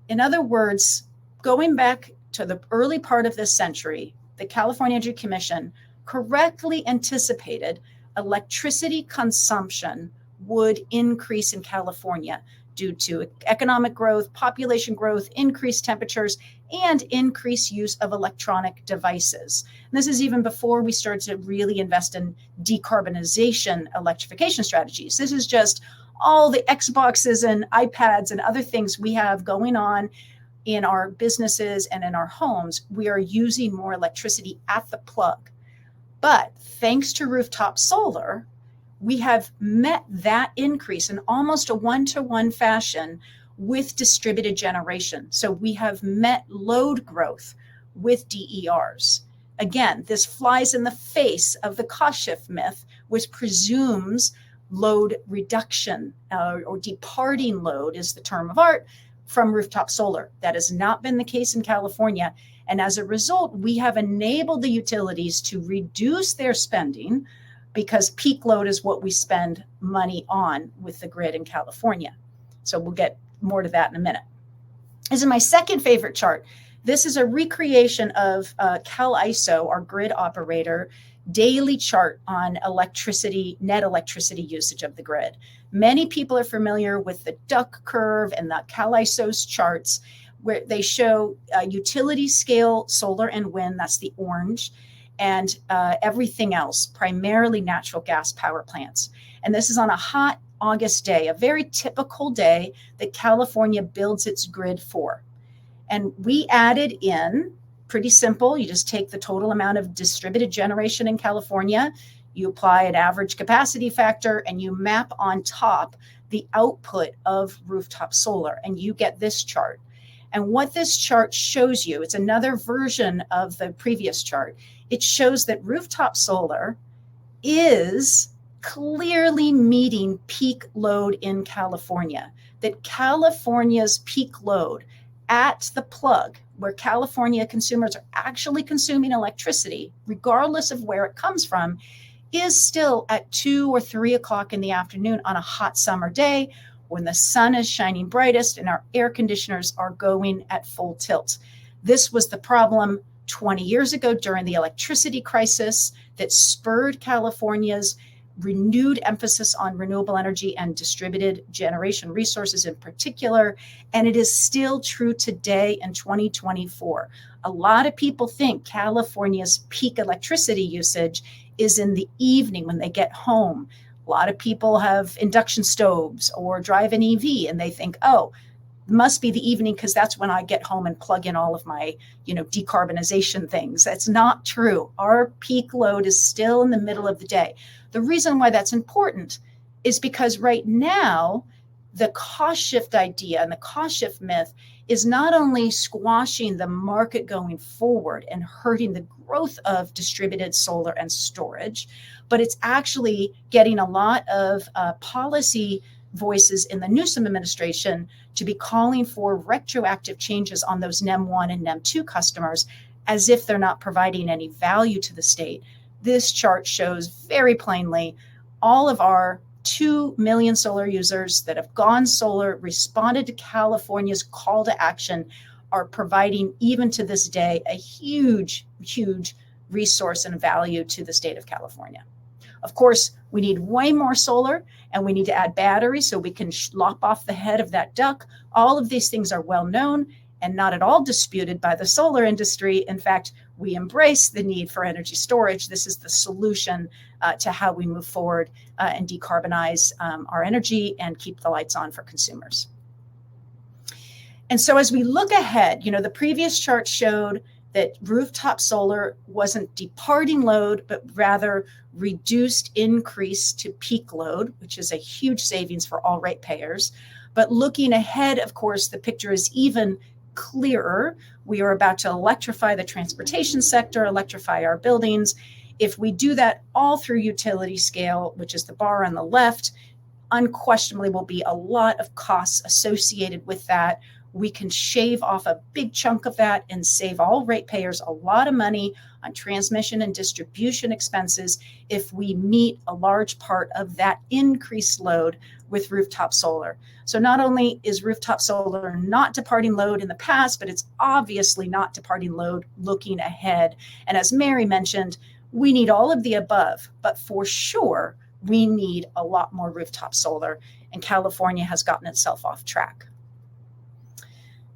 In other words, going back to the early part of this century, the California Energy Commission correctly anticipated electricity consumption would increase in California due to economic growth, population growth, increased temperatures, and increased use of electronic devices. And this is even before we started to really invest in decarbonization electrification strategies. This is just all the Xboxes and iPads and other things we have going on in our businesses and in our homes. We are using more electricity at the plug. But thanks to rooftop solar, we have met that increase in almost a one-to-one fashion with distributed generation. So we have met load growth with DERs. Again, this flies in the face of the cost shift myth, which presumes load reduction or departing load is the term of art from rooftop solar. That has not been the case in California. And as a result, we have enabled the utilities to reduce their spending because peak load is what we spend money on with the grid in California. So we'll get more to that in a minute. This is my second favorite chart. This is a recreation of CalISO, our grid operator, daily chart on electricity, net electricity usage of the grid. Many people are familiar with the duck curve and the CalISO's charts, where they show utility scale solar and wind, that's the orange, and everything else, primarily natural gas power plants. And this is on a hot August day, a very typical day that California builds its grid for. And we added in, pretty simple, you just take the total amount of distributed generation in California, you apply an average capacity factor, and you map on top the output of rooftop solar, and you get this chart. And what this chart shows you, it's another version of the previous chart. It shows that rooftop solar is clearly meeting peak load in California, that California's peak load at the plug, where California consumers are actually consuming electricity, regardless of where it comes from, is still at 2 or 3 o'clock in the afternoon on a hot summer day when the sun is shining brightest and our air conditioners are going at full tilt. This was the problem 20 years ago during the electricity crisis that spurred California's renewed emphasis on renewable energy and distributed generation resources in particular. And it is still true today in 2024. A lot of people think California's peak electricity usage is in the evening when they get home. A lot of people have induction stoves or drive an EV and they think, oh, it must be the evening because that's when I get home and plug in all of my, decarbonization things. That's not true. Our peak load is still in the middle of the day. The reason why that's important is because right now, the cost shift idea and the cost shift myth is not only squashing the market going forward and hurting the growth of distributed solar and storage, but it's actually getting a lot of policy voices in the Newsom administration to be calling for retroactive changes on those NEM 1 and NEM 2 customers as if they're not providing any value to the state. This chart shows very plainly all of our 2 million solar users that have gone solar, responded to California's call to action, are providing, even to this day, a huge, huge resource and value to the state of California. Of course, we need way more solar and we need to add batteries so we can lop off the head of that duck. All of these things are well known and not at all disputed by the solar industry. In fact, we embrace the need for energy storage. This is the solution to how we move forward and decarbonize our energy and keep the lights on for consumers. And so as we look ahead, the previous chart showed that rooftop solar wasn't departing load, but rather reduced increase to peak load, which is a huge savings for all ratepayers. But looking ahead, of course, the picture is even clearer. We are about to electrify the transportation sector, electrify our buildings. If we do that all through utility scale, which is the bar on the left, unquestionably will be a lot of costs associated with that. We can shave off a big chunk of that and save all ratepayers a lot of money on transmission and distribution expenses if we meet a large part of that increased load with rooftop solar. So not only is rooftop solar not departing load in the past, but it's obviously not departing load looking ahead. And as Mary mentioned, we need all of the above, but for sure, we need a lot more rooftop solar, and California has gotten itself off track.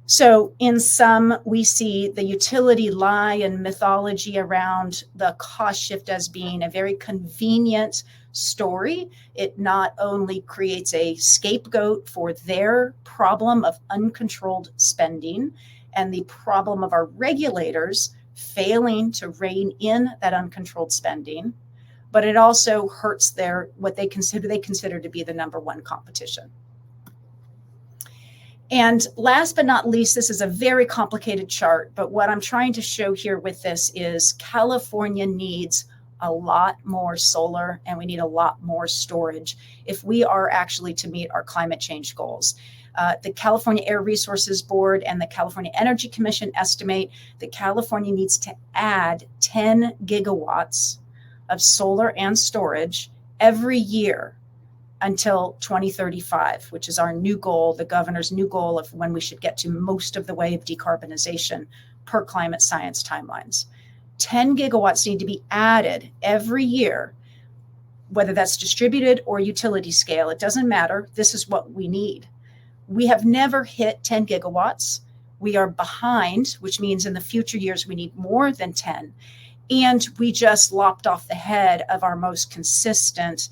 So in sum, we see the utility lie and mythology around the cost shift as being a very convenient story. It not only creates a scapegoat for their problem of uncontrolled spending and the problem of our regulators failing to rein in that uncontrolled spending, but it also hurts their what they consider to be the number one competition. And last but not least, this is a very complicated chart, but what I'm trying to show here with this is California needs a lot more solar and we need a lot more storage if we are actually to meet our climate change goals. The California Air Resources Board and the California Energy Commission estimate that California needs to add 10 gigawatts of solar and storage every year until 2035, which is our new goal, the governor's new goal of when we should get to most of the way of decarbonization per climate science timelines. 10 gigawatts need to be added every year, whether that's distributed or utility scale. It doesn't matter. This is what we need. We have never hit 10 gigawatts. We are behind, which means in the future years, we need more than 10. And we just lopped off the head of our most consistent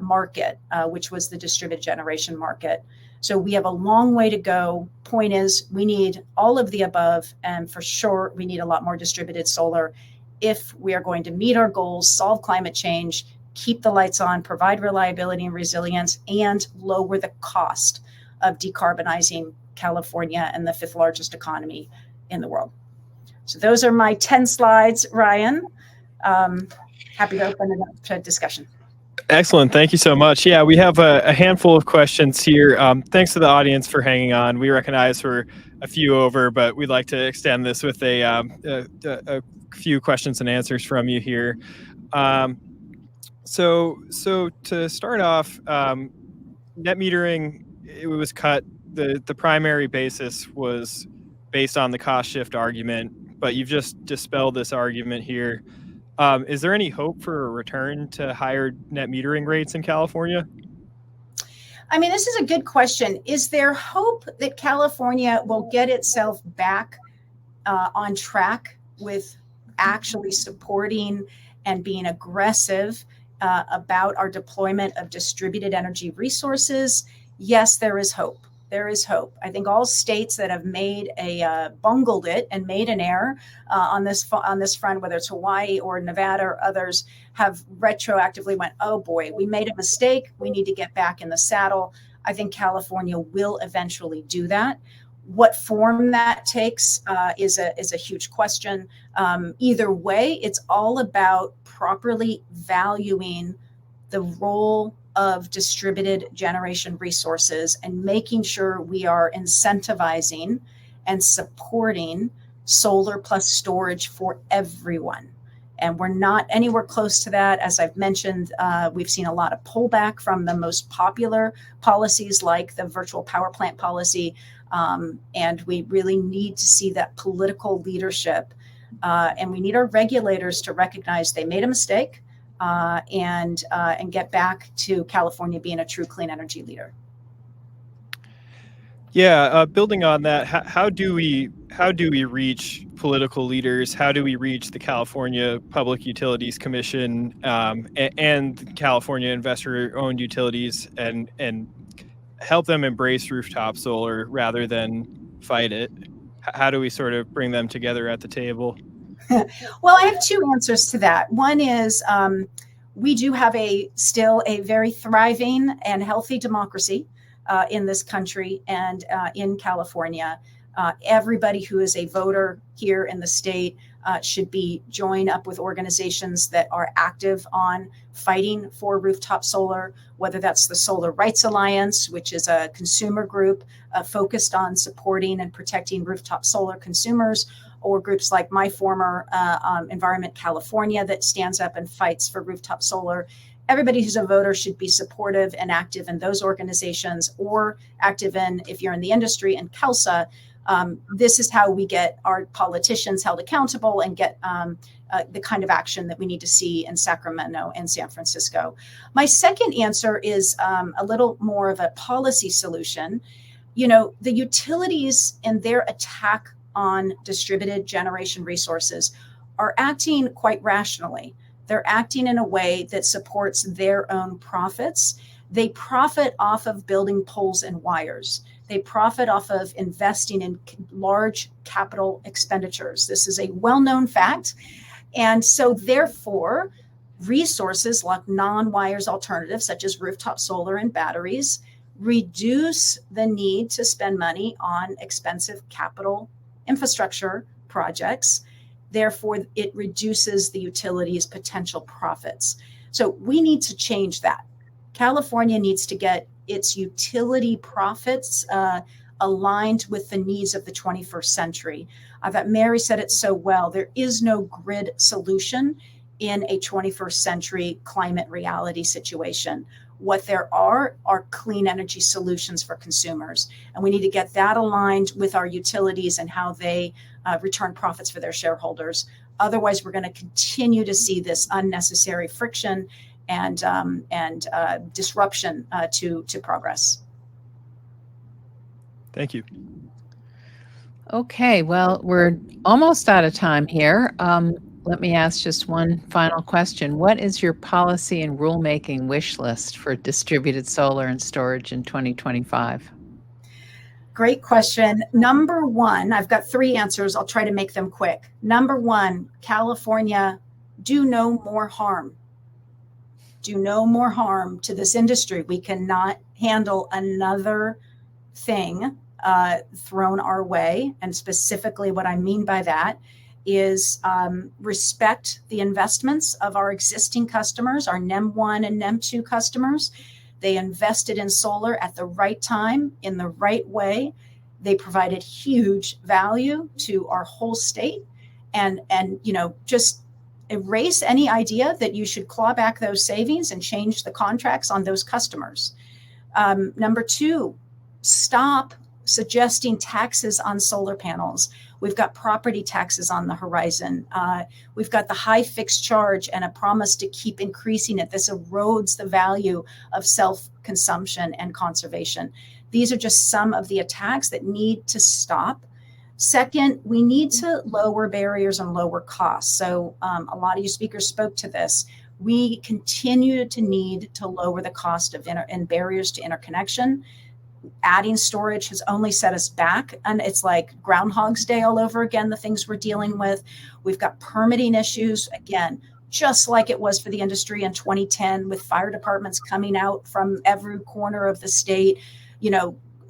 market, which was the distributed generation market. So we have a long way to go. Point is, we need all of the above, and for sure, we need a lot more distributed solar if we are going to meet our goals, solve climate change, keep the lights on, provide reliability and resilience, and lower the cost of decarbonizing California and the 5th largest economy in the world. So those are my 10 slides, Ryan. Happy to open it up to discussion. Excellent. Thank you so much. Yeah, we have a handful of questions here. Thanks to the audience for hanging on. We recognize we're a few over, but we'd like to extend this with a few questions and answers from you here. So to start off, net metering, it was cut. The primary basis was based on the cost shift argument. but you've just dispelled this argument here. Is there any hope for a return to higher net metering rates in California? I mean, this is a good question. Is there hope that California will get itself back on track with actually supporting and being aggressive about our deployment of distributed energy resources? Yes, there is hope. There is hope. I think all states that have made bungled it and made an error on this front, whether it's Hawaii or Nevada or others, have retroactively went, oh boy, we made a mistake. We need to get back in the saddle. I think California will eventually do that. What form that takes is a huge question. Either way, it's all about properly valuing the role of distributed generation resources and making sure we are incentivizing and supporting solar plus storage for everyone. And we're not anywhere close to that. As I've mentioned, we've seen a lot of pullback from the most popular policies like the virtual power plant policy. And we really need to see that political leadership. And we need our regulators to recognize they made a mistake and get back to California being a true clean energy leader. Yeah, building on that, how do we reach political leaders? How do we reach the California Public Utilities Commission and California investor-owned utilities and help them embrace rooftop solar rather than fight it? How do we sort of bring them together at the table? Well, I have two answers to that. One is we do have still a very thriving and healthy democracy in this country and in California. Everybody who is a voter here in the state should join up with organizations that are active on fighting for rooftop solar, whether that's the Solar Rights Alliance, which is a consumer group focused on supporting and protecting rooftop solar consumers, or groups like my former Environment California that stands up and fights for rooftop solar. Everybody who's a voter should be supportive and active in those organizations, or active in, if you're in the industry, in CALSA. This is how we get our politicians held accountable and get the kind of action that we need to see in Sacramento and San Francisco. My second answer is a little more of a policy solution. You know, the utilities and their attack on distributed generation resources are acting quite rationally. They're acting in a way that supports their own profits. They profit off of building poles and wires. They profit off of investing in large capital expenditures. This is a well-known fact. And so therefore, resources like non-wires alternatives, such as rooftop solar and batteries, reduce the need to spend money on expensive capital infrastructure projects. Therefore, it reduces the utility's potential profits. So we need to change that. California needs to get its utility profits aligned with the needs of the 21st century. I thought Mary said it so well. There is no grid solution in a 21st century climate reality situation. What there are clean energy solutions for consumers. And we need to get that aligned with our utilities and how they return profits for their shareholders. Otherwise, we're going to continue to see this unnecessary friction and disruption to progress. Thank you. Okay, well, we're almost out of time here. Let me ask just one final question. What is your policy and rulemaking wish list for distributed solar and storage in 2025? Great question. Number one, I've got three answers. I'll try to make them quick. Number one, California, do no more harm. Do no more harm to this industry. We cannot handle another thing thrown our way. And specifically what I mean by that is respect the investments of our existing customers, our NEM 1 and NEM 2 customers. They invested in solar at the right time, in the right way. They provided huge value to our whole state. And just erase any idea that you should claw back those savings and change the contracts on those customers. Number two, stop suggesting taxes on solar panels. We've got property taxes on the horizon. We've got the high fixed charge and a promise to keep increasing it. This erodes the value of self-consumption and conservation. These are just some of the attacks that need to stop. Second, we need to lower barriers and lower costs. So a lot of you speakers spoke to this. We continue to need to lower the cost of and barriers to interconnection. Adding storage has only set us back, and it's like Groundhog's Day all over again, the things we're dealing with. We've got permitting issues, again, just like it was for the industry in 2010, with fire departments coming out from every corner of the state,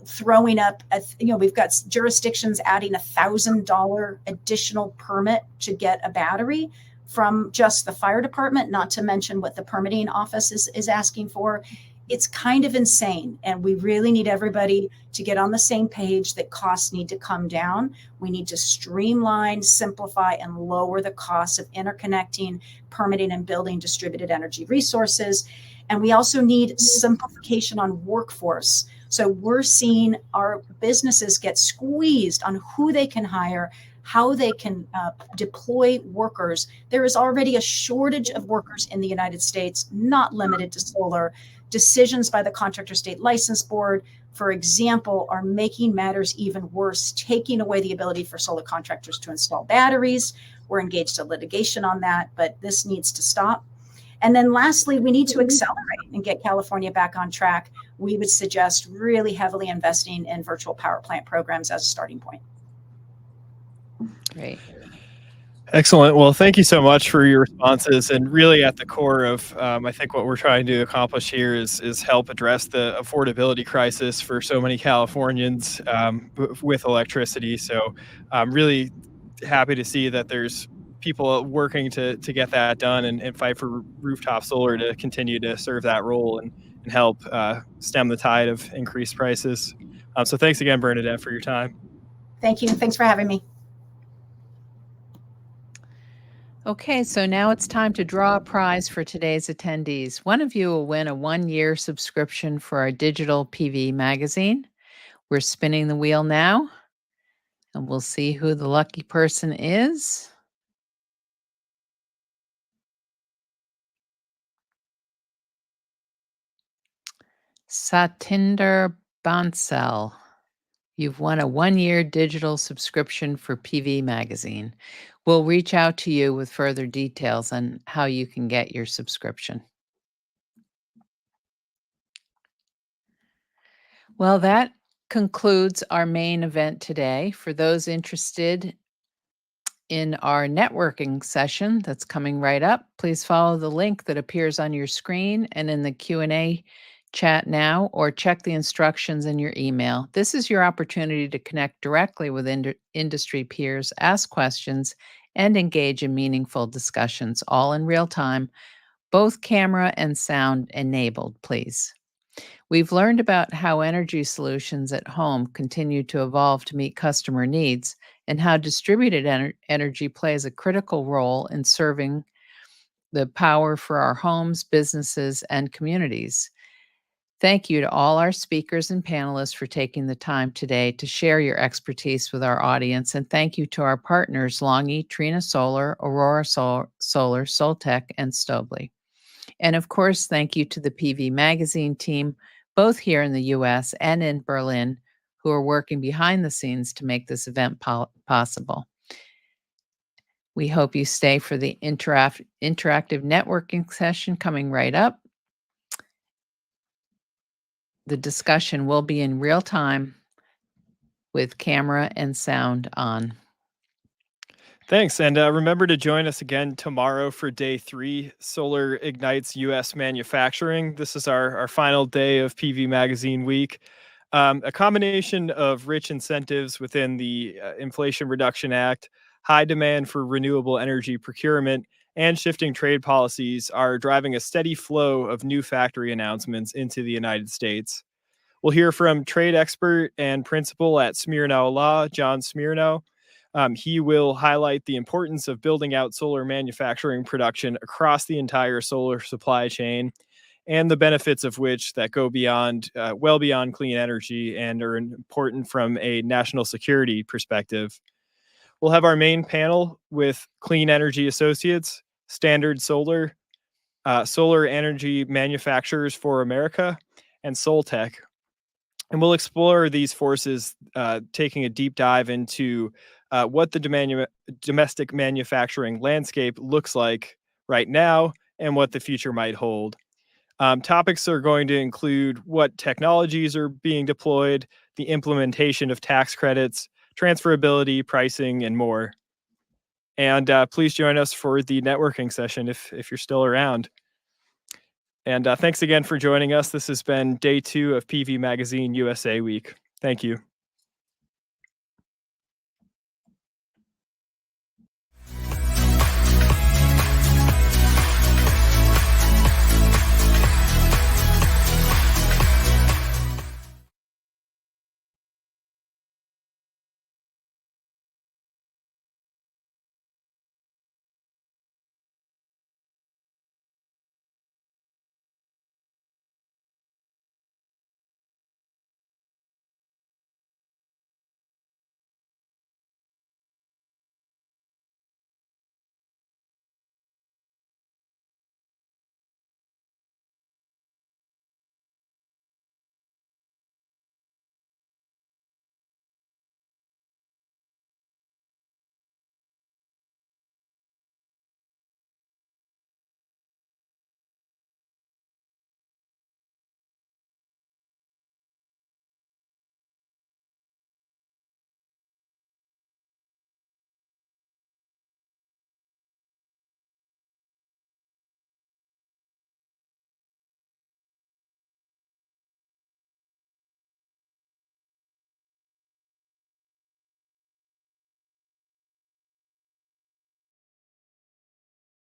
throwing up, we've got jurisdictions adding $1,000 additional permit to get a battery from just the fire department, not to mention what the permitting office is asking for. It's kind of insane. And we really need everybody to get on the same page that costs need to come down. We need to streamline, simplify, and lower the cost of interconnecting, permitting, and building distributed energy resources. And we also need simplification on workforce. So we're seeing our businesses get squeezed on who they can hire, how they can deploy workers. There is already a shortage of workers in the United States, not limited to solar. Decisions by the Contractor State License Board, for example, are making matters even worse, taking away the ability for solar contractors to install batteries. We're engaged in litigation on that, but this needs to stop. And then lastly, we need to accelerate and get California back on track. We would suggest really heavily investing in virtual power plant programs as a starting point. Great. Excellent. Well, thank you so much for your responses. And really at the core of, I think what we're trying to accomplish here is help address the affordability crisis for so many Californians with electricity. So I'm really happy to see that there's people working to get that done and fight for rooftop solar to continue to serve that role and help stem the tide of increased prices. So thanks again, Bernadette, for your time. Thank you. Thanks for having me. Okay, so now it's time to draw a prize for today's attendees. One of you will win a 1-year subscription for our digital PV magazine. We're spinning the wheel now, and we'll see who the lucky person is. Satinder Bansal. You've won a 1-year digital subscription for PV magazine. We'll reach out to you with further details on how you can get your subscription. Well, that concludes our main event today. For those interested in our networking session that's coming right up, please follow the link that appears on your screen and in the Q&A chat now, or check the instructions in your email. This is your opportunity to connect directly with industry peers, ask questions, and engage in meaningful discussions, all in real time, both camera and sound enabled, please. We've learned about how energy solutions at home continue to evolve to meet customer needs, and how distributed energy plays a critical role in serving the power for our homes, businesses, and communities. Thank you to all our speakers and panelists for taking the time today to share your expertise with our audience. And thank you to our partners, Longi, Trina Solar, Aurora Solar, Soltech, and Stobley. And of course, thank you to the PV Magazine team, both here in the US and in Berlin, who are working behind the scenes to make this event possible. We hope you stay for the interactive networking session coming right up. The discussion will be in real time with camera and sound on. Thanks. And remember to join us again tomorrow for day 3, Solar Ignites U.S. Manufacturing. This is our final day of PV Magazine Week. A combination of rich incentives within the Inflation Reduction Act, high demand for renewable energy procurement, and shifting trade policies are driving a steady flow of new factory announcements into the United States. We'll hear from trade expert and principal at Smirnow Law, John Smirnow. He will highlight the importance of building out solar manufacturing production across the entire solar supply chain and the benefits of which that go beyond, well beyond clean energy and are important from a national security perspective. We'll have our main panel with Clean Energy Associates, Standard Solar, Solar Energy Manufacturers for America, and Soltech. And we'll explore these forces, taking a deep dive into what the domestic manufacturing landscape looks like right now and what the future might hold. Topics are going to include what technologies are being deployed, the implementation of tax credits, transferability, pricing, and more. And please join us for the networking session if you're still around. And thanks again for joining us. This has been day 2 of PV Magazine USA Week. Thank you.